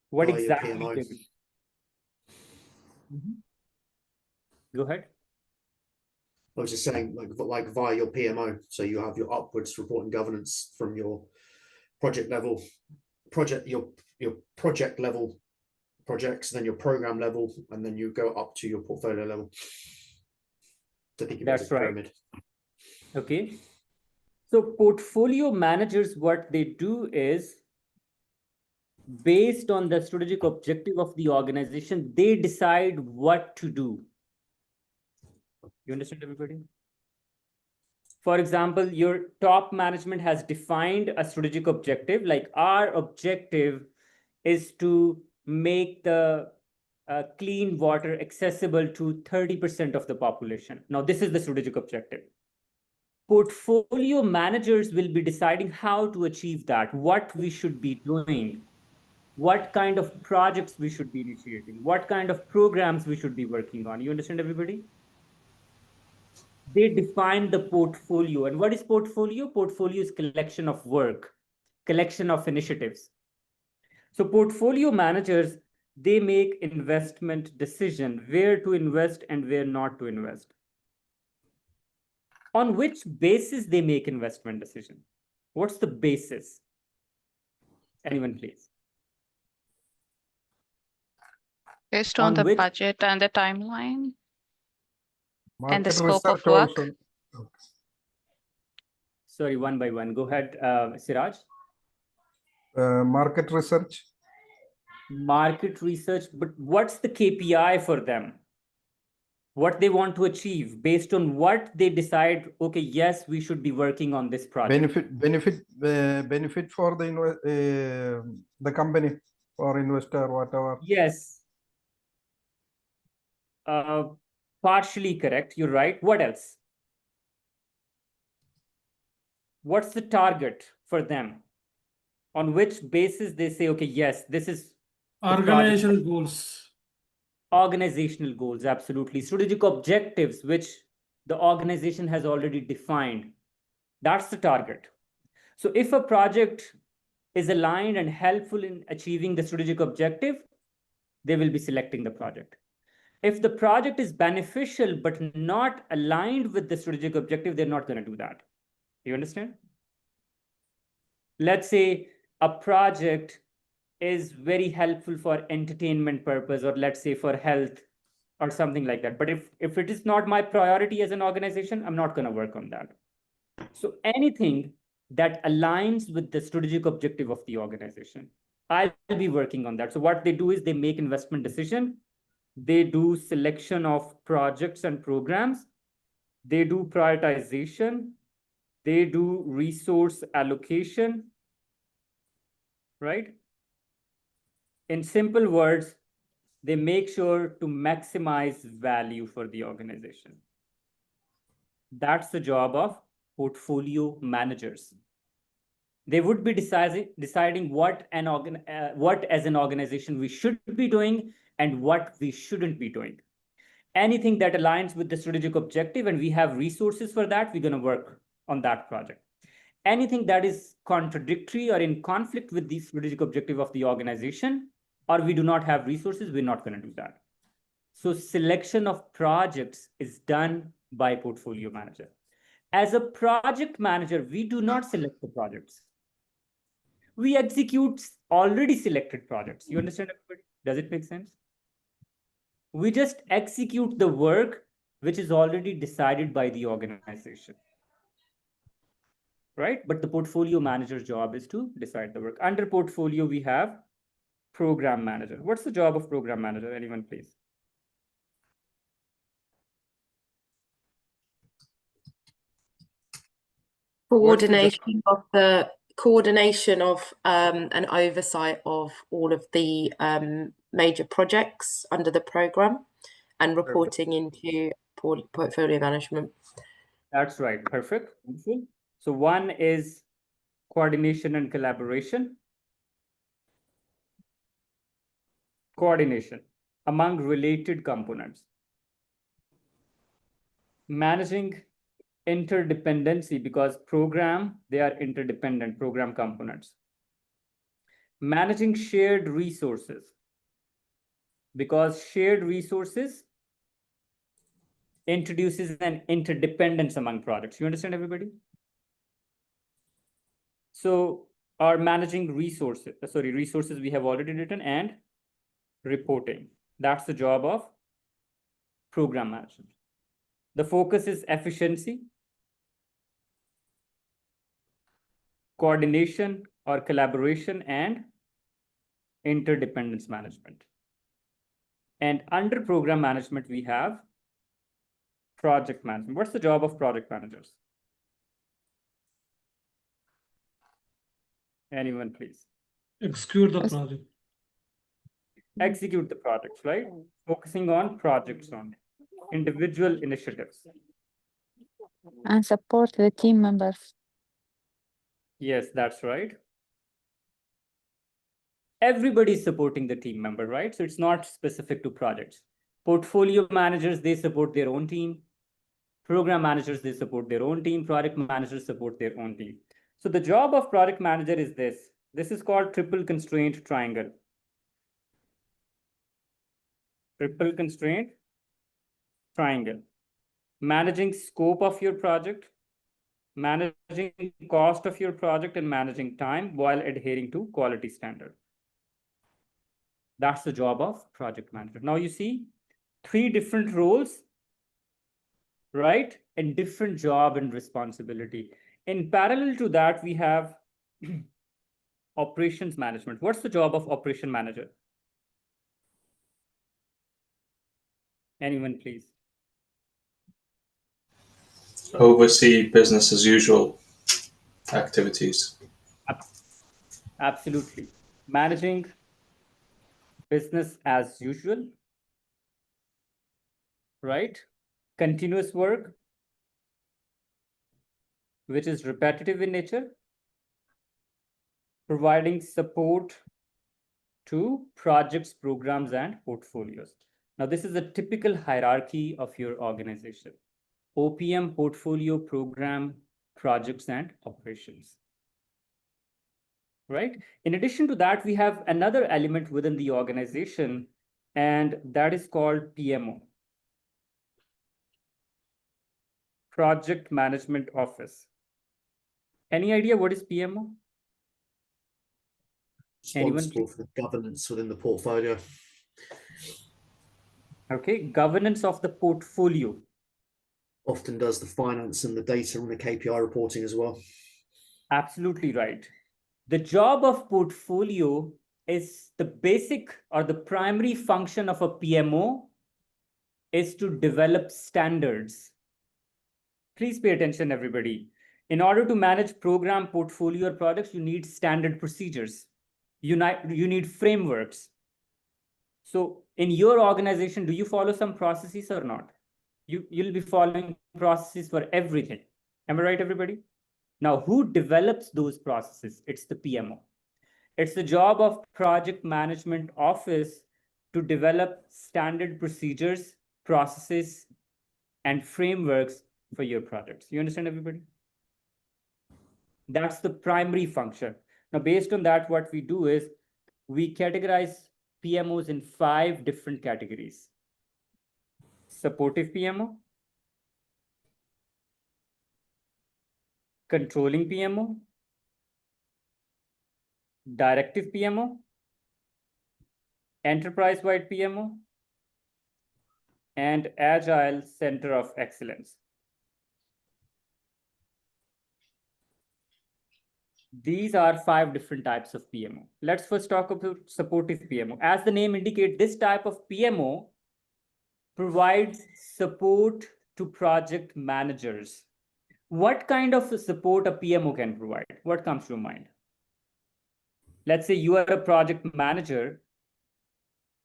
what By your exactly PMO. they do? Go ahead. I was just saying, like via your PMO, so you have your upwards reporting governance from your project level, your project level projects, then your program level, and then you go up to your portfolio level. So think of it as That's a right. pyramid. Okay. So portfolio managers, what they do is, based on the strategic objective of the organization, they decide what to do. You understand, everybody? For example, your top management has defined a strategic objective, like our objective is to make the clean water accessible to 30% of the population. Now, this is the strategic objective. Portfolio managers will be deciding how to achieve that, what we should be doing, what kind of projects we should be initiating, what kind of programs we should be working on. You understand, everybody? They define the portfolio. And what is portfolio? Portfolio is collection of work, collection of initiatives. So portfolio managers, they make investment decision, where to invest and where not to invest. On which basis they make investment decision? What's the basis? Anyone, please? Based on the budget and the timeline and the scope of work. Sorry, one by one. Go ahead, Siraj. Market research. Market research, but what's the KPI for them? What they want to achieve, based on what they decide, okay, yes, we should be working on this project. Benefit for the company or investor, whatever. Yes. Partially correct. You're right. What else? What's the target for them? On which basis they say, okay, yes, this is organizational goals. Organizational goals, absolutely. Strategic objectives, which the organization has already defined. That's the target. So if a project is aligned and helpful in achieving the strategic objective, they will be selecting the project. If the project is beneficial but not aligned with the strategic objective, they're not going to do that. You understand? Let's say a project is very helpful for entertainment purpose, or let's say for health or something like that. But if it is not my priority as an organization, I'm not going to work on that. So anything that aligns with the strategic objective of the organization, I'll be working on that. So what they do is they make investment decision. They do selection of projects and programs. They do prioritization. They do resource allocation, right? In simple words, they make sure to maximize value for the organization. That's the job of portfolio managers. They would be deciding what as an organization we should be doing and what we shouldn't be doing. Anything that aligns with the strategic objective and we have resources for that, we're going to work on that project. Anything that is contradictory or in conflict with the strategic objective of the organization, or we do not have resources, we're not going to do that. So selection of projects is done by portfolio manager. As a project manager, we do not select the projects. We execute already selected projects. You understand, everybody? Does it make sense? We just execute the work which is already decided by the organization. Right? But the portfolio manager's job is to decide the work. Under portfolio, we have program manager. What's the job of program manager? Anyone, please? Coordination of and oversight of all of the major projects under the program, and reporting into portfolio management. That's right. Perfect. Wonderful. So one is coordination and collaboration. Coordination. among related components. Managing interdependency, because they are interdependent program components. Managing shared resources, because shared resources introduces an interdependence among products. You understand, everybody? So our managing resources we have already written, and reporting. That's the job of program management. The focus is efficiency, coordination or collaboration, and interdependence management. And under program management, we have project management. What's the job of project managers? Anyone, please? Execute the project. Execute the projects, right? Focusing on projects, on individual initiatives. And support the team members. Yes, that's right. Everybody is supporting the team member, right? So it's not specific to projects. Portfolio managers, they support their own team. Program managers, they support their own team. Product managers support their own team. So the job of product manager is this. This is called triple constraint triangle. Triple constraint triangle. Managing scope of your project, managing cost of your project, and managing time while adhering to quality standard. That's the job of project manager. Now you see 3 different roles, right? And different job and responsibility. In parallel to that, we have operations management. What's the job of operation manager? Anyone, please? Oversee business as usual activities. Absolutely. Managing business as usual, right? Continuous work, which is repetitive in nature. Providing support to projects, programs, and portfolios. Now, this is a typical hierarchy of your organization. OPM, portfolio, program, projects, and operations. Right? In addition to that, we have another element within the organization, and that is called PMO. Project Management Office. Any idea what is PMO? Responsible for the governance within the portfolio. Okay, governance of the portfolio. Often does the finance and the data and the KPI reporting as well. Absolutely right. The job of portfolio is the basic or the primary function of a PMO is to develop standards. Please pay attention, everybody. In order to manage program, portfolio, or products, you need standard procedures. You need frameworks. So in your organization, do you follow some processes or not? You'll be following processes for everything. Am I right, everybody? Now, who develops those processes? It's the PMO. It's the job of project management office to develop standard procedures, processes, and frameworks for your projects. You understand, everybody? That's the primary function. Now, based on that, what we do is we categorize PMOs in 5 different categories. Supportive PMO, controlling PMO, directive PMO, enterprise-wide PMO, and agile center of excellence. These are 5 different types of PMO. Let's first talk about supportive PMO. As the name indicates, this type of PMO provides support to project managers. What kind of support a PMO can provide? What comes to your mind? Let's say you are a project manager.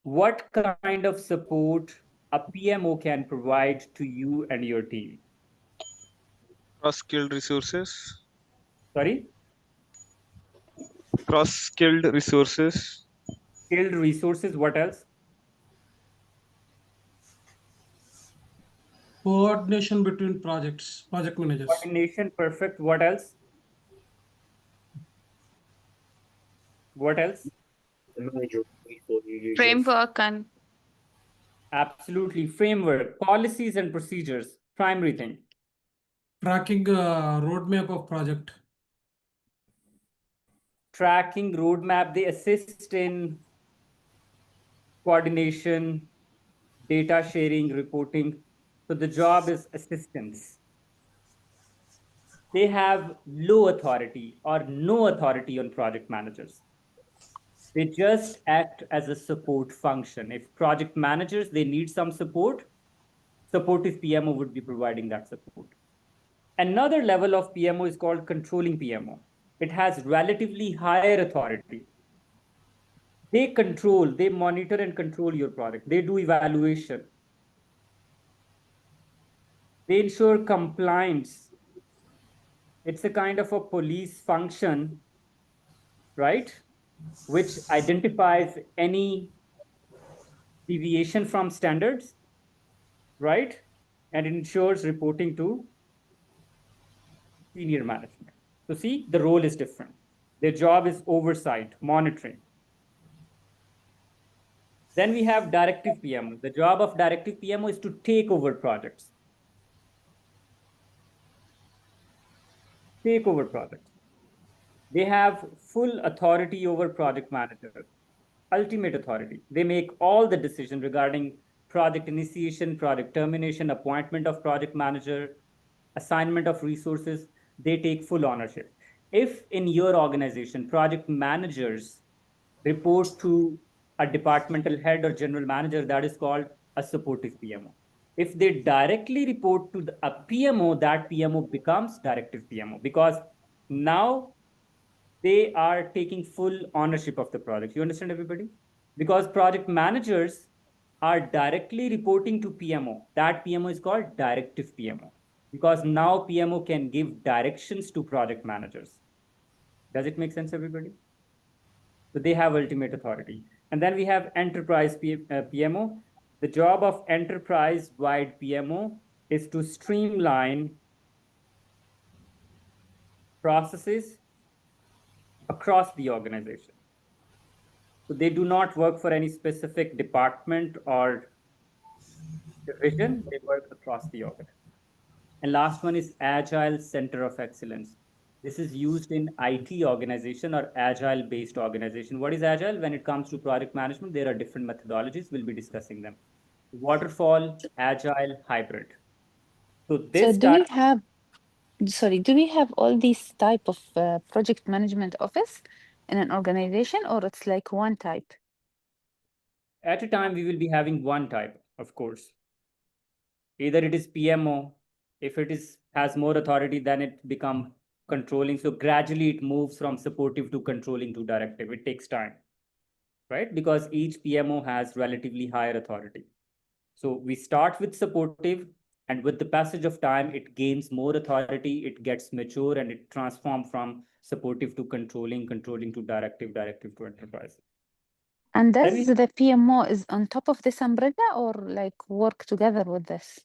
What kind of support a PMO can provide to you and your team? Cross-skilled resources. Sorry? Cross-skilled resources. Skilled resources, what else? Coordination between projects, project managers. Coordination, perfect. What else? What else? The manager for you use Framework and Absolutely. Framework, policies and procedures, primary thing. Tracking roadmap of project. Tracking, roadmap, they assist in coordination, data sharing, reporting. So the job is assistance. They have low authority or no authority on project managers. They just act as a support function. If project managers, they need some support, supportive PMO would be providing that support. Another level of PMO is called controlling PMO. It has relatively higher authority. They control, they monitor and control your product. They do evaluation. They ensure compliance. It's a kind of a police function, right? Which identifies any deviation from standards, right? And ensures reporting to senior management. So see, the role is different. Their job is oversight, monitoring. Then we have directive PMO. The job of directive PMO is to take over projects. Take over projects. They have full authority over project manager, ultimate authority. They make all the decisions regarding project initiation, project termination, appointment of project manager, assignment of resources. They take full ownership. If in your organization, project managers report to a departmental head or general manager, that is called a supportive PMO. If they directly report to a PMO, that PMO becomes directive PMO, because now they are taking full ownership of the project. You understand, everybody? Because project managers are directly reporting to PMO. That PMO is called directive PMO, because now PMO can give directions to project managers. Does it make sense, everybody? So they have ultimate authority. And then we have enterprise PMO. The job of enterprise-wide PMO is to streamline processes across the organization. So they do not work for any specific department or division. They work across the organization. And last one is Agile Center of Excellence. This is used in IT organization or Agile-based organization. What is Agile? When it comes to project management, there are different methodologies. We'll be discussing them. Waterfall, Agile, Hybrid. So this So do we have, sorry, do we have all these type of project management office in an organization, or it's like one type? At a time, we will be having one type, of course. Either it is PMO. If it has more authority, then it becomes controlling. So gradually it moves from supportive to controlling to directive. It takes time, right? Because each PMO has relatively higher authority. So we start with supportive, and with the passage of time, it gains more authority, it gets mature, and it transforms from supportive to controlling, controlling to directive, directive to enterprise. And does the PMO is on top of this umbrella, or like work together with this?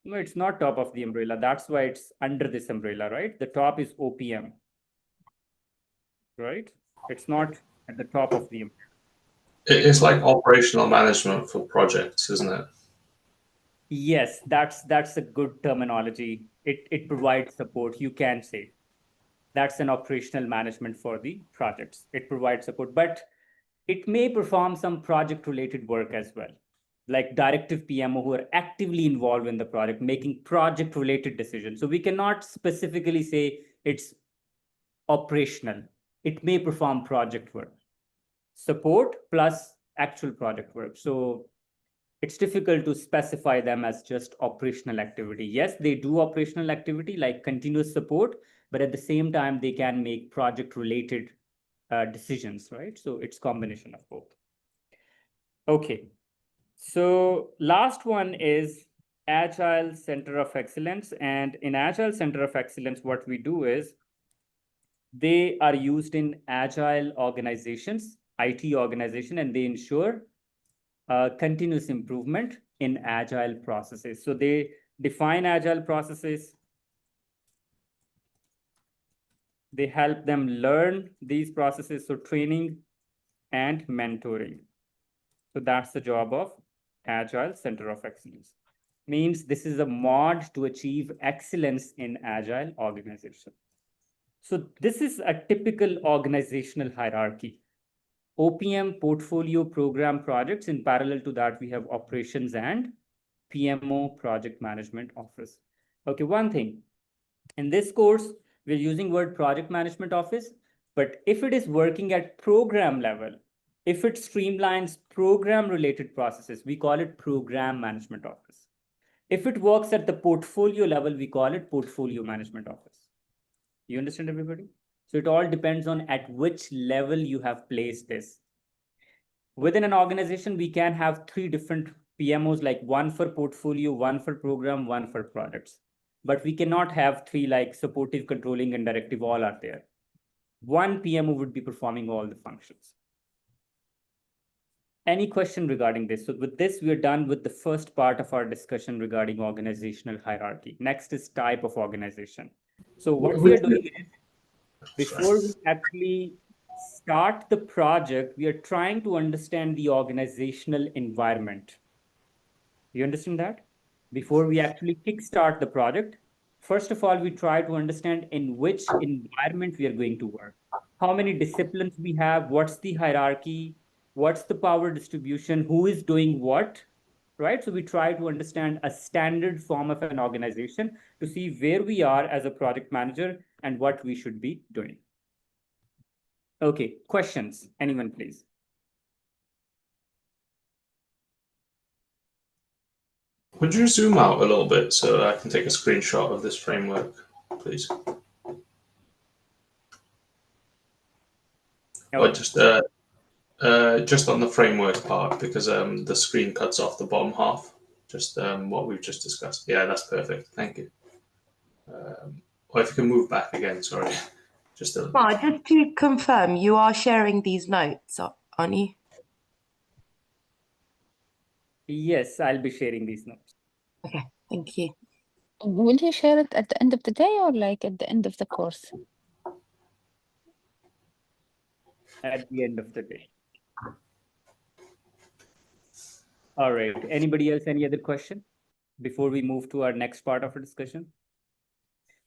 No, it's not top of the umbrella. That's why it's under this umbrella, right? The top is OPM, right? It's not at the top of the umbrella. It's like operational management for projects, isn't it? Yes, that's a good terminology. It provides support, you can say. That's an operational management for the projects. It provides support, but it may perform some project-related work as well, like directive PMO who are actively involved in the project, making project-related decisions. So we cannot specifically say it's operational. It may perform project work. Support plus actual project work. So it's difficult to specify them as just operational activity. Yes, they do operational activity like continuous support, but at the same time, they can make project-related decisions, right? So it's combination of both. Okay, so last one is Agile Center of Excellence. And in Agile Center of Excellence, what we do is they are used in Agile organizations, IT organization, and they ensure continuous improvement in agile processes. So they define agile processes. They help them learn these processes, so training and mentoring. So that's the job of Agile Center of Excellence. Means this is a mod to achieve excellence in agile organization. So this is a typical organizational hierarchy. OPM, portfolio, program, projects. In parallel to that, we have operations and PMO, project management office. Okay, one thing. In this course, we're using word project management office, but if it is working at program level, if it streamlines program related processes, we call it program management office. If it works at the portfolio level, we call it portfolio management office. You understand, everybody? So it all depends on at which level you have placed this. Within an organization, we can have 3 different PMOs, like one for portfolio, one for program, one for products. But we cannot have 3 like supportive, controlling, and directive all are there. One PMO would be performing all the functions. Any question regarding this? So with this, we are done with the first part of our discussion regarding organizational hierarchy. Next is type of organization. So what we are doing is, before we actually start the project, we are trying to understand the organizational environment. You understand that? Before we actually kickstart the project, first of all, we try to understand in which environment we are going to work. How many disciplines we have, what's the hierarchy, what's the power distribution, who is doing what, right? So we try to understand a standard form of an organization to see where we are as a project manager and what we should be doing. Okay, questions? Anyone, please? Would you zoom out a little bit so I can take a screenshot of this framework, please? Or just on the framework part, because the screen cuts off the bottom half. Just what we've just discussed. Yeah, that's perfect. Thank you. Or if you can move back again, sorry. Just a... just to confirm, you are sharing these notes, aren't you? Yes, I'll be sharing these notes. Okay, thank you. Will you share it at the end of the day or like at the end of the course? At the end of the day. All right. Anybody else, any other question before we move to our next part of our discussion?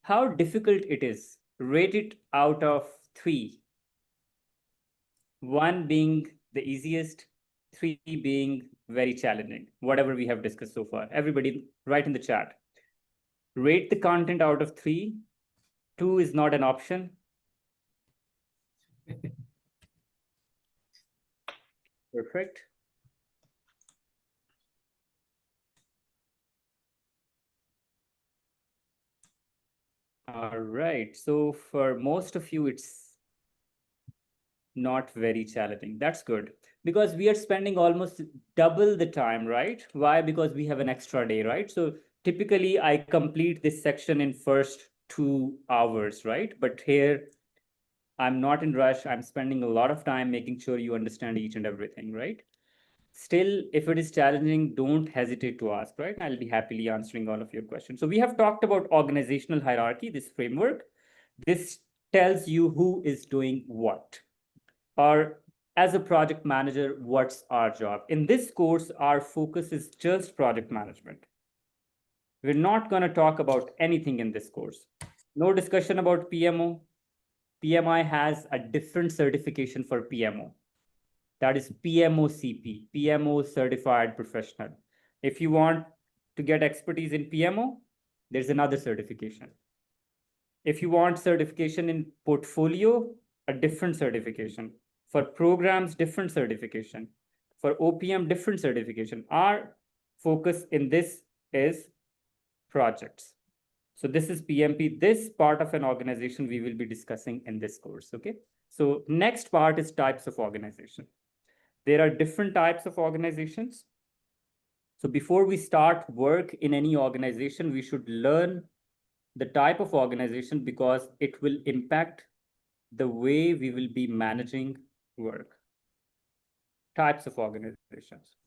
How difficult it is? Rate it out of 3. 1 being the easiest, 3 being very challenging, whatever we have discussed so far. Everybody write in the chat. Rate the content out of 3. 2 is not an option. Perfect. All right. So for most of you, it's not very challenging. That's good, because we are spending almost double the time, right? Why? Because we have an extra day, right? So typically I complete this section in first 2 hours, right? But here I'm not in rush. I'm spending a lot of time making sure you understand each and everything, right? Still, if it is challenging, don't hesitate to ask, right? I'll be happily answering all of your questions. So we have talked about organizational hierarchy, this framework. This tells you who is doing what. Or as a project manager, what's our job? In this course, our focus is just project management. We're not going to talk about anything in this course. No discussion about PMO. PMI has a different certification for PMO. That is PMO-CP, PMO Certified Professional. If you want to get expertise in PMO, there's another certification. If you want certification in portfolio, a different certification. For programs, different certification. For OPM, different certification. Our focus in this is projects. So this is PMP. This part of an organization we will be discussing in this course, okay? So next part is types of organization. There are different types of organizations. So before we start work in any organization, we should learn the type of organization, because it will impact the way we will be managing work. Types of organizations.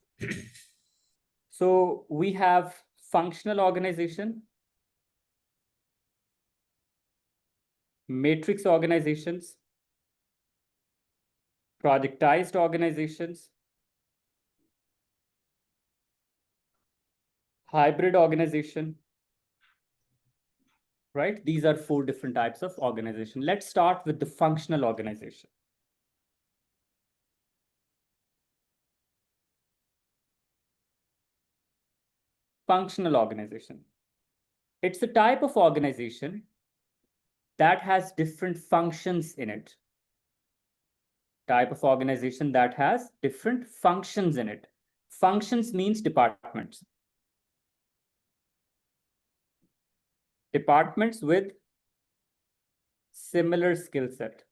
So we have functional organization, matrix organizations, projectized organizations, hybrid organization, right? These are 4 different types of organization. Let's start with the functional organization. Functional organization. It's a type of organization that has different functions in it. Type of organization that has different functions in it. Functions means departments. Departments with similar skill set,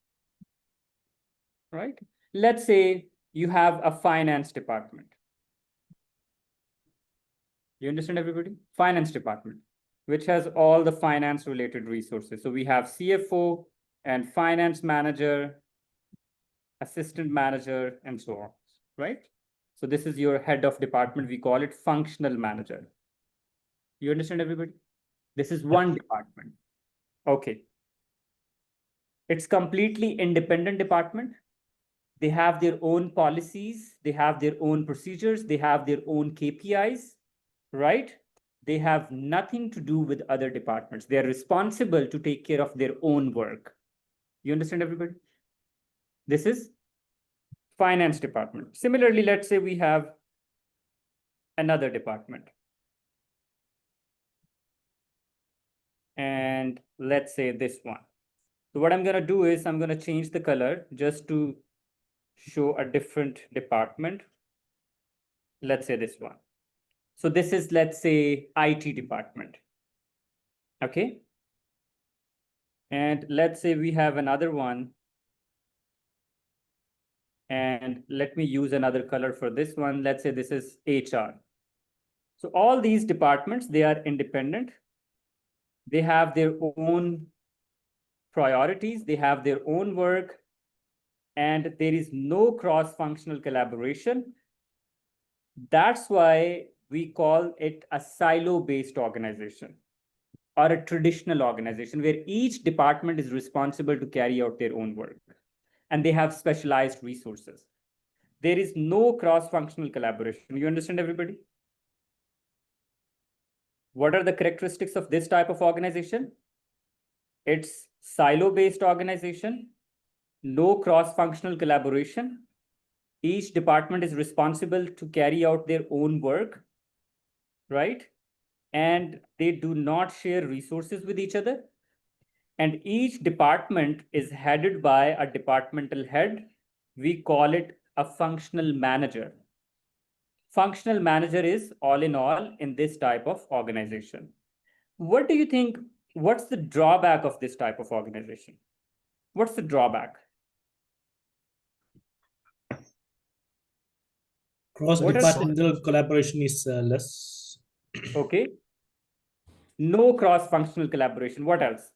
right? Let's say you have a finance department. You understand, everybody? Finance department, which has all the finance related resources. So we have CFO and finance manager, assistant manager, and so on, right? So this is your head of department. We call it functional manager. You understand, everybody? This is one department. Okay. It's completely independent department. They have their own policies. They have their own procedures. They have their own KPIs, right? They have nothing to do with other departments. They are responsible to take care of their own work. You understand, everybody? This is finance department. Similarly, let's say we have another department. And let's say this one. So what I'm going to do is I'm going to change the color just to show a different department. Let's say this one. So this is, let's say, IT department. Okay. And let's say we have another one. And let me use another color for this one. Let's say this is HR. So all these departments, they are independent. They have their own priorities. They have their own work. And there is no cross-functional collaboration. That's why we call it a silo-based organization or a traditional organization where each department is responsible to carry out their own work and they have specialized resources. There is no cross-functional collaboration. You understand, everybody? What are the characteristics of this type of organization? It's silo-based organization, no cross-functional collaboration. Each department is responsible to carry out their own work, right? And they do not share resources with each other. And each department is headed by a departmental head. We call it a functional manager. Functional manager is all in all in this type of organization. What do you think? What's the drawback of this type of organization? What's the drawback? Cross-departmental collaboration is less. Okay. No cross-functional collaboration. What else?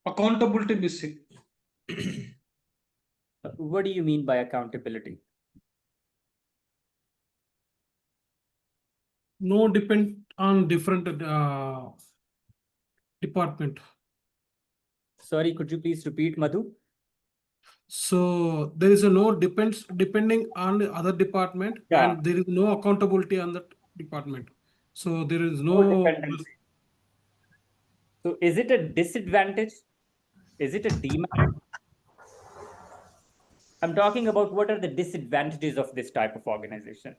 Accountability missing. What do you mean by accountability? No depend on different department. Sorry, could you please repeat, Madhu? So there is a no depending on the other department, Yeah. and there is no accountability on that department. So there is No no. dependency. So is it a disadvantage? Is it a demerit? I'm talking about what are the disadvantages of this type of organization?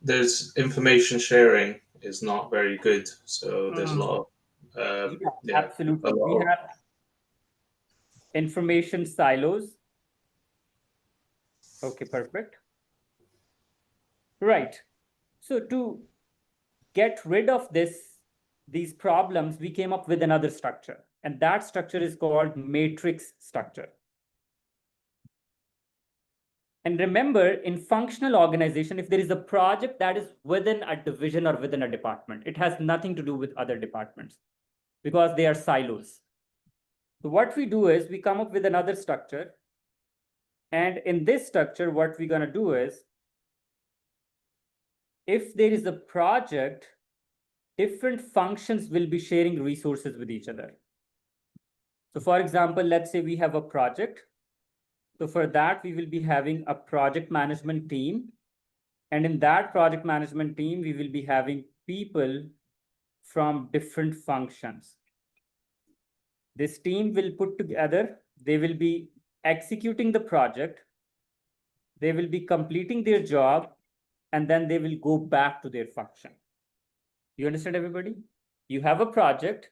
There's information sharing is not very good. So there's a lot of absolutely. We have information silos. Okay, perfect. Right. So to get rid of these problems, we came up with another structure, and that structure is called matrix structure. And remember, in functional organization, if there is a project that is within a division or within a department, it has nothing to do with other departments because they are silos. So what we do is we come up with another structure. And in this structure, what we're going to do is if there is a project, different functions will be sharing resources with each other. So for example, let's say we have a project. So for that, we will be having a project management team. And in that project management team, we will be having people from different functions. This team will put together, they will be executing the project, they will be completing their job, and then they will go back to their function. You understand, everybody? You have a project,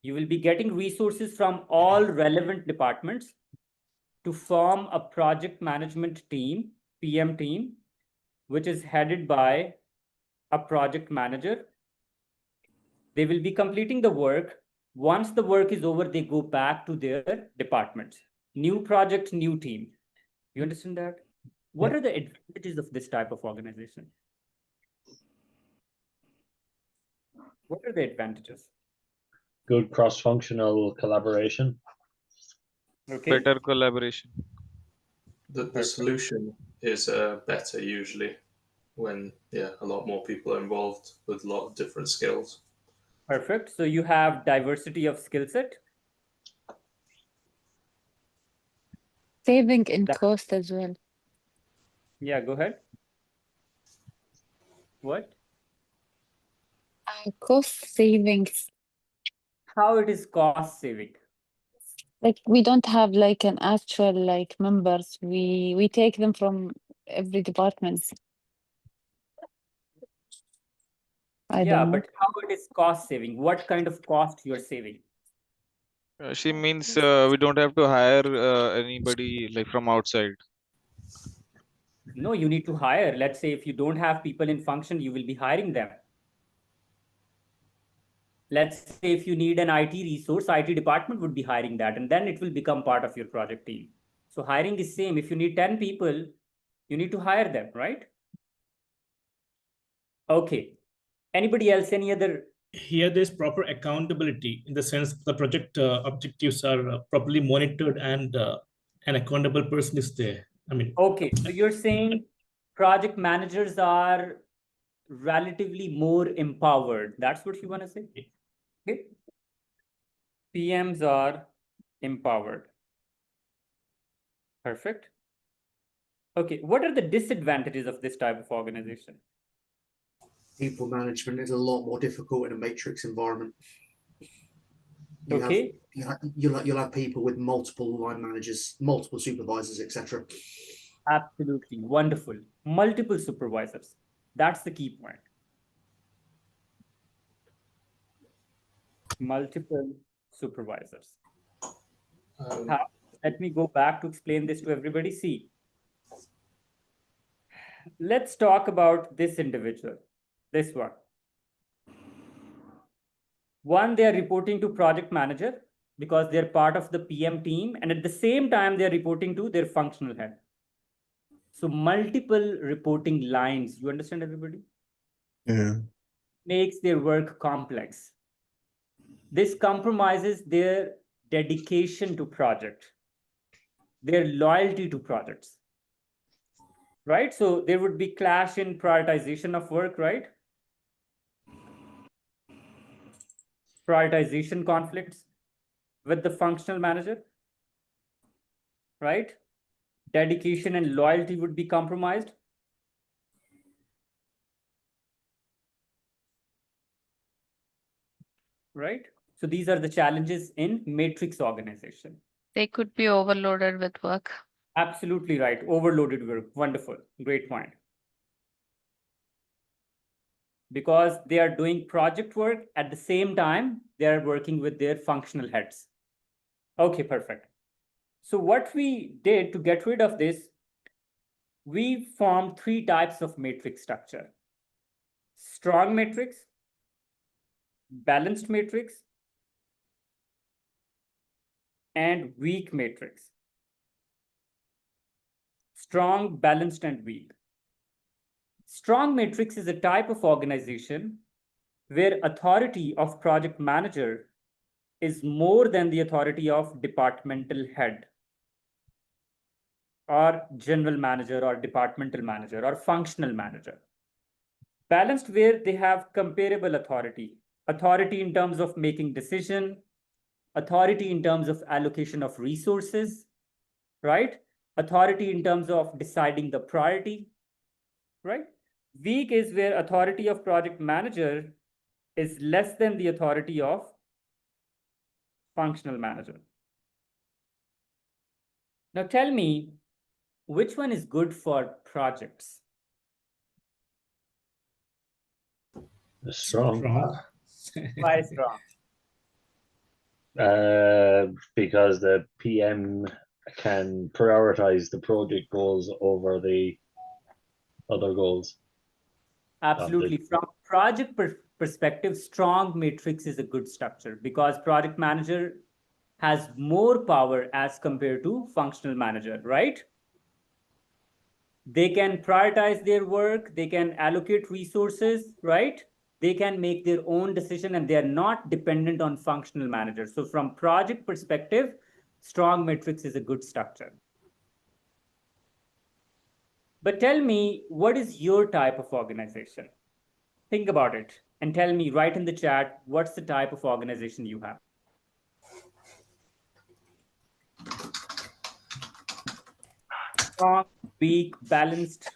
you will be getting resources from all relevant departments to form a project management team, PM team, which is headed by a project manager. They will be completing the work. Once the work is over, they go back to their departments. New project, new team. You understand that? What are the advantages of this type of organization? What are the advantages? Good cross-functional collaboration. Okay. Better collaboration. The solution is better usually when a lot more people are involved with a lot of different skills. Perfect. So you have diversity of skill set. Saving in cost as well. Yeah, go ahead. What? Cost savings. How it is cost saving? Like we don't have like an actual like members. We take them from every department. I Yeah, don't know. but how it is cost saving? What kind of cost you are saving? She means we don't have to hire anybody like from outside. No, you need to hire. Let's say if you don't have people in function, you will be hiring them. Let's say if you need an IT resource, IT department would be hiring that, and then it will become part of your project team. So hiring is same. If you need 10 people, you need to hire them, right? Okay. Anybody else? Any other? Here, there's proper accountability in the sense the project objectives are properly monitored and an accountable person is there. I mean, okay, so you're saying project managers are relatively more empowered. That's what you want to say? Okay. PMs are empowered. Perfect. Okay, what are the disadvantages of this type of organization? People management is a lot more difficult in a matrix environment. You'll have people with multiple line managers, multiple supervisors, etc. Absolutely wonderful. Multiple supervisors. That's the key point. Multiple supervisors. Let me go back to explain this to everybody. See, let's talk about this individual, this one. One, they are reporting to project manager because they're part of the PM team, and at the same time, they're reporting to their functional head. So multiple reporting lines. You understand, everybody? Yeah. Makes their work complex. This compromises their dedication to project, their loyalty to projects, right? So there would be clash in prioritization of work, right? Prioritization conflicts with the functional manager, right? Dedication and loyalty would be compromised. Right? So these are the challenges in matrix organization. They could be overloaded with work. Absolutely right. Overloaded work. Wonderful. Great point. Because they are doing project work at the same time, they are working with their functional heads. Okay, perfect. So what we did to get rid of this, we formed 3 types of matrix structure. Strong matrix, balanced matrix, and weak matrix. Strong, balanced, and weak. Strong matrix is a type of organization where authority of project manager is more than the authority of departmental head or general manager or departmental manager or functional manager. Balanced where they have comparable authority. Authority in terms of making decision, authority in terms of allocation of resources, right? Authority in terms of deciding the priority, right? Weak is where authority of project manager is less than the authority of functional manager. Now tell me, which one is good for projects? Strong. Why strong? Because the PM can prioritize the project goals over the other goals. Absolutely. From project perspective, strong matrix is a good structure because project manager has more power as compared to functional manager, right? They can prioritize their work, they can allocate resources, right? They can make their own decision and they are not dependent on functional managers. So from project perspective, strong matrix is a good structure. But tell me, what is your type of organization? Think about it and tell me right in the chat, what's the type of organization you have? Strong, weak, balanced.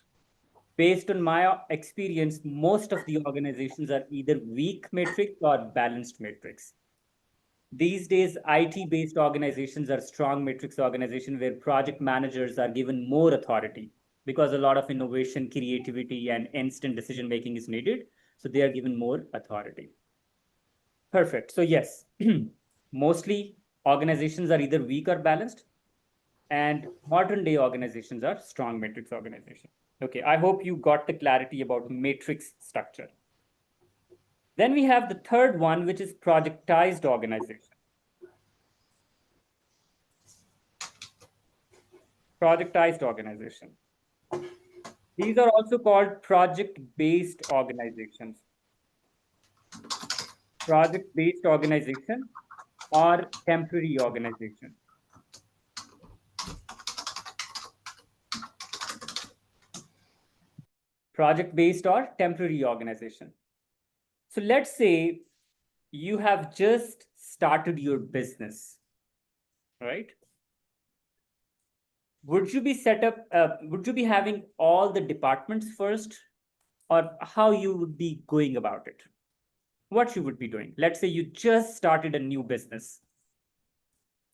Based on my experience, most of the organizations are either weak matrix or balanced matrix. These days, IT-based organizations are strong matrix organizations where project managers are given more authority because a lot of innovation, creativity, and instant decision-making is needed. So they are given more authority. Perfect. So yes, mostly organizations are either weak or balanced, and modern day organizations are strong matrix organizations. Okay, I hope you got the clarity about matrix structure. Then we have the third one, which is projectized organization. Projectized organization. These are also called project-based organizations. Project-based organization or temporary organization. Project-based or temporary organization. So let's say you have just started your business, right? Would you be would you be having all the departments first, or how you would be going about it? What you would be doing? Let's say you just started a new business.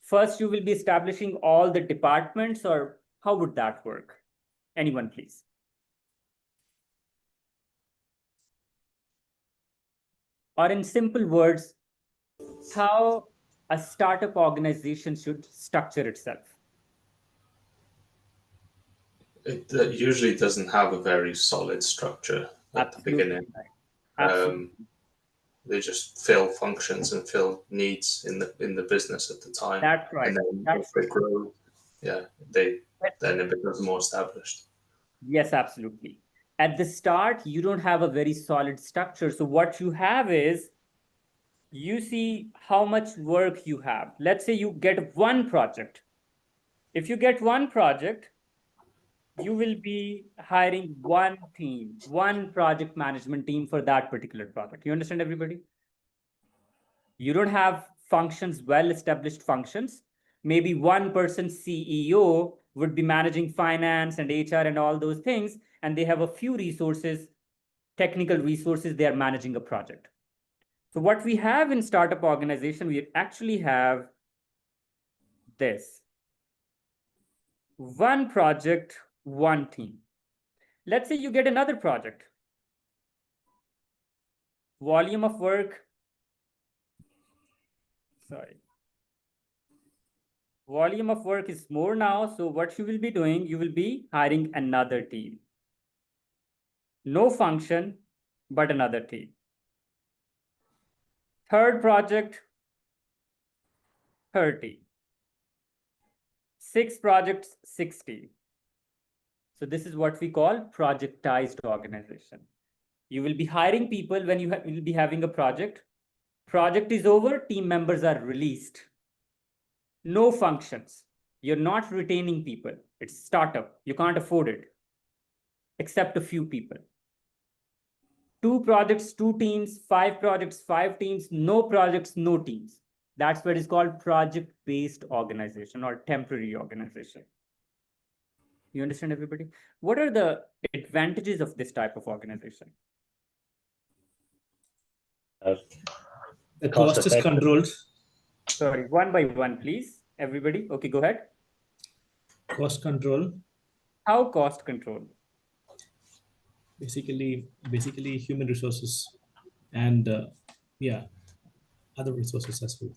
First, you will be establishing all the departments, or how would that work? Anyone, please. Or in simple words, how a startup organization should structure itself. It usually doesn't have a very solid structure at the beginning. They just fill functions and fill needs in the business at the time. That's right. And then as they grow, yeah, then it becomes more established. Yes, absolutely. At the start, you don't have a very solid structure. So what you have is, you see how much work you have. Let's say you get one project. If you get one project, you will be hiring one team, one project management team for that particular project. You understand, everybody? You don't have functions, well-established functions. Maybe one person CEO would be managing finance and HR and all those things, and they have a few resources, technical resources, they are managing a project. So what we have in startup organization, we actually have this. One project, one team. Let's say you get another project. Volume of work. Volume of work is more now. So what you will be doing, you will be hiring another team. No function, but another team. Third project, 30. 6 projects, 60. So this is what we call projectized organization. You will be hiring people when you will be having a project. Project is over, team members are released. No functions. You're not retaining people. It's startup. You can't afford it, except a few people. 2 projects, 2 teams, 5 projects, 5 teams, no projects, no teams. That's what is called project-based organization or temporary organization. You understand, everybody? What are the advantages of this type of organization? The cost is controlled. Sorry, one by one, please. Everybody. Okay, go ahead. Cost control. How cost control? Basically human resources and yeah, other resources as well.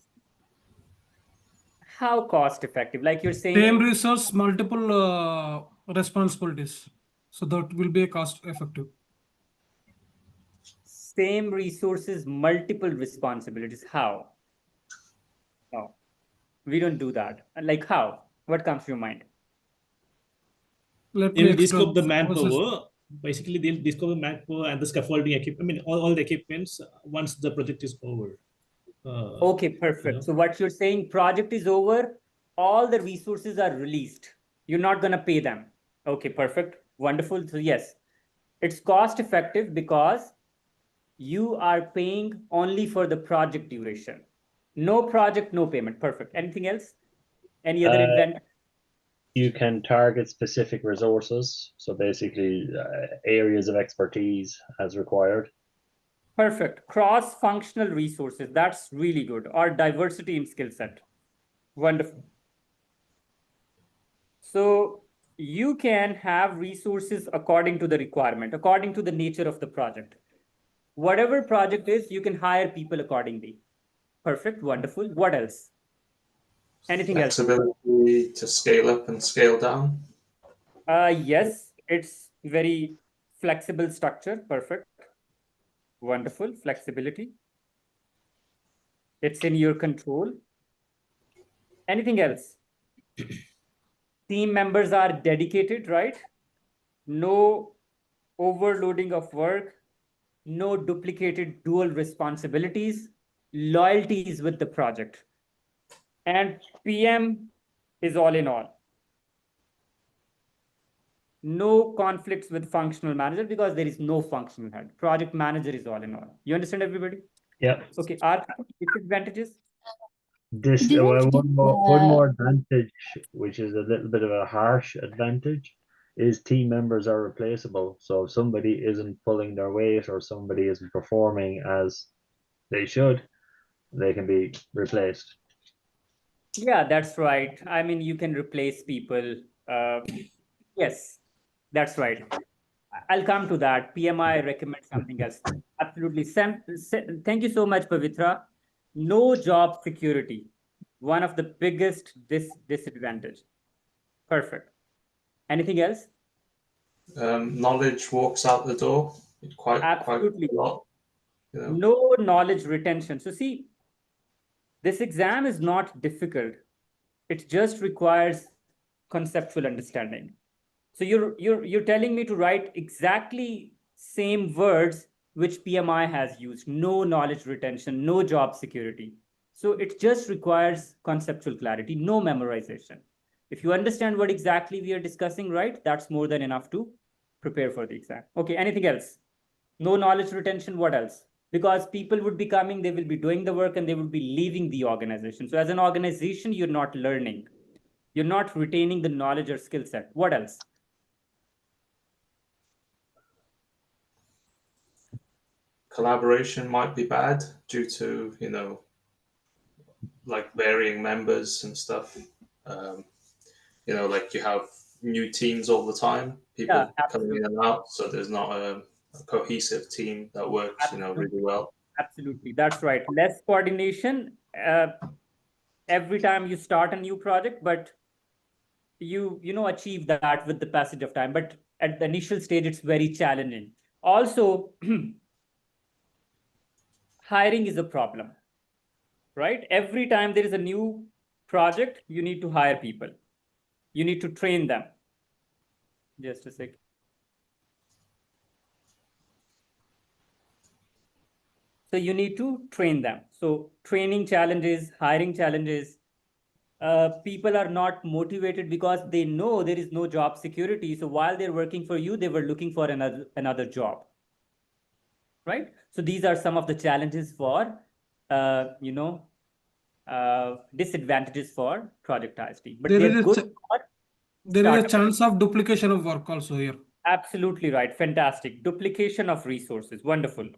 How cost effective? Like you're saying, Same resource, multiple responsibilities. So that will be a cost effective. same resources, multiple responsibilities. How? No, we don't do that. Like how? What comes to your mind? Let They me will explain. descope the manpower. Basically, they'll discover the manpower and the scaffolding equipment. I mean, all the equipments once the project is over. Okay, perfect. You know. So what you're saying, project is over, all the resources are released. You're not going to pay them. Okay, perfect. Wonderful. So yes, it's cost effective because you are paying only for the project duration. No project, no payment. Perfect. Anything else? Any other advantage? You can target specific resources, so basically areas of expertise as required. Perfect. Cross-functional resources. That's really good. Or diversity in skill set. Wonderful. So you can have resources according to the requirement, according to the nature of the project. Whatever project is, you can hire people accordingly. Perfect. Wonderful. What else? Anything else? Flexibility to scale up and scale down. Yes, it's very flexible structure. Perfect. Wonderful. Flexibility. It's in your control. Anything else? Team members are dedicated, right? No overloading of work, no duplicated dual responsibilities, loyalties with the project. And PM is all in all. No conflicts with functional manager because there is no functional head. Project manager is all in all. You understand, everybody? Yeah. Okay, are disadvantages? This one more advantage, which is a little bit of a harsh advantage, is team members are replaceable. So if somebody isn't pulling their weight or somebody isn't performing as they should, they can be replaced. Yeah, that's right. I mean, you can replace people. Yes, that's right. I'll come to that. PMI recommends something else. Absolutely. Thank you so much, Pavitra. No job security. One of the biggest disadvantage. Perfect. Anything else? Knowledge walks out the door quite a lot. You know? No knowledge retention. So see, this exam is not difficult. It just requires conceptual understanding. So you're telling me to write exactly same words which PMI has used. No knowledge retention, no job security. So it just requires conceptual clarity, no memorization. If you understand what exactly we are discussing, right, that's more than enough to prepare for the exam. Okay, anything else? No knowledge retention, what else? Because people would be coming, they will be doing the work and they would be leaving the organization. So as an organization, you're not learning. You're not retaining the knowledge or skill set. What else? Collaboration might be bad due to, like varying members and stuff. Like you have new teams all the time, people coming in and out, so there's not a cohesive team that works, really well. Absolutely, that's right. Less coordination every time you start a new project, but you achieve that with the passage of time. But at the initial stage, it's very challenging. Also, hiring is a problem, right? Every time there is a new project, you need to hire people. You need to train them. Just a sec. So you need to train them. So training challenges, hiring challenges. People are not motivated because they know there is no job security. So while they're working for you, they were looking for another job. right? So these are some of the challenges for, disadvantages for projectized team. But they're good for there is a startup. chance of duplication of work also here. Absolutely right. Fantastic. Duplication of resources. Wonderful.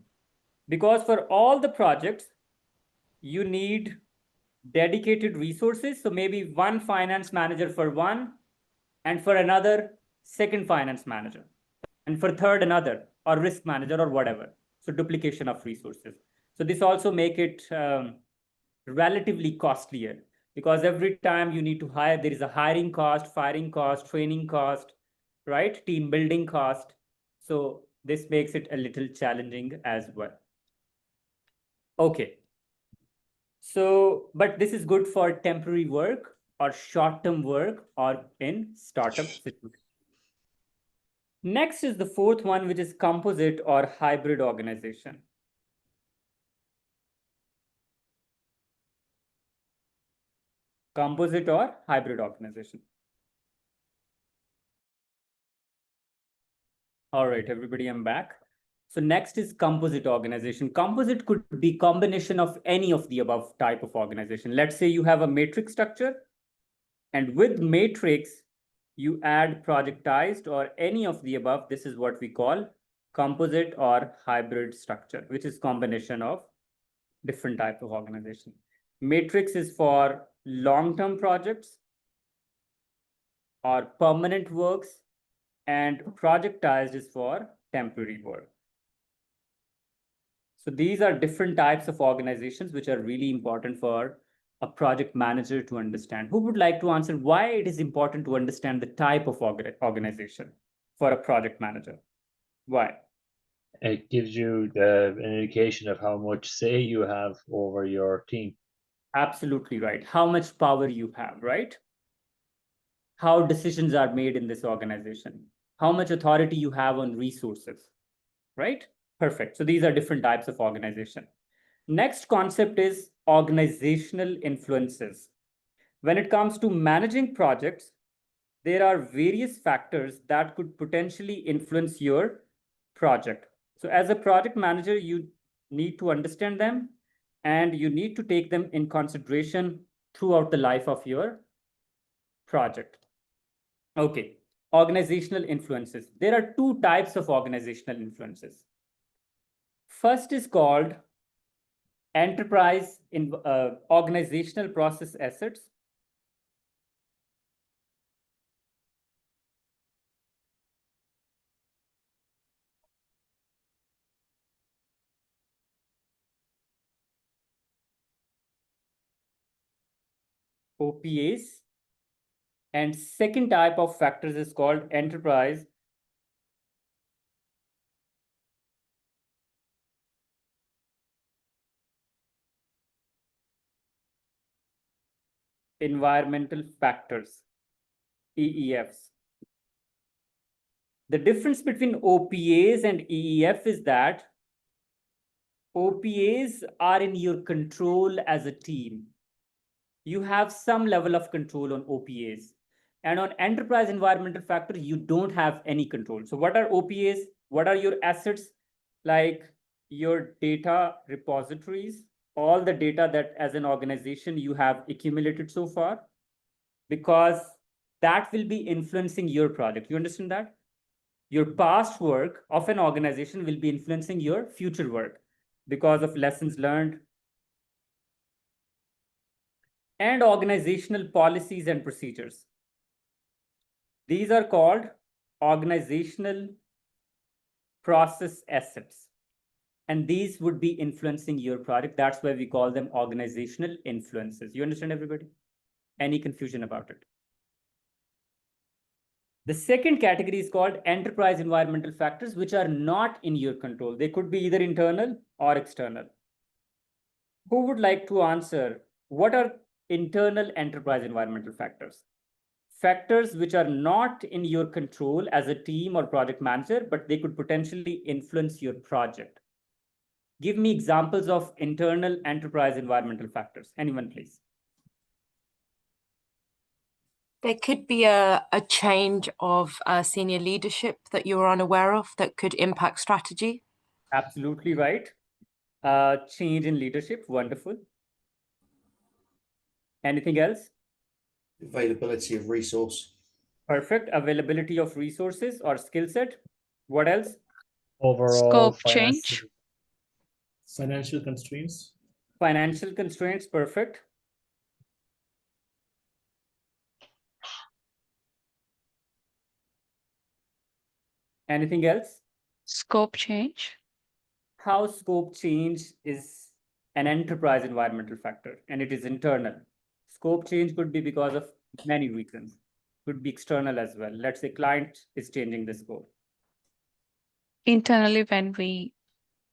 Because for all the projects, you need dedicated resources. So maybe one finance manager for one, and for another, second finance manager, and for third, another, or risk manager or whatever. So duplication of resources. So this also make it relatively costlier, because every time you need to hire, there is a hiring cost, firing cost, training cost, right? Team building cost. So this makes it a little challenging as well. Okay. So, but this is good for temporary work or short-term work or in startup situation. Next is the fourth one, which is composite or hybrid organization. Composite or hybrid organization. All right, everybody, I'm back. So next is composite organization. Composite could be combination of any of the above type of organization. Let's say you have a matrix structure, and with matrix, you add projectized or any of the above. This is what we call composite or hybrid structure, which is combination of different type of organization. Matrix is for long-term projects or permanent works, and projectized is for temporary work. So these are different types of organizations which are really important for a project manager to understand. Who would like to answer why it is important to understand the type of organization for a project manager? Why? It gives you an indication of how much say you have over your team. Absolutely right. How much power you have, right? How decisions are made in this organization, how much authority you have on resources, right? Perfect. So these are different types of organization. Next concept is organizational influences. When it comes to managing projects, there are various factors that could potentially influence your project. So as a project manager, you need to understand them, and you need to take them in consideration throughout the life of your project. Okay, organizational influences. There are two types of organizational influences. First is called enterprise in organizational process assets. OPAs. And second type of factors is called enterprise environmental factors, EEFs. The difference between OPAs and EEF is that OPAs are in your control as a team. You have some level of control on OPAs. And on enterprise environmental factors, you don't have any control. So what are OPAs? What are your assets? Like your data repositories, all the data that as an organization you have accumulated so far, because that will be influencing your project. You understand that? Your past work of an organization will be influencing your future work because of lessons learned, and organizational policies and procedures. These are called organizational process assets. And these would be influencing your project. That's why we call them organizational influences. You understand, everybody? Any confusion about it? The second category is called enterprise environmental factors, which are not in your control. They could be either internal or external. Who would like to answer? What are internal enterprise environmental factors? Factors which are not in your control as a team or project manager, but they could potentially influence your project. Give me examples of internal enterprise environmental factors. Anyone, please. There could be a change of senior leadership that you're unaware of that could impact strategy. Absolutely right. Change in leadership, wonderful. Anything else? Availability of resource. Perfect. Availability of resources or skill set. What else? Overall Scope change. Financial constraints. Financial constraints, perfect. Anything else? Scope change. How scope change is an enterprise environmental factor, and it is internal. Scope change could be because of many reasons. Could be external as well. Let's say client is changing the scope. Internally, when we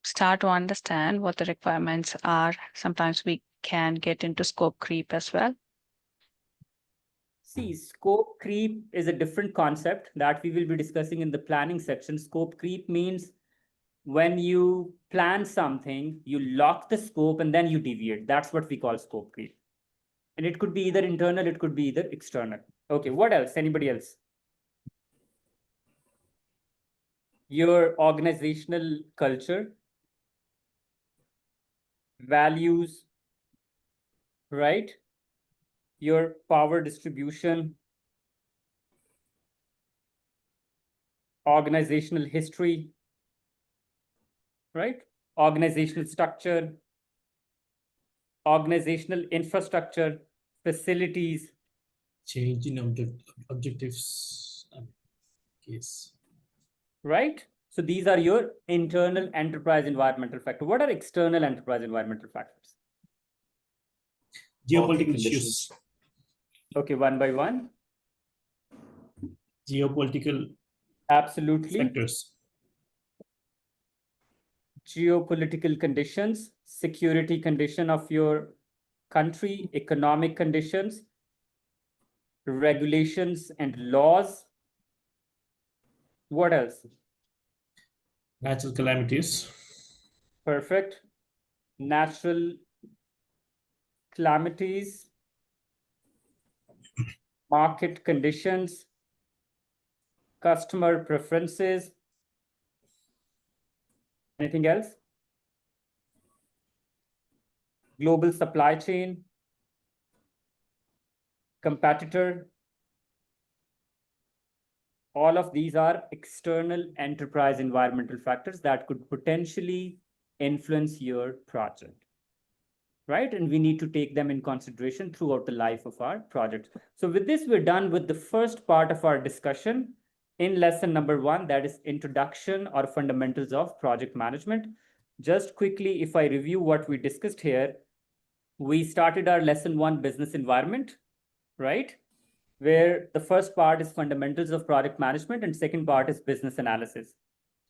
start to understand what the requirements are, sometimes we can get into scope creep as well. See, scope creep is a different concept that we will be discussing in the planning section. Scope creep means when you plan something, you lock the scope and then you deviate. That's what we call scope creep. And it could be either internal, it could be either external. Okay, what else? Anybody else? Your organizational culture, values, right? Your power distribution, organizational history, right? Organizational structure, organizational infrastructure, facilities. Change in objectives. Yes. Right? So these are your internal enterprise environmental factors. What are external enterprise environmental factors? Geopolitical issues. Okay, one by one. Geopolitical Absolutely. factors. Geopolitical conditions, security condition of your country, economic conditions, regulations and laws. What else? Natural calamities. Perfect. Natural calamities, market conditions, customer preferences. Anything else? Global supply chain, competitor. All of these are external enterprise environmental factors that could potentially influence your project, right? And we need to take them in consideration throughout the life of our project. So with this, we're done with the first part of our discussion in lesson number 1, that is introduction or fundamentals of project management. Just quickly, if I review what we discussed here, we started our lesson 1 business environment, right? Where the first part is fundamentals of project management and second part is business analysis.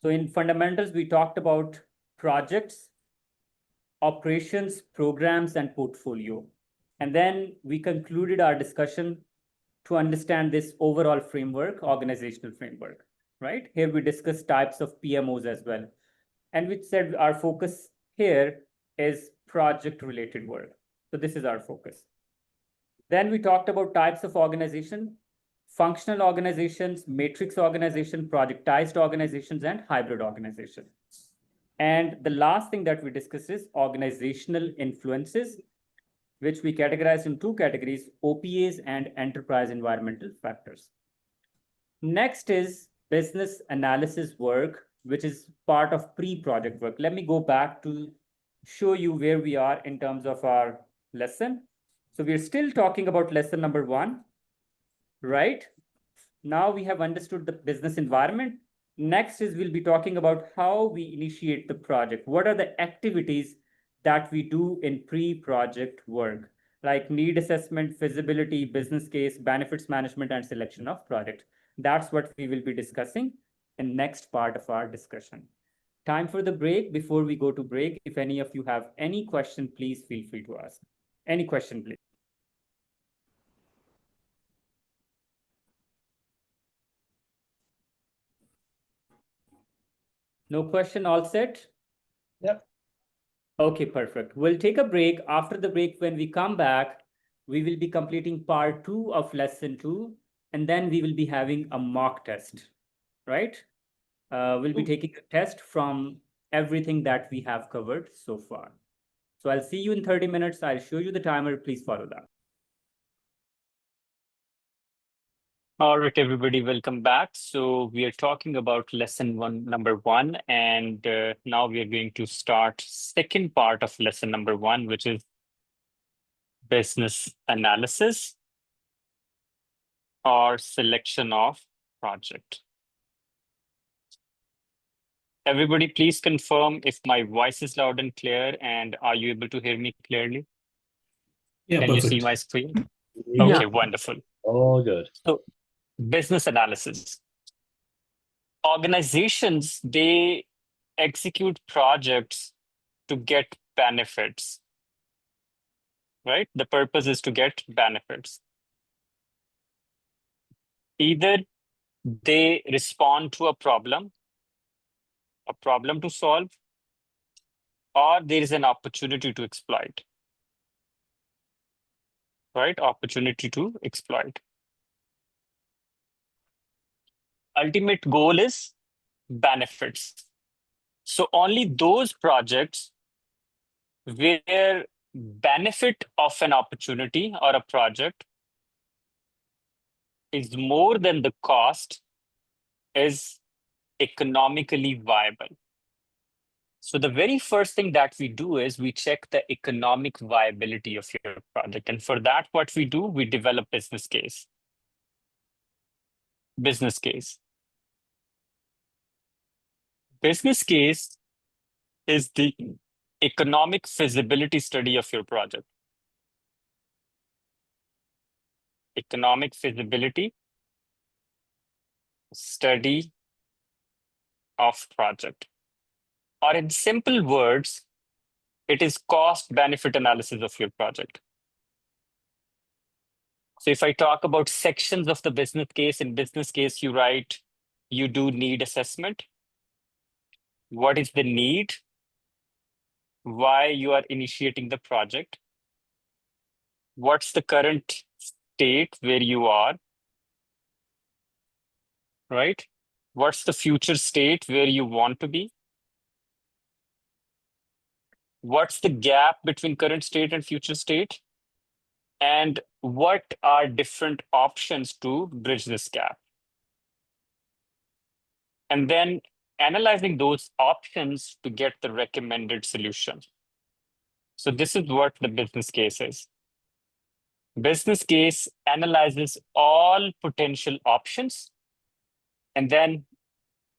So in fundamentals, we talked about projects, operations, programs, and portfolio. And then we concluded our discussion to understand this overall framework, organizational framework, right? Here we discussed types of PMOs as well. And we said our focus here is project-related work. So this is our focus. Then we talked about types of organization, functional organizations, matrix organization, projectized organizations, and hybrid organization. And the last thing that we discussed is organizational influences, which we categorized in 2 categories, OPAs and enterprise environmental factors. Next is business analysis work, which is part of pre-project work. Let me go back to show you where we are in terms of our lesson. So we're still talking about lesson number 1, right? Now we have understood the business environment. Next is we'll be talking about how we initiate the project. What are the activities that we do in pre-project work, like need assessment, feasibility, business case, benefits management, and selection of project. That's what we will be discussing in next part of our discussion. Time for the break. Before we go to break, if any of you have any question, please feel free to ask. Any question, please. No question, all set? Yep. Okay, perfect. We'll take a break. After the break, when we come back, we will be completing part 2 of lesson 2, and then we will be having a mock test, right? We'll be taking a test from everything that we have covered so far. So I'll see you in 30 minutes. I'll show you the timer. Please follow that. All right, everybody, welcome back. So we are talking about lesson number one, and now we are going to start second part of lesson number one, which is business analysis or selection of project. Everybody, please confirm if my voice is loud and clear, and are you able to hear me clearly? Yeah, Can you see perfect. my screen? Yeah. Okay, wonderful. All good. So business analysis. Organizations, they execute projects to get benefits, right? The purpose is to get benefits. Either they respond to a problem to solve, or there is an opportunity to exploit, right? Opportunity to exploit. Ultimate goal is benefits. So only those projects where benefit of an opportunity or a project is more than the cost is economically viable. So the very first thing that we do is we check the economic viability of your project. And for that, what we do, we develop business case. Business case. Business case is the economic feasibility study of your project. Economic feasibility study of project. Or in simple words, it is cost benefit analysis of your project. So if I talk about sections of the business case, in business case, you write, you do need assessment. What is the need? Why you are initiating the project? What's the current state where you are? Right? What's the future state where you want to be? What's the gap between current state and future state? And what are different options to bridge this gap? And then analyzing those options to get the recommended solution. So this is what the business case is. Business case analyzes all potential options, and then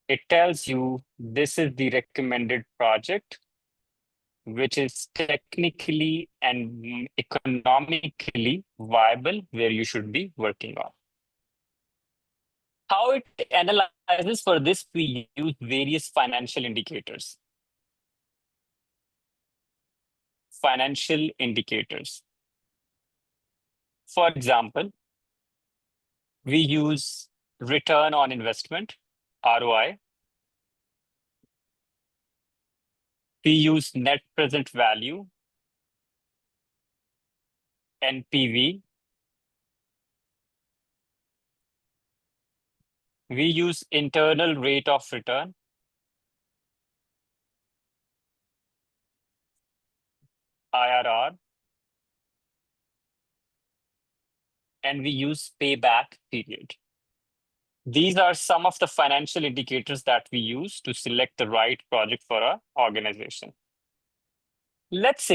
it tells you this is the recommended project, which is technically and economically viable, where you should be working on. How it analyzes, for this, we use various financial indicators. Financial indicators. For example, we use return on investment, ROI. We use net present value, NPV. We use internal rate of return, IRR. And we use payback period. These are some of the financial indicators that we use to select the right project for our organization. Let's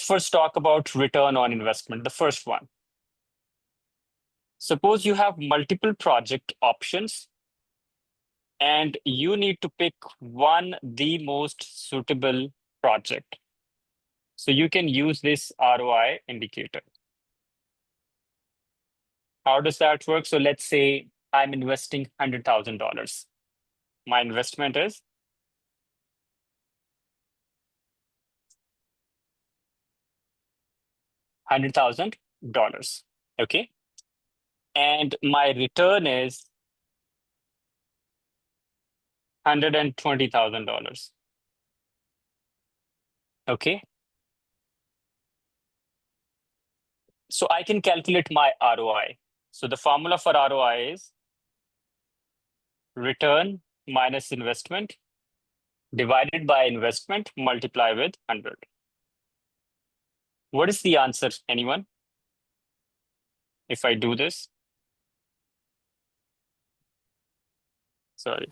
first talk about return on investment, the first one. Suppose you have multiple project options and you need to pick one, the most suitable project. So you can use this ROI indicator. How does that work? So let's say I'm investing $100,000. My investment is $100,000. Okay. And my return is $120,000. Okay. So I can calculate my ROI. So the formula for ROI is return minus investment divided by investment, multiply with 100. What is the answer, anyone? If I do this? Sorry.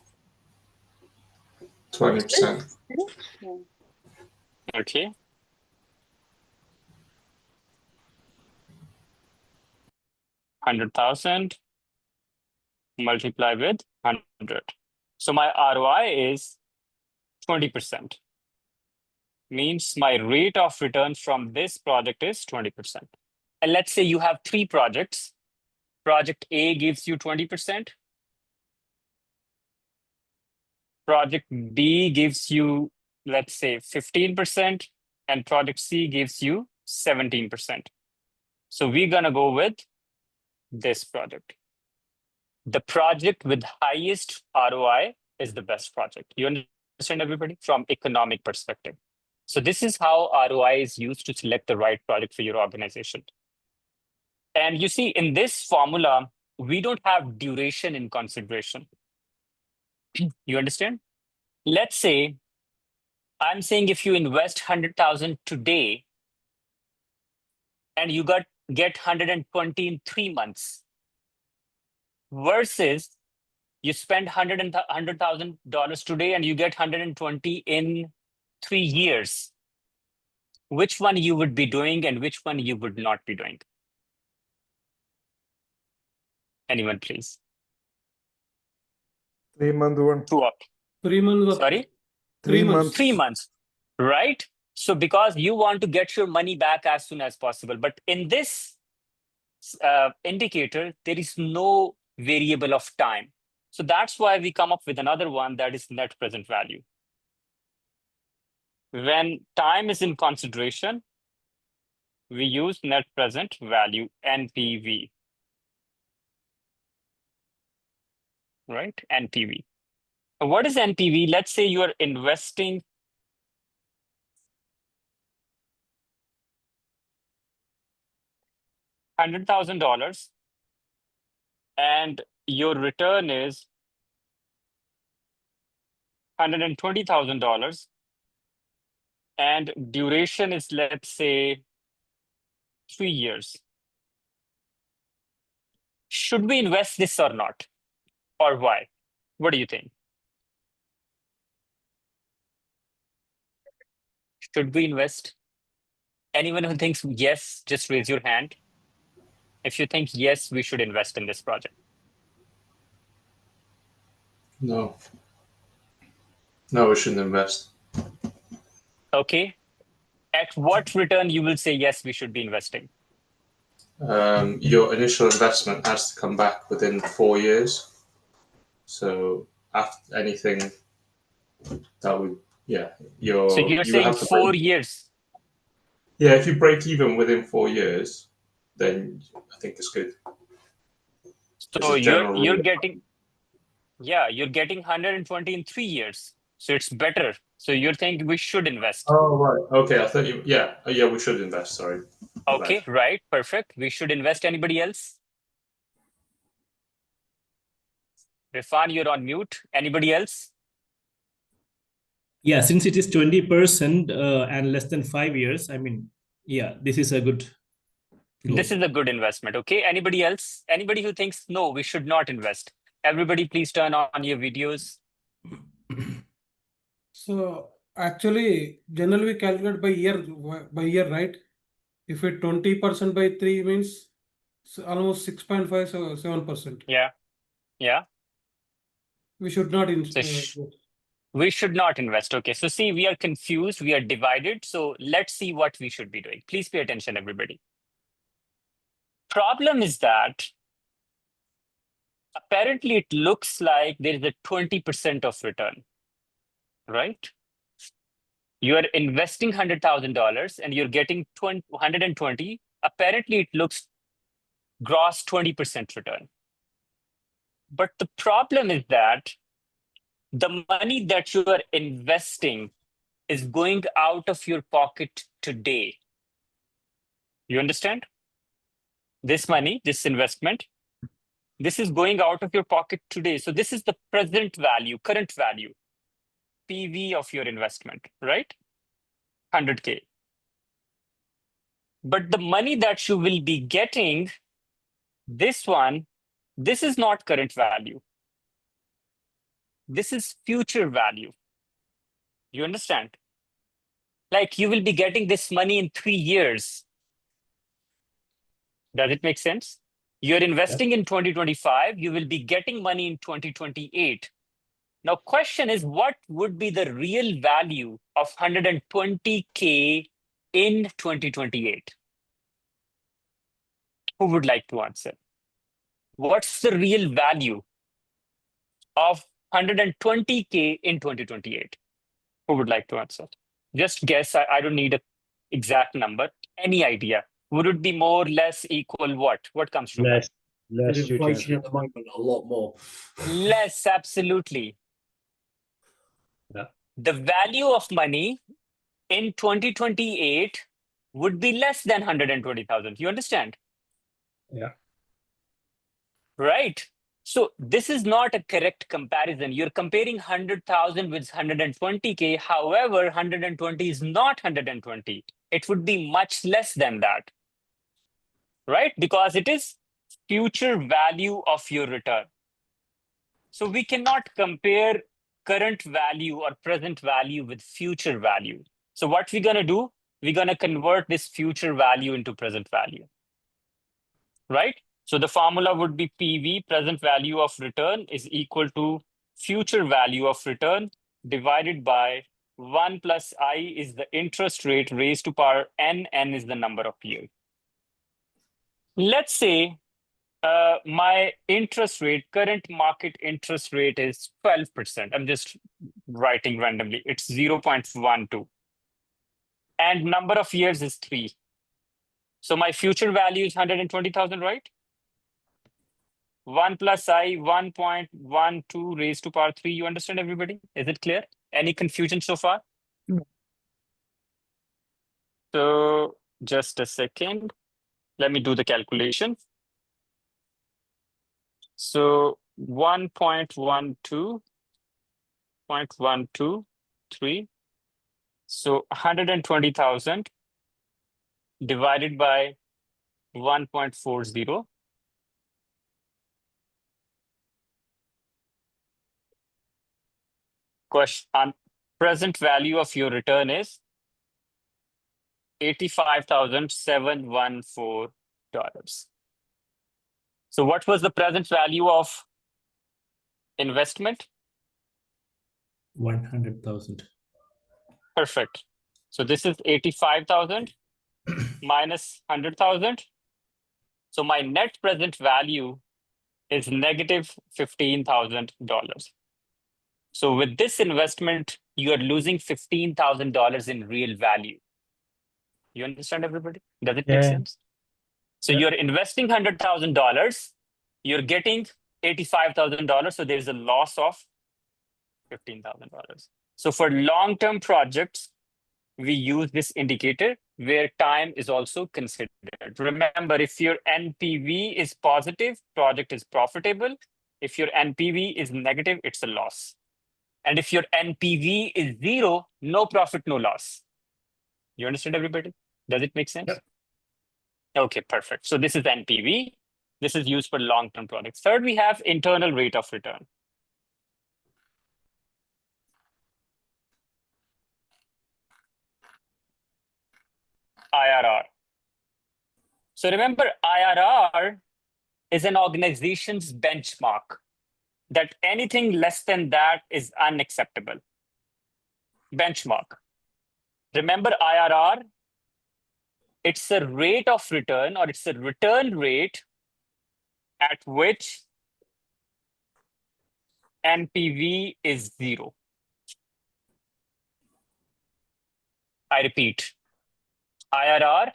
20%. Okay. 100,000 multiply with 100. So my ROI is 20%. Means my rate of return from this project is 20%. And let's say you have 3 projects. Project A gives you 20%. Project B gives you, let's say, 15%. And project C gives you 17%. So we're going to go with this project. The project with highest ROI is the best project. You understand, everybody, from economic perspective. So this is how ROI is used to select the right project for your organization. And you see, in this formula, we don't have duration in consideration. You understand? Let's say, I'm saying if you invest 100,000 today and you get 120 in 3 months, versus you spend $100,000 today and you get 120 in 3 years. Which one you would be doing and which one you would not be doing? Anyone, please? 3 month one. 2 up. 3 months. Sorry? 3 months. 3 months, right? So because you want to get your money back as soon as possible. But in this indicator, there is no variable of time. So that's why we come up with another one that is net present value. When time is in consideration, we use net present value, NPV. Right? NPV. What is NPV? Let's say you are investing $100,000 and your return is $120,000 and duration is, let's say, 3 years. Should we invest this or not? Or why? What do you think? Should we invest? Anyone who thinks yes, just raise your hand. If you think yes, we should invest in this project. No. No, we shouldn't invest. Okay. At what return you will say yes, we should be investing? Your initial investment has to come back within 4 years. So after anything that would, yeah, so you're saying 4 years. Yeah, if you break even within 4 years, then I think it's good. So you're getting, yeah, you're getting 120 in 3 years. So it's better. So you're thinking we should invest. Oh, right. Okay, I thought you, yeah, we should invest, sorry. Okay, right, perfect. We should invest. Anybody else? Rifan, you're on mute. Anybody else? Yeah, since it is 20% and less than 5 years, I mean, yeah, this is a good goal. This is a good investment. Okay, anybody else? Anybody who thinks, no, we should not invest? Everybody, please turn on your videos. So actually, generally we calculate by year, right? If it 20% by 3 means almost 6.5, so 7%. Yeah, yeah. We should not invest. We should not invest. Okay, so see, we are confused. We are divided. So let's see what we should be doing. Please pay attention, everybody. Problem is that apparently it looks like there is a 20% of return, right? You are investing $100,000 and you're getting 120. Apparently it looks gross 20% return. But the problem is that the money that you are investing is going out of your pocket today. You understand? This money, this investment, this is going out of your pocket today. So this is the present value, current value. PV of your investment, right? 100K. But the money that you will be getting, this is not current value. This is future value. You understand? Like you will be getting this money in 3 years. Does it make sense? You're investing in 2025, you will be getting money in 2028. Now, question is, what would be the real value of 120K in 2028? Who would like to answer? What's the real value of 120K in 2028? Who would like to answer? Just guess. I don't need an exact number. Any idea? Would it be more, less, equal, what? What comes to mind? With inflation at the moment, a lot more. Less, absolutely. Yeah. The value of money in 2028 would be less than 120,000. You understand? Yeah. Right. So this is not a correct comparison. You're comparing 100,000 with 120K. However, 120 is not 120. It would be much less than that. Right? Because it is future value of your return. So we cannot compare current value or present value with future value. So what we're going to do, we're going to convert this future value into present value. Right? So the formula would be PV, present value of return, is equal to future value of return divided by 1 plus I is the interest rate raised to power n is the number of years. Let's say my interest rate, current market interest rate is 12%. I'm just writing randomly. It's 0.12. And number of years is 3. So my future value is 120,000, right? 1 plus I, 1.12 raised to power 3. You understand, everybody? Is it clear? Any confusion so far? No. So just a second. Let me do the calculation. So 1.123. So 120,000 divided by 1.40. Question, present value of your return is $85,714. So what was the present value of investment? 100,000. Perfect. So this is 85,000 minus 100,000. So my net present value is negative $15,000. So with this investment, you are losing $15,000 in real value. You understand, everybody? Does it make sense? So you're investing $100,000, you're getting $85,000. So there's a loss of $15,000. So for long-term projects, we use this indicator where time is also considered. Remember, if your NPV is positive, project is profitable. If your NPV is negative, it's a loss. And if your NPV is 0, no profit, no loss. You understand, everybody? Does it make sense? Yep. Okay, perfect. So this is NPV. This is used for long-term projects. Third, we have internal rate of return. IRR. So remember, IRR is an organization's benchmark, that anything less than that is unacceptable. Benchmark. Remember, IRR, it's a rate of return, or it's a return rate at which NPV is 0. I repeat, IRR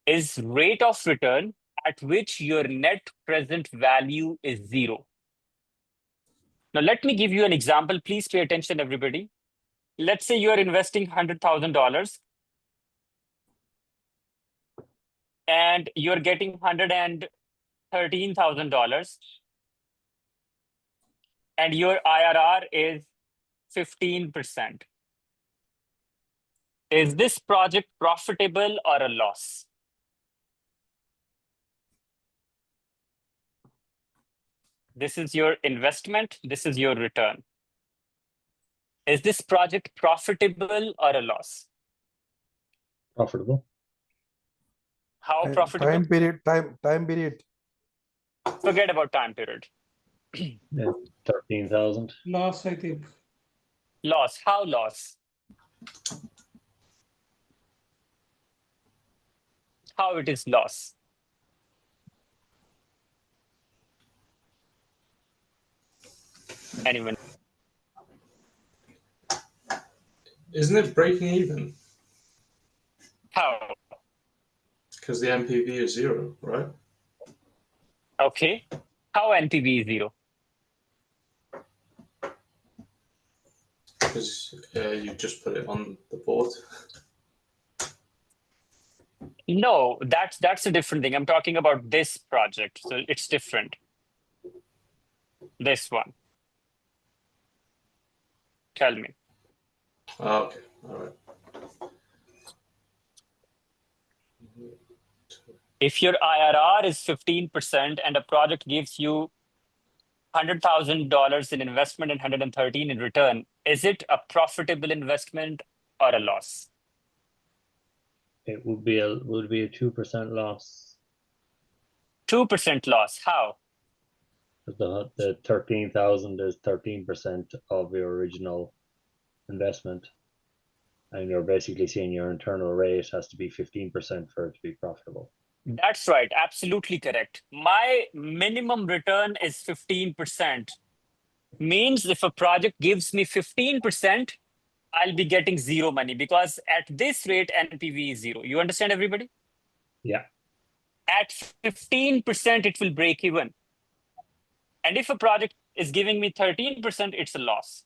is rate of return at which your net present value is 0. Now, let me give you an example. Please pay attention, everybody. Let's say you are investing $100,000 and you're getting $113,000, and your IRR is 15%. Is this project profitable or a loss? This is your investment. This is your return. Is this project profitable or a loss? Profitable. How profitable? Time period. Forget about time period. Yeah, 13,000. Loss, I think. Loss. How loss? How it is loss? Anyone? Isn't it breaking even? How? Because the NPV is 0, right? Okay. How NPV is 0? Because you just put it on the board. No, that's a different thing. I'm talking about this project. So it's different. This one. Tell me. Okay, all right. If your IRR is 15% and a project gives you $100,000 in investment and 113 in return, is it a profitable investment or a loss? It would be a 2% loss. 2% loss. How? The 13,000 is 13% of your original investment, and you're basically saying your internal rate has to be 15% for it to be profitable. That's right. Absolutely correct. My minimum return is 15%. Means if a project gives me 15%, I'll be getting 0 money because at this rate, NPV is 0. You understand, everybody? Yeah. At 15%, it will break even. And if a project is giving me 13%, it's a loss.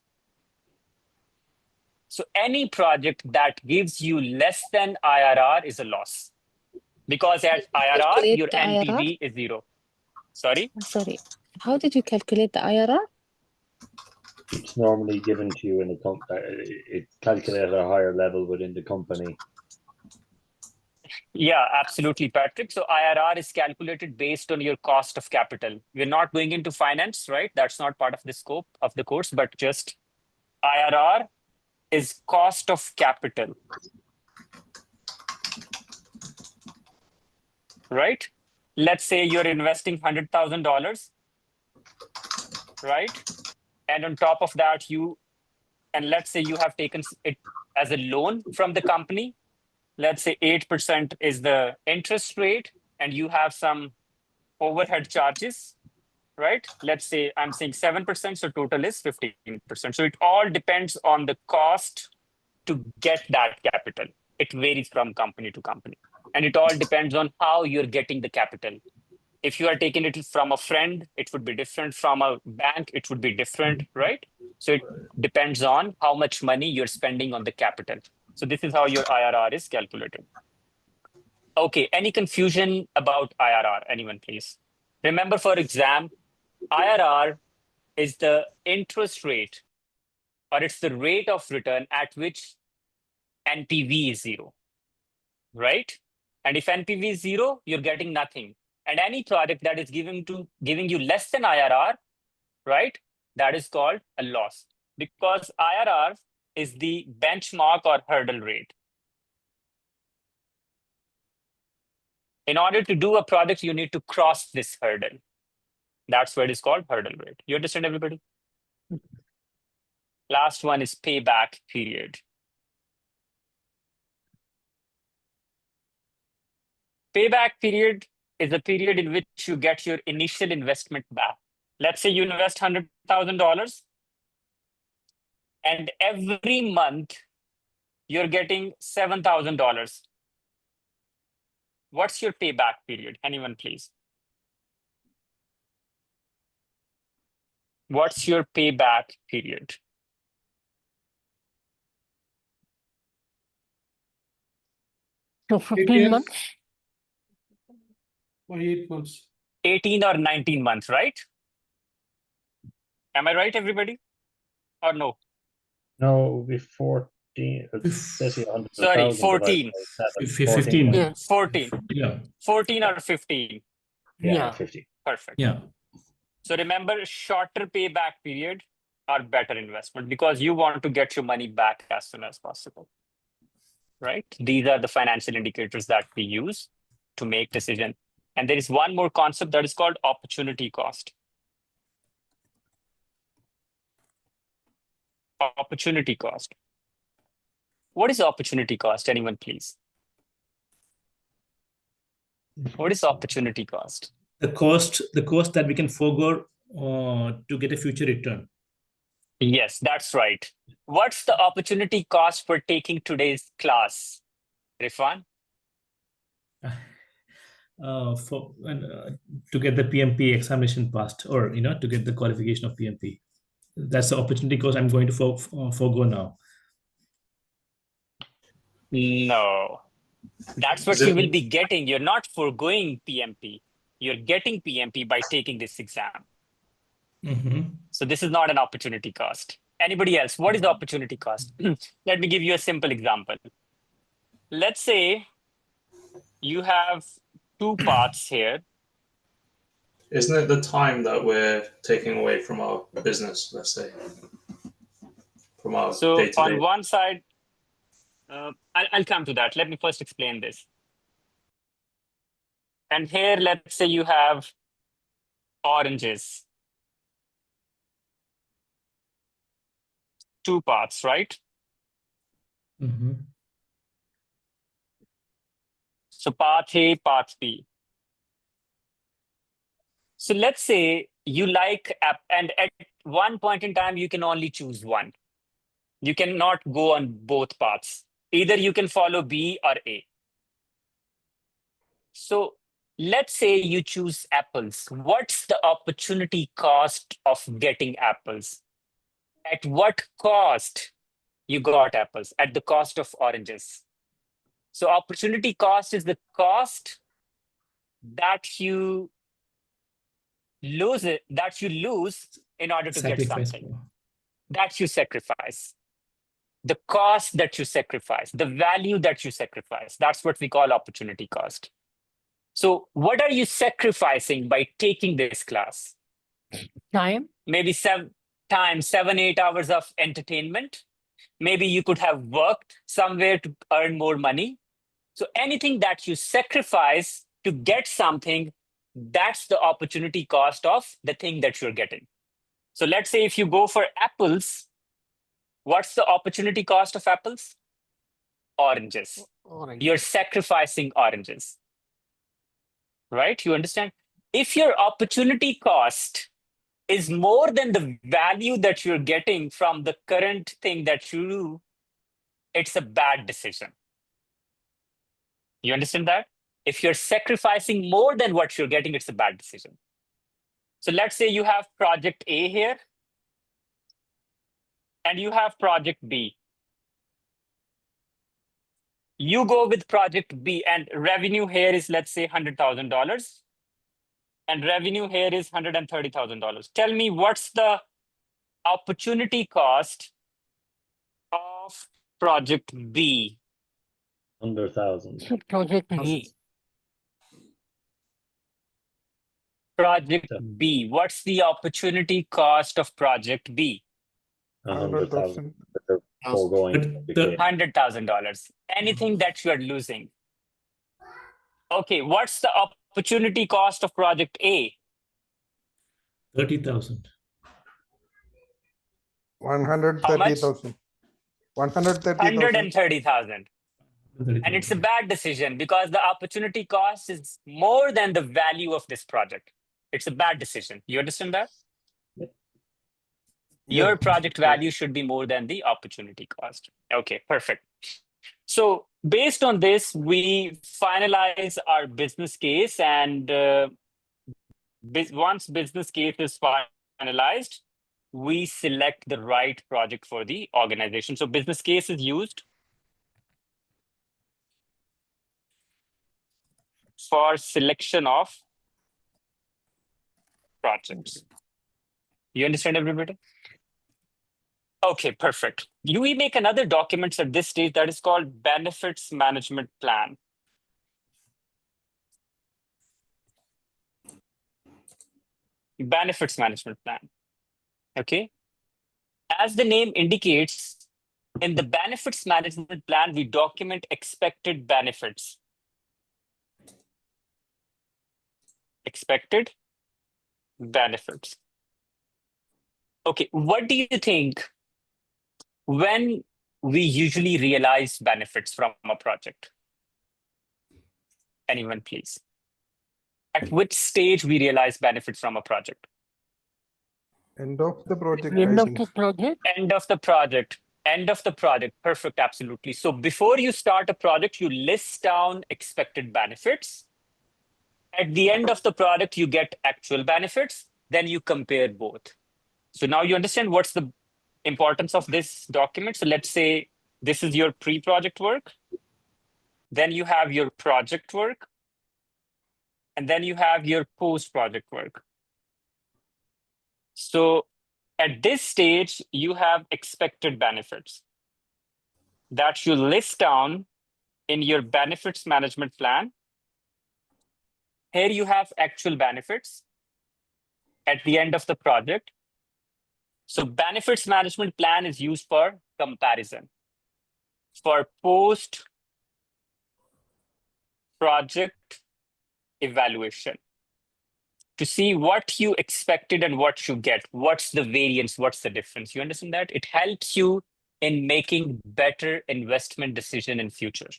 So any project that gives you less than IRR is a loss. Because at IRR, Calculate your the IRR? NPV is 0. Sorry? Sorry. How did you calculate the IRR? It's normally given to you in a it's calculated at a higher level within the company. Yeah, absolutely, Patrick. So IRR is calculated based on your cost of capital. We're not going into finance, right? That's not part of the scope of the course, but just IRR is cost of capital. Right? Let's say you're investing $100,000, right? And on top of that, let's say you have taken it as a loan from the company. Let's say 8% is the interest rate, and you have some overhead charges, right? Let's say I'm saying 7%, so total is 15%. So it all depends on the cost to get that capital. It varies from company to company. And it all depends on how you're getting the capital. If you are taking it from a friend, it would be different. From a bank, it would be different, right? So it depends on how much money you're spending on the capital. So this is how your IRR is calculated. Okay, any confusion about IRR? Anyone, please? Remember for exam, IRR is the interest rate, or it's the rate of return at which NPV is 0, right? And if NPV is 0, you're getting nothing. And any project that is giving you less than IRR, right? That is called a loss, because IRR is the benchmark or hurdle rate. In order to do a project, you need to cross this hurdle. That's what is called hurdle rate. You understand, everybody? Last one is payback period. Payback period is a period in which you get your initial investment back. Let's say you invest $100,000, and every month you're getting $7,000. What's your payback period? Anyone, please? What's your payback period? So 15 months? Or 8 months. 18 or 19 months, right? Am I right, everybody? Or no? No, it would be 14. It says here 100,000 Sorry, divided 14. by 7. 15. Yeah. 14. Yeah. 14 or 15. Yeah, 15. Perfect. Yeah. So remember, shorter payback period are better investment because you want to get your money back as soon as possible. Right? These are the financial indicators that we use to make decision. And there is one more concept that is called opportunity cost. Opportunity cost. What is opportunity cost? Anyone, please? What is opportunity cost? The cost that we can forego to get a future return. Yes, that's right. What's the opportunity cost for taking today's class, Rifan? To get the PMP examination passed, or to get the qualification of PMP. That's the opportunity cost I'm going to forego now. No, that's what you will be getting. You're not foregoing PMP. You're getting PMP by taking this exam. So this is not an opportunity cost. Anybody else? What is the opportunity cost? Let me give you a simple example. Let's say you have two paths here. Isn't it the time that we're taking away from our business, let's say? From our day-to-day. On one side, I'll come to that. Let me first explain this. And here, let's say you have oranges. Two paths, right? So path A, path B. So let's say you like app, and at one point in time, you can only choose one. You cannot go on both paths. Either you can follow B or A. So let's say you choose apples. What's the opportunity cost of getting apples? At what cost you got apples? At the cost of oranges. So opportunity cost is the cost that you lose in order to get something. That you sacrifice. The cost that you sacrifice, the value that you sacrifice. That's what we call opportunity cost. So what are you sacrificing by taking this class? Time. Maybe 7-8 hours of entertainment. Maybe you could have worked somewhere to earn more money. So anything that you sacrifice to get something, that's the opportunity cost of the thing that you're getting. So let's say if you go for apples, what's the opportunity cost of apples? Oranges. You're sacrificing oranges. Right? You understand? If your opportunity cost is more than the value that you're getting from the current thing that you do, it's a bad decision. You understand that? If you're sacrificing more than what you're getting, it's a bad decision. So let's say you have project A here, and you have project B. You go with project B, and revenue here is, let's say, $100,000. And revenue here is $130,000. Tell me, what's the opportunity cost of project B? 100,000. Project B. Project B. What's the opportunity cost of project B? 100,000. Foregoing $100,000. Anything that you are losing. Okay, what's the opportunity cost of project A? 30,000. 130,000. 130,000. 130,000. And it's a bad decision because the opportunity cost is more than the value of this project. It's a bad decision. You understand that? Your project value should be more than the opportunity cost. Okay, perfect. So based on this, we finalize our business case, and once business case is finalized, we select the right project for the organization. So business case is used for selection of projects. You understand, everybody? Okay, perfect. we make another document at this stage that is called benefits management plan. Benefits management plan. Okay. As the name indicates, in the benefits management plan, we document expected benefits. Expected benefits. Okay, what do you think when we usually realize benefits from a project? Anyone, please? At which stage we realize benefits from a project? End of the project. End I of think. the project. End of the project. End of the project. Perfect. Absolutely. So before you start a project, you list down expected benefits. At the end of the project, you get actual benefits. Then you compare both. So now you understand what's the importance of this document. So let's say this is your pre-project work. Then you have your project work. And then you have your post-project work. So at this stage, you have expected benefits that you list down in your benefits management plan. Here you have actual benefits at the end of the project. So benefits management plan is used for comparison, for post-project evaluation, to see what you expected and what you get. What's the variance? What's the difference? You understand that? It helps you in making better investment decision in future.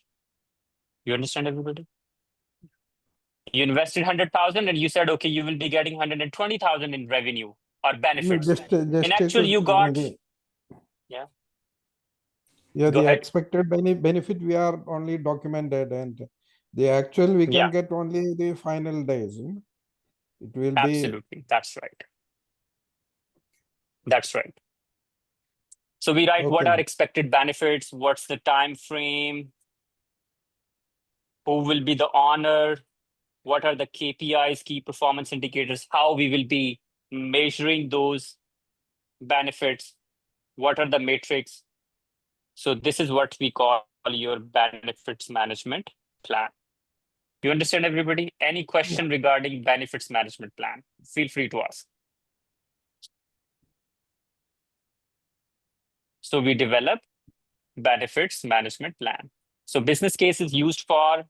You understand, everybody? You invested 100,000 and you said, okay, you will be getting 120,000 in revenue or benefits. In actual, you got, yeah. Yeah, Go the ahead. expected benefit we are only documented, and the actual we can get only the final days. It will be. Absolutely. That's right. That's right. So we write what are expected benefits, what's the time frame, who will be the owner, what are the KPIs, key performance indicators, how we will be measuring those benefits, what are the metrics. So this is what we call your benefits management plan. You understand, everybody? Any question regarding benefits management plan? Feel free to ask. So we develop benefits management plan. So business case is used for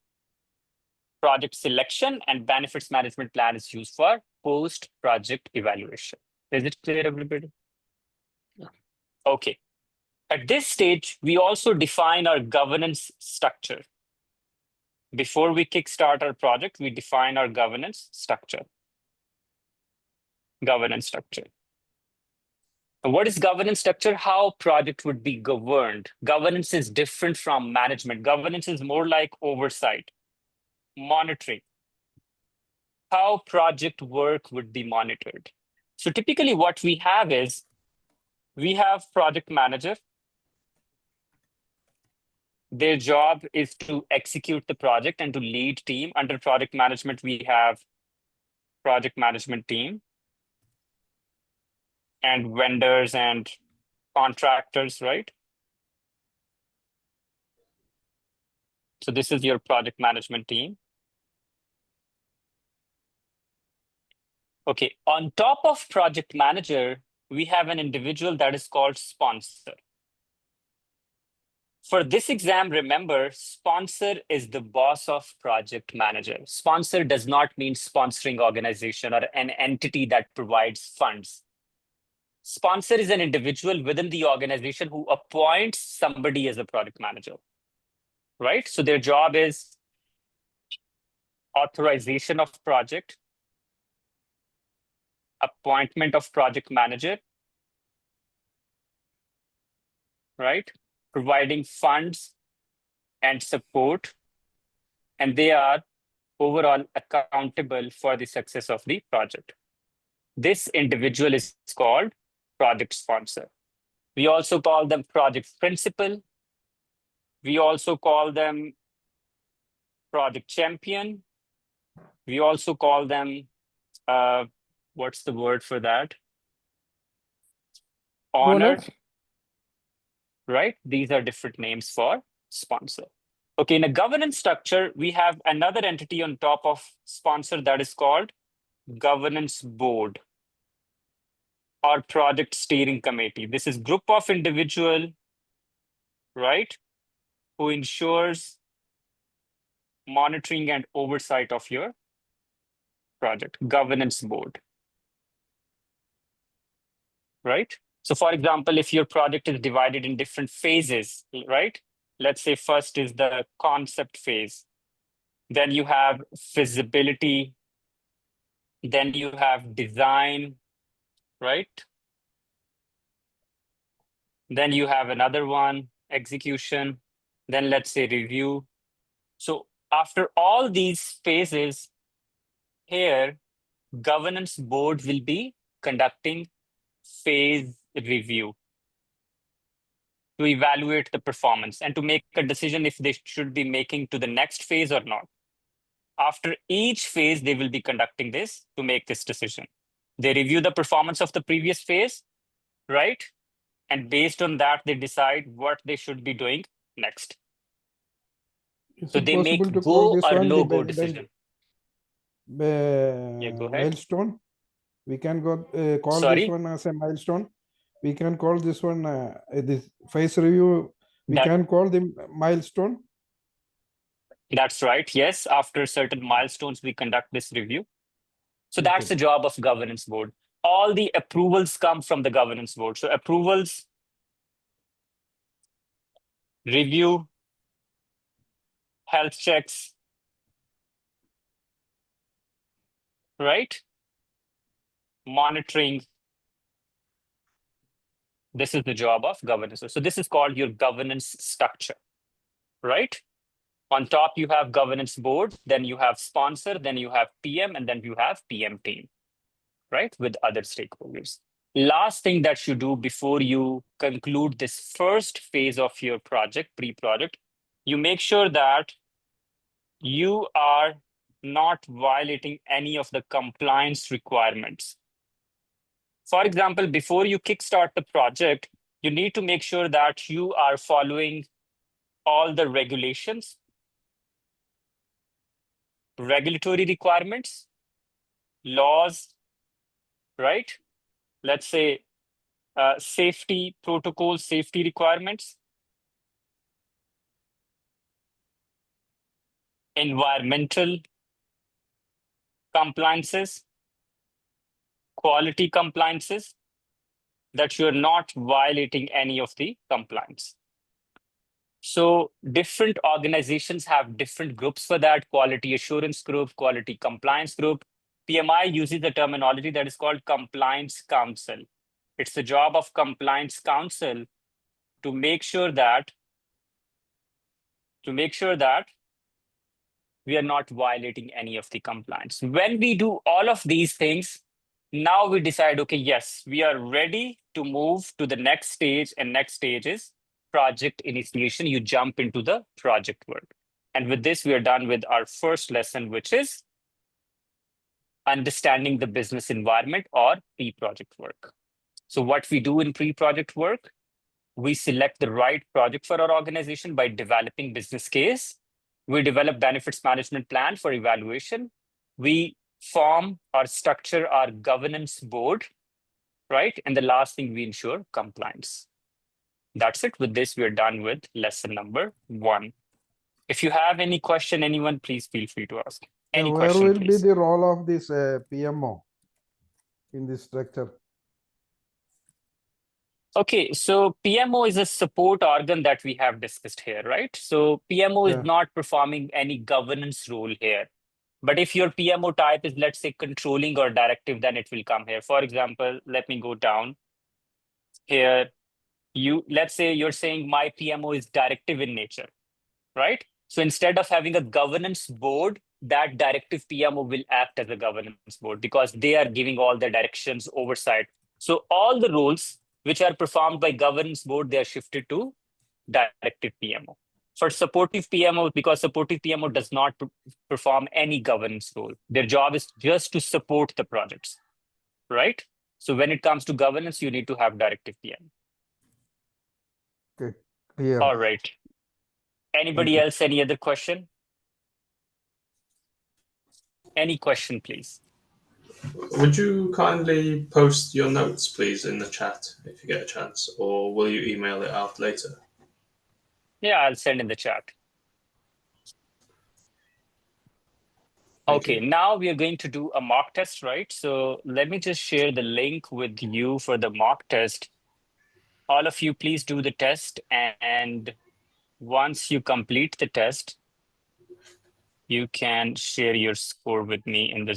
project selection and benefits management plan is used for post-project evaluation. Is it clear, everybody? Yeah. Okay. At this stage, we also define our governance structure. Before we kickstart our project, we define our governance structure. Governance structure. What is governance structure? How project would be governed. Governance is different from management. Governance is more like oversight, monitoring. How project work would be monitored. So typically what we have is, we have project manager. Their job is to execute the project and to lead team. Under project management, we have project management team and vendors and contractors, right? So this is your project management team. Okay, on top of project manager, we have an individual that is called sponsor. For this exam, remember, sponsor is the boss of project manager. Sponsor does not mean sponsoring organization or an entity that provides funds. Sponsor is an individual within the organization who appoints somebody as a project manager, right? So their job is authorization of project, appointment of project manager, right? Providing funds and support, and they are overall accountable for the success of the project. This individual is called project sponsor. We also call them project principal. We also call them project champion. We also call them, what's the word for that? Owner. right? These are different names for sponsor. Okay, in a governance structure, we have another entity on top of sponsor that is called governance board or project steering committee. This is group of individual, right, who ensures monitoring and oversight of your project, governance board, right? So for example, if your project is divided in different phases, right? Let's say first is the concept phase, then you have feasibility, then you have design, right? Then you have another one, execution, then let's say review. So after all these phases here, governance board will be conducting phase review to evaluate the performance and to make a decision if they should be making to the next phase or not. After each phase, they will be conducting this to make this decision. They review the performance of the previous phase, right? And based on that, they decide what they should be doing next. Is So it they make possible to call go this or one no go dependent decision. Yeah, go ahead. milestone? We can go call this Sorry, one as a milestone. We can call this one this phase review. We that can call them milestone. that's right. Yes, after certain milestones, we conduct this review. So that's Okay. the job of governance board. All the approvals come from the governance board. So approvals, review, health checks, right? Monitoring. This is the job of governance. So this is called your governance structure, right? On top, you have governance board, then you have sponsor, then you have PM, and then you have PM team, right? With other stakeholders. Last thing that you do before you conclude this first phase of your project, pre-project, you make sure that you are not violating any of the compliance requirements. For example, before you kickstart the project, you need to make sure that you are following all the regulations, regulatory requirements, laws, right? Let's say safety protocols, safety requirements, environmental compliances, quality compliances, that you're not violating any of the compliance. So different organizations have different groups for that: quality assurance group, quality compliance group. PMI uses the terminology that is called compliance council. It's the job of compliance council to make sure that we are not violating any of the compliance. When we do all of these things, now we decide, okay, yes, we are ready to move to the next stage, and next stage is project initiation. You jump into the project work. And with this, we are done with our first lesson, which is understanding the business environment or pre-project work. So what we do in pre-project work, we select the right project for our organization by developing business case. We develop benefits management plan for evaluation. We form or structure our governance board, right? And the last thing, we ensure compliance. That's it. With this, we're done with lesson number 1. If you have any question, anyone, please feel free to ask. Any Where question, will please. be the role of this PMO in this structure? Okay, so PMO is a support organ that we have discussed here, right? So PMO is not performing any governance role here. But if your PMO type is, let's say, controlling or directive, then it will come here. For example, let me go down here. Let's say you're saying my PMO is directive in nature, right? So instead of having a governance board, that directive PMO will act as a governance board because they are giving all the directions, oversight. So all the roles which are performed by governance board, they are shifted to directive PMO. For supportive PMO, because supportive PMO does not perform any governance role. Their job is just to support the projects, right? So when it comes to governance, you need to have directive PMO. Okay, clear. All right. Anybody you. else? Any other question? Any question, please? Would you kindly post your notes, please, in the chat if you get a chance, or will you email it out later? Yeah, I'll send in the chat. Okay, now we are going to do a mock test, right? So let me just share the link with you for the mock test. All of you, please do the test. And once you complete the test, you can share your score with me in the